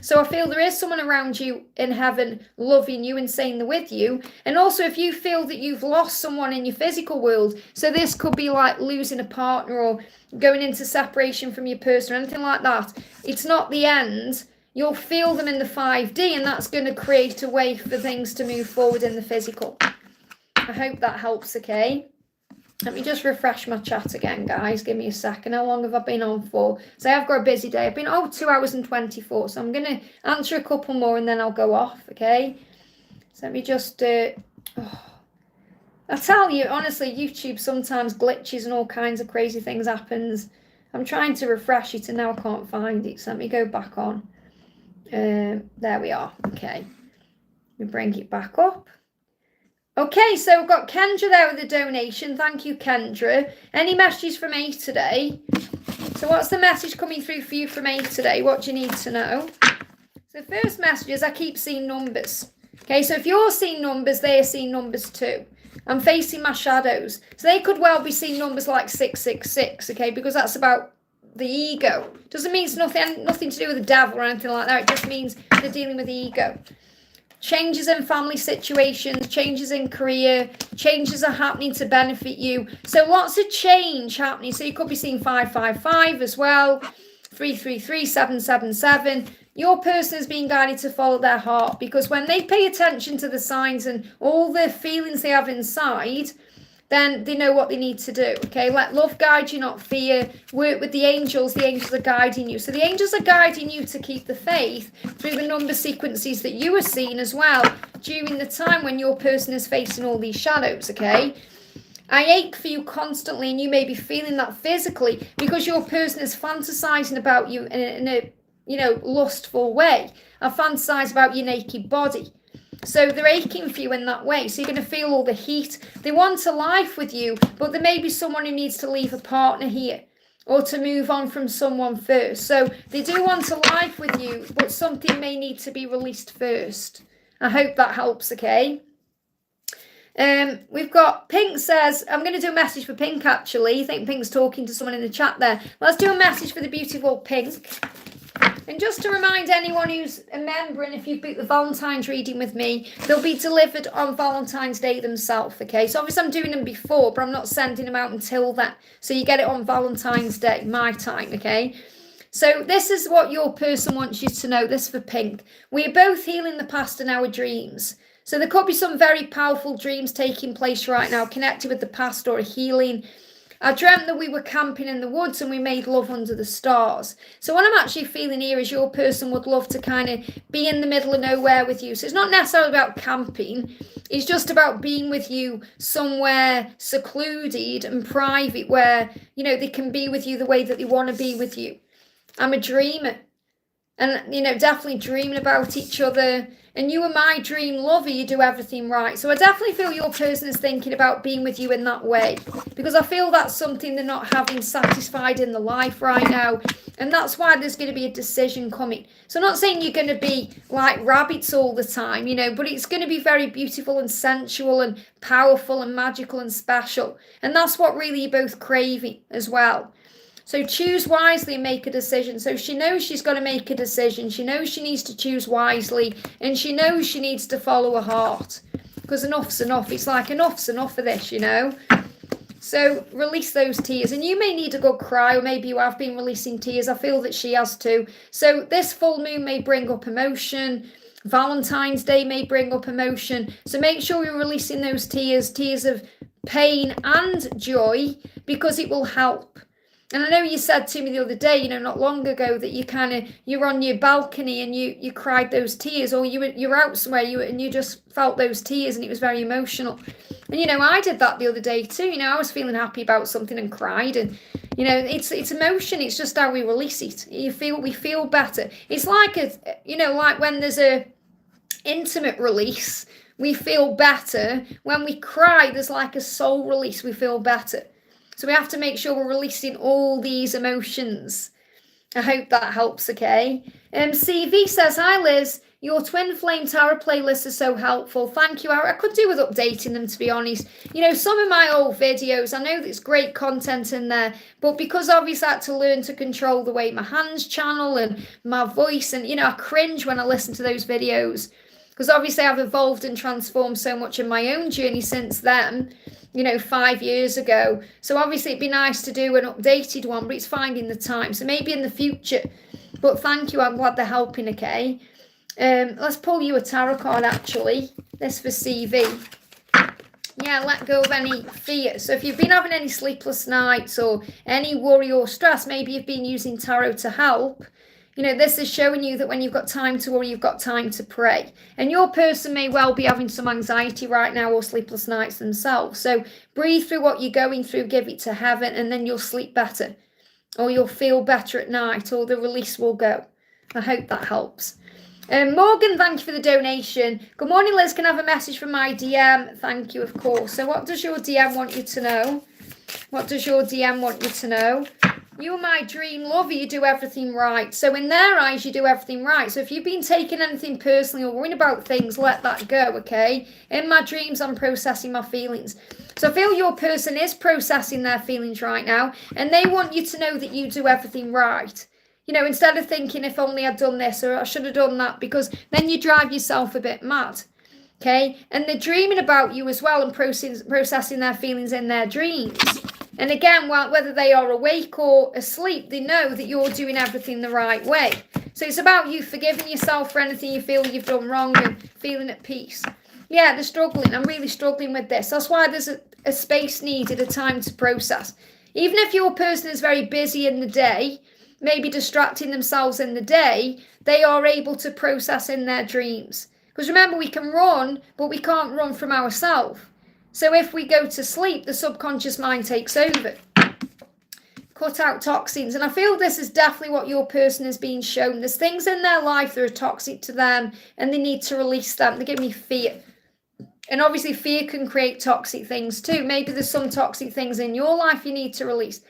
So I feel there is someone around you in heaven loving you and saying they're with you. And also if you feel that you've lost someone in your physical world, so this could be like losing a partner or going into separation from your person or anything like that, it's not the end. You'll feel them in the 5D, and that's going to create a way for things to move forward in the physical. I hope that helps, okay? Let me just refresh my chat again, guys. Give me a second. How long have I been on for? So I've got a busy day. I've been, 2 hours and 24. So I'm going to answer a couple more and then I'll go off, okay? So let me just... I tell you, honestly, YouTube sometimes glitches and all kinds of crazy things happens. I'm trying to refresh it and now I can't find it. So let me go back on. There we are. Okay. Let me bring it back up. Okay, so we've got Kendra there with a donation. Thank you, Kendra. Any messages from A today? So what's the message coming through for you from A today? What do you need to know? So the first message is I keep seeing numbers. Okay, so if you're seeing numbers, they are seeing numbers too. I'm facing my shadows. So they could well be seeing numbers like 666, okay, because that's about the ego. Doesn't mean it's nothing to do with the devil or anything like that. It just means they're dealing with the ego. Changes in family situations, changes in career, changes are happening to benefit you. So lots of change happening. So you could be seeing 555 as well, 333, 777. Your person is being guided to follow their heart, because when they pay attention to the signs and all the feelings they have inside, then they know what they need to do, okay? Let love guide you, not fear. Work with the angels. The angels are guiding you. So the angels are guiding you to keep the faith through the number sequences that you are seeing as well during the time when your person is facing all these shadows, okay? I ache for you constantly, and you may be feeling that physically because your person is fantasizing about you in a lustful way. I fantasize about your naked body. So they're aching for you in that way. So you're going to feel all the heat. They want a life with you, but there may be someone who needs to leave a partner here or to move on from someone first. So they do want a life with you, but something may need to be released first. I hope that helps, okay? We've got Pink says, I'm going to do a message for Pink actually. I think Pink's talking to someone in the chat there. Let's do a message for the beautiful Pink. And just to remind anyone who's a member, and if you've booked the Valentine's reading with me, they'll be delivered on Valentine's Day themselves, okay? So obviously I'm doing them before, but I'm not sending them out until then. So you get it on Valentine's Day, my time, okay? So this is what your person wants you to know, this for Pink. We are both healing the past and our dreams. So there could be some very powerful dreams taking place right now, connected with the past or a healing. I dreamt that we were camping in the woods and we made love under the stars. So what I'm actually feeling here is your person would love to kind of be in the middle of nowhere with you. So it's not necessarily about camping. It's just about being with you somewhere secluded and private where, they can be with you the way that they want to be with you. I'm a dreamer. And, definitely dreaming about each other. And you are my dream lover. You do everything right. So I definitely feel your person is thinking about being with you in that way. Because I feel that's something they're not having satisfied in their life right now. And that's why there's going to be a decision coming. So I'm not saying you're going to be like rabbits all the time, but it's going to be very beautiful and sensual and powerful and magical and special. And that's what really you're both craving as well. So choose wisely and make a decision. So she knows she's got to make a decision. She knows she needs to choose wisely. And she knows she needs to follow her heart. Because enough's enough. It's like enough's enough of this, So release those tears. And you may need a good cry, or maybe you have been releasing tears. I feel that she has too. So this full moon may bring up emotion. Valentine's Day may bring up emotion. So make sure you're releasing those tears of pain and joy, because it will help. And I know you said to me the other day, not long ago, that you're on your balcony and you cried those tears, or you're out somewhere and you just felt those tears and it was very emotional. And, I did that the other day too. I was feeling happy about something and cried, and, it's emotion. It's just how we release it. We feel better. It's like, like when there's a intimate release, we feel better. When we cry, there's like a soul release. We feel better. So we have to make sure we're releasing all these emotions. I hope that helps, okay? CV says, hi Liz, Your Twin Flame Tarot playlist is so helpful. Thank you. I could do with updating them, to be honest. You know, some of my old videos, I know there's great content in there, but because obviously I had to learn to control the way my hands channel and my voice, and, you know, I cringe when I listen to those videos. Because obviously I've evolved and transformed so much in my own journey since then, you know, 5 years ago. So obviously it'd be nice to do an updated one, but it's finding the time. So maybe in the future. But thank you, I'm glad they're helping, okay? Let's pull you a tarot card, actually. This for CV. Yeah, let go of any fear. So if you've been having any sleepless nights or any worry or stress, maybe you've been using tarot to help. You know, this is showing you that when you've got time to worry, you've got time to pray. And your person may well be having some anxiety right now or sleepless nights themselves. So breathe through what you're going through, give it to heaven, and then you'll sleep better. Or you'll feel better at night, or the release will go. I hope that helps. Morgan, thank you for the donation. Good morning, Liz. Can I have a message from my DM? Thank you, of course. So what does your DM want you to know? What does your DM want you to know? You're my dream lover, you do everything right. So in their eyes, you do everything right. So if you've been taking anything personally or worrying about things, let that go, okay? In my dreams, I'm processing my feelings. So I feel your person is processing their feelings right now, and they want you to know that you do everything right. You know, instead of thinking, if only I'd done this or I should have done that, because then you drive yourself a bit mad, okay? And they're dreaming about you as well and processing their feelings in their dreams. And again, whether they are awake or asleep, they know that you're doing everything the right way. So it's about you forgiving yourself for anything you feel you've done wrong and feeling at peace. Yeah, they're struggling. I'm really struggling with this. That's why there's a space needed, a time to process. Even if your person is very busy in the day, maybe distracting themselves in the day, they are able to process in their dreams. Because remember, we can run, but we can't run from ourselves. So if we go to sleep, the subconscious mind takes over. Cut out toxins. And I feel this is definitely what your person is being shown. There's things in their life that are toxic to them and they need to release them. They give me fear. And obviously fear can create toxic things too. Maybe there's some toxic things in your life you need to release.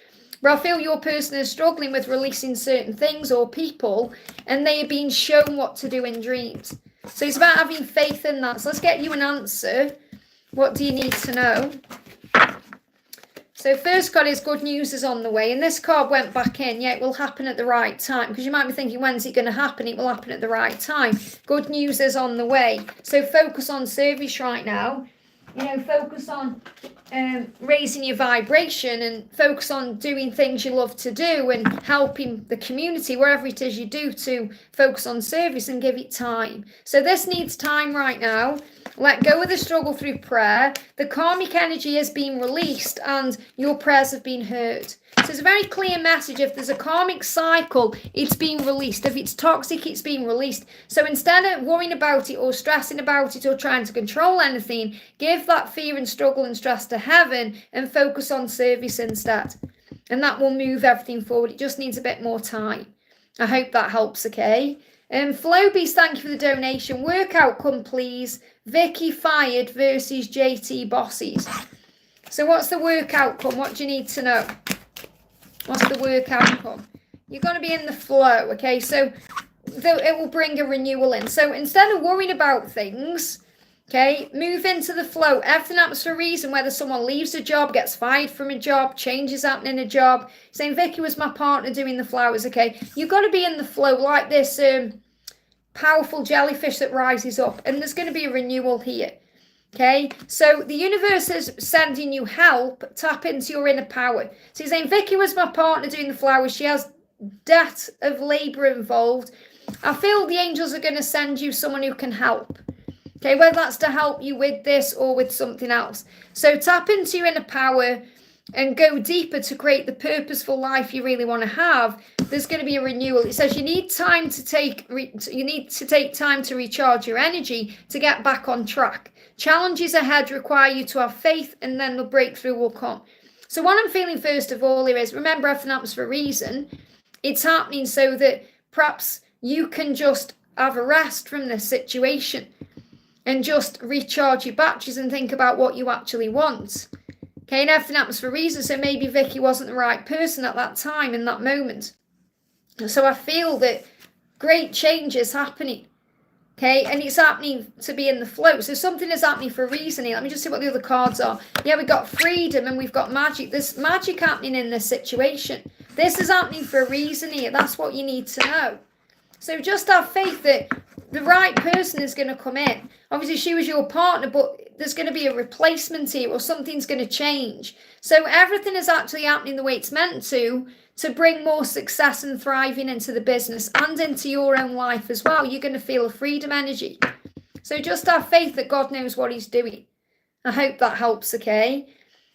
But I feel your person is struggling with releasing certain things or people, and they are being shown what to do in dreams. So it's about having faith in that. So let's get you an answer. What do you need to know? So first card is good news is on the way. And this card went back in. Yeah, it will happen at the right time. Because you might be thinking, when's it going to happen? It will happen at the right time. Good news is on the way. So focus on service right now. You know, focus on raising your vibration and focus on doing things you love to do and helping the community, wherever it is you do, to focus on service and give it time. So this needs time right now. Let go of the struggle through prayer. The karmic energy is being released and your prayers have been heard. So it's a very clear message. If there's a karmic cycle, it's being released. If it's toxic, it's being released. So instead of worrying about it or stressing about it or trying to control anything, give that fear and struggle and stress to heaven and focus on service instead. And that will move everything forward. It just needs a bit more time. I hope that helps, okay? Flowbeast, thank you for the donation. Work outcome, please. Vicky fired versus JT bosses. So what's the work outcome? What do you need to know? What's the work outcome? You're going to be in the flow, okay? So it will bring a renewal in. So instead of worrying about things, okay, move into the flow. Everything happens for a reason, whether someone leaves a job, gets fired from a job, changes happen in a job. Saying, Vicky was my partner doing the flowers, okay? You've got to be in the flow like this powerful jellyfish that rises up. And there's going to be a renewal here. Okay, so the universe is sending you help. Tap into your inner power. So he's saying, Vicky was my partner doing the flowers. She has debt of labour involved. I feel the angels are going to send you someone who can help. Okay, whether that's to help you with this or with something else. So tap into your inner power and go deeper to create the purposeful life you really want to have. There's going to be a renewal. It says you need time to take time to recharge your energy to get back on track. Challenges ahead require you to have faith, and then the breakthrough will come. So what I'm feeling first of all here is, remember, everything happens for a reason. It's happening so that perhaps you can just have a rest from this situation and just recharge your batteries and think about what you actually want. Okay, and everything happens for a reason. So maybe Vicky wasn't the right person at that time, in that moment. So I feel that great change is happening. Okay, and it's happening to be in the flow. So something is happening for a reason here. Let me just see what the other cards are. Yeah, we've got freedom and we've got magic. There's magic happening in this situation. This is happening for a reason here. That's what you need to know. So just have faith that the right person is going to come in. Obviously, she was your partner, but there's going to be a replacement here or something's going to change. So everything is actually happening the way it's meant to bring more success and thriving into the business and into your own life as well. You're going to feel a freedom energy. So just have faith that God knows what he's doing. I hope that helps, okay?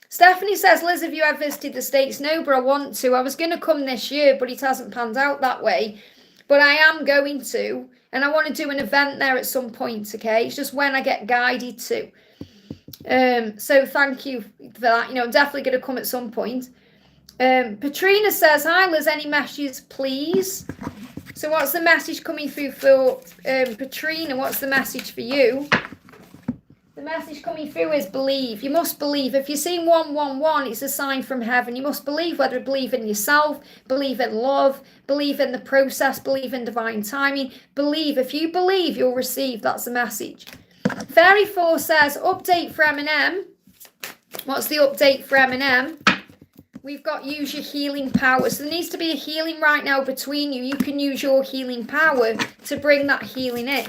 Stephanie says, Liz, have you ever visited the States? No, but I want to. I was going to come this year, but it hasn't panned out that way. But I am going to, and I want to do an event there at some point, okay? It's just when I get guided to. So thank you for that. I'm definitely going to come at some point. Patrina says, hi, Liz, any messages, please? So what's the message coming through for Patrina? What's the message for you? The message coming through is believe. You must believe. If you're seeing 111, it's a sign from heaven. You must believe, whether believe in yourself, believe in love, believe in the process, believe in divine timing. Believe. If you believe, you'll receive. That's the message. Fairy 4 says, update for Eminem. What's the update for Eminem? We've got use your healing power. So there needs to be a healing right now between you. You can use your healing power to bring that healing in,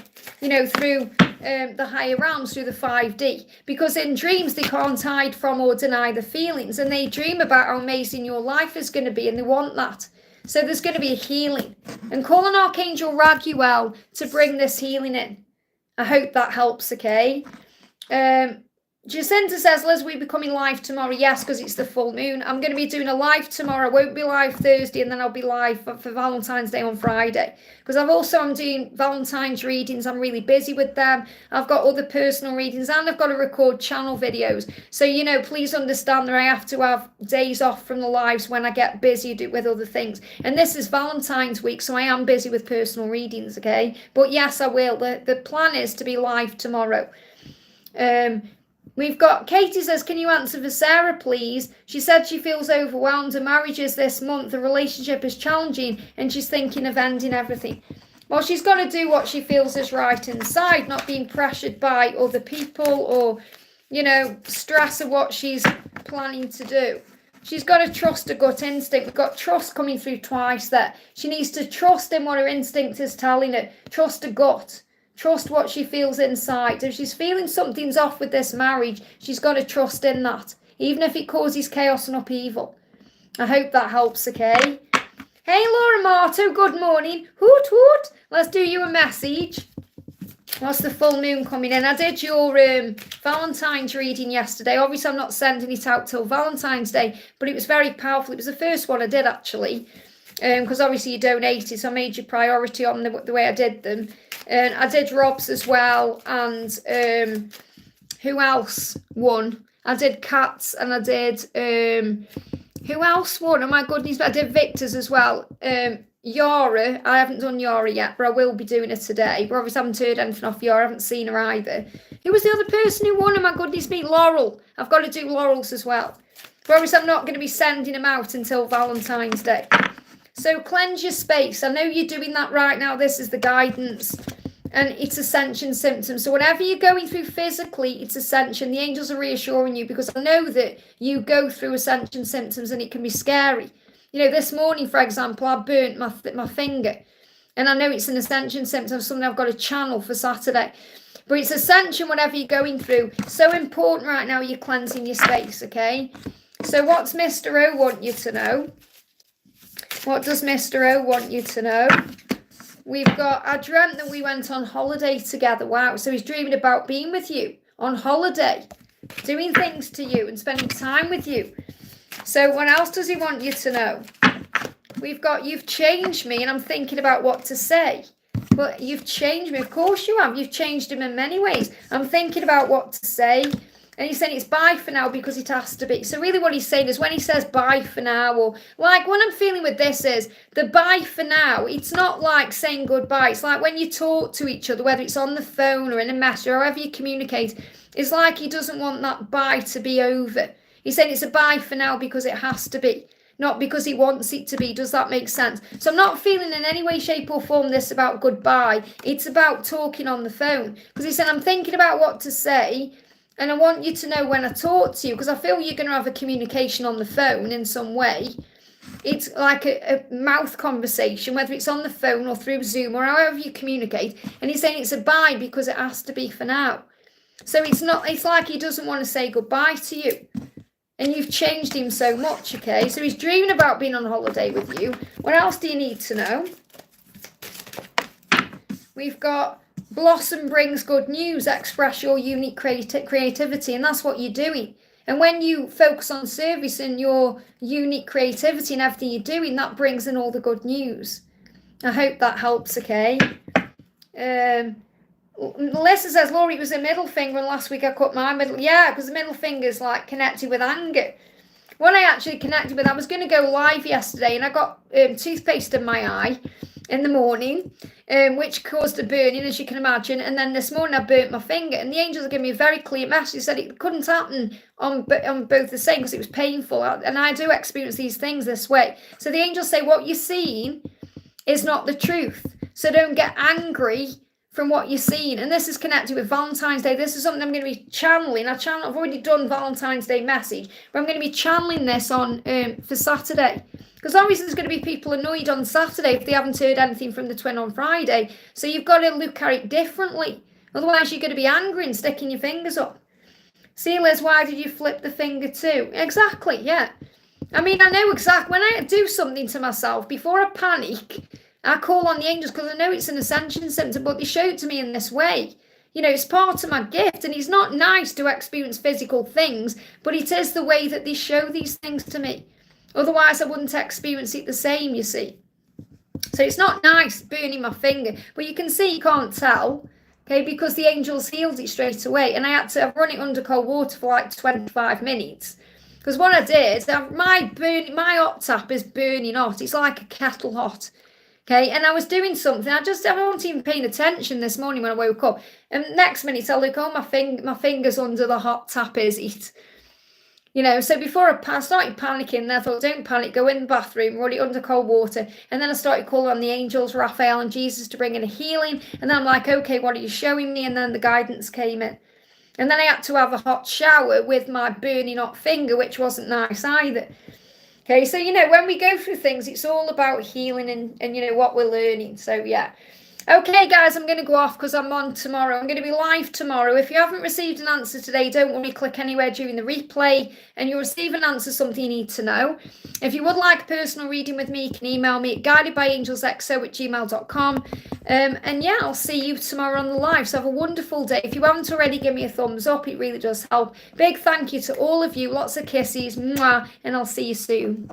through the higher realms, through the 5D. Because in dreams, they can't hide from or deny the feelings. And they dream about how amazing your life is going to be. And they want that. So there's going to be a healing. And call on Archangel Raguel to bring this healing in. I hope that helps, okay? Jacinta says, Liz, we'll be coming live tomorrow. Yes, because it's the full moon. I'm going to be doing a live tomorrow. I won't be live Thursday, and then I'll be live for Valentine's Day on Friday. Because I'm doing Valentine's readings. I'm really busy with them. I've got other personal readings, and I've got to record channel videos. So, please understand that I have to have days off from the lives when I get busy with other things. And this is Valentine's week, so I am busy with personal readings, okay? But yes, I will. The plan is to be live tomorrow. We've got Katie says, can you answer for Sarah, please? She said she feels overwhelmed. Her marriage is this month. The relationship is challenging and she's thinking of ending everything. Well, she's got to do what she feels is right inside, not being pressured by other people or, stress of what she's planning to do. She's got to trust her gut instinct. We've got trust coming through twice there. She needs to trust in what her instinct is telling her. Trust her gut. Trust what she feels inside. If she's feeling something's off with this marriage, she's got to trust in that, even if it causes chaos and upheaval. I hope that helps, okay? Hey, Laura Marto, good morning. Hoot, hoot. Let's do you a message. What's the full moon coming in? I did your Valentine's reading yesterday. Obviously, I'm not sending it out till Valentine's Day, but it was very powerful. It was the first one I did, actually, because obviously you donated, so I made your priority on the way I did them. And I did Rob's as well, and who else won? I did Kat's, and I did, who else won? Oh my goodness, I did Victor's as well. Yara, I haven't done Yara yet, but I will be doing it today. But obviously I haven't heard anything off Yara, I haven't seen her either. Who was the other person who won? Oh my goodness me, Laurel. I've got to do Laurel's as well. But obviously I'm not going to be sending them out until Valentine's Day. So cleanse your space. I know you're doing that right now. This is the guidance. And it's ascension symptoms. So whatever you're going through physically, it's ascension. The angels are reassuring you because I know that you go through ascension symptoms and it can be scary. This morning, for example, I burnt my finger. And I know it's an ascension symptom, something I've got to channel for Saturday. But it's ascension, whatever you're going through. So important right now, you're cleansing your space, okay? So what's Mr. O want you to know? What does Mr. O want you to know? We've got, I dreamt that we went on holiday together. Wow. So he's dreaming about being with you on holiday, doing things to you and spending time with you. So what else does he want you to know? We've got, you've changed me, and I'm thinking about what to say. But you've changed me. Of course you have. You've changed him in many ways. I'm thinking about what to say. And he's saying it's bye for now because it has to be. So really what he's saying is when he says bye for now, or like what I'm feeling with this is the bye for now, it's not like saying goodbye. It's like when you talk to each other, whether it's on the phone or in a message or however you communicate, it's like he doesn't want that bye to be over. He's saying it's a bye for now because it has to be. not because he wants it to be. Does that make sense? So I'm not feeling in any way, shape or form this about goodbye. It's about talking on the phone. Because he said, I'm thinking about what to say, and I want you to know when I talk to you, because I feel you're going to have a communication on the phone in some way. It's like a mouth conversation, whether it's on the phone or through Zoom or however you communicate. And he's saying it's a bye because it has to be for now. So it's like he doesn't want to say goodbye to you. And you've changed him so much, okay? So he's dreaming about being on holiday with you. What else do you need to know? We've got blossom brings good news. Express your unique creativity. And that's what you're doing. And when you focus on service and your unique creativity and everything you're doing, that brings in all the good news. I hope that helps, okay? Melissa says, Laurie, it was a middle finger, and last week I cut my middle. Yeah, because the middle finger's like connected with anger. When I actually connected with, I was going to go live yesterday, and I got toothpaste in my eye in the morning, which caused a burning, as you can imagine. And then this morning I burnt my finger, and the angels gave me a very clear message. They said it couldn't happen on both the same because it was painful. And I do experience these things this way. So the angels say what you're seeing is not the truth. So don't get angry from what you're seeing. And this is connected with Valentine's Day. This is something I'm going to be channeling. I've already done Valentine's Day message, but I'm going to be channeling this on for Saturday. Because obviously there's going to be people annoyed on Saturday if they haven't heard anything from the twin on Friday. So you've got to look at it differently. Otherwise you're going to be angry and sticking your fingers up. See, Liz, why did you flip the finger too? Exactly, yeah. I mean, I know exactly. When I do something to myself, before I panic, I call on the angels because I know it's an ascension symptom, but they show it to me in this way. You know, it's part of my gift, and it's not nice to experience physical things, but it is the way that they show these things to me. Otherwise, I wouldn't experience it the same, you see. So it's not nice burning my finger, but you can see, you can't tell, okay, because the angels healed it straight away, and I had to run it under cold water for like 25 minutes. Because what I did, my hot tap is burning hot. It's like a kettle hot. Okay, and I was doing something. I wasn't even paying attention this morning when I woke up. And next minute, I look, oh, my finger's under the hot tap, is it? You know, so before I started panicking, and I thought, don't panic, go in the bathroom, run it under cold water. And then I started calling on the angels, Raphael and Jesus, to bring in a healing. And then I'm like, okay, what are you showing me? And then the guidance came in. And then I had to have a hot shower with my burning hot finger, which wasn't nice either. Okay, so, you know, when we go through things, it's all about healing and you know, what we're learning. So, yeah. Okay, guys, I'm going to go off because I'm on tomorrow. I'm going to be live tomorrow. If you haven't received an answer today, don't worry, click anywhere during the replay and you'll receive an answer, something you need to know. If you would like a personal reading with me, you can email me at guidedbyangelsxo@gmail.com. And yeah, I'll see you tomorrow on the live. So have a wonderful day. If you haven't already, give me a thumbs up. It really does help. Big thank you to all of you. Lots of kisses. Mwah, and I'll see you soon.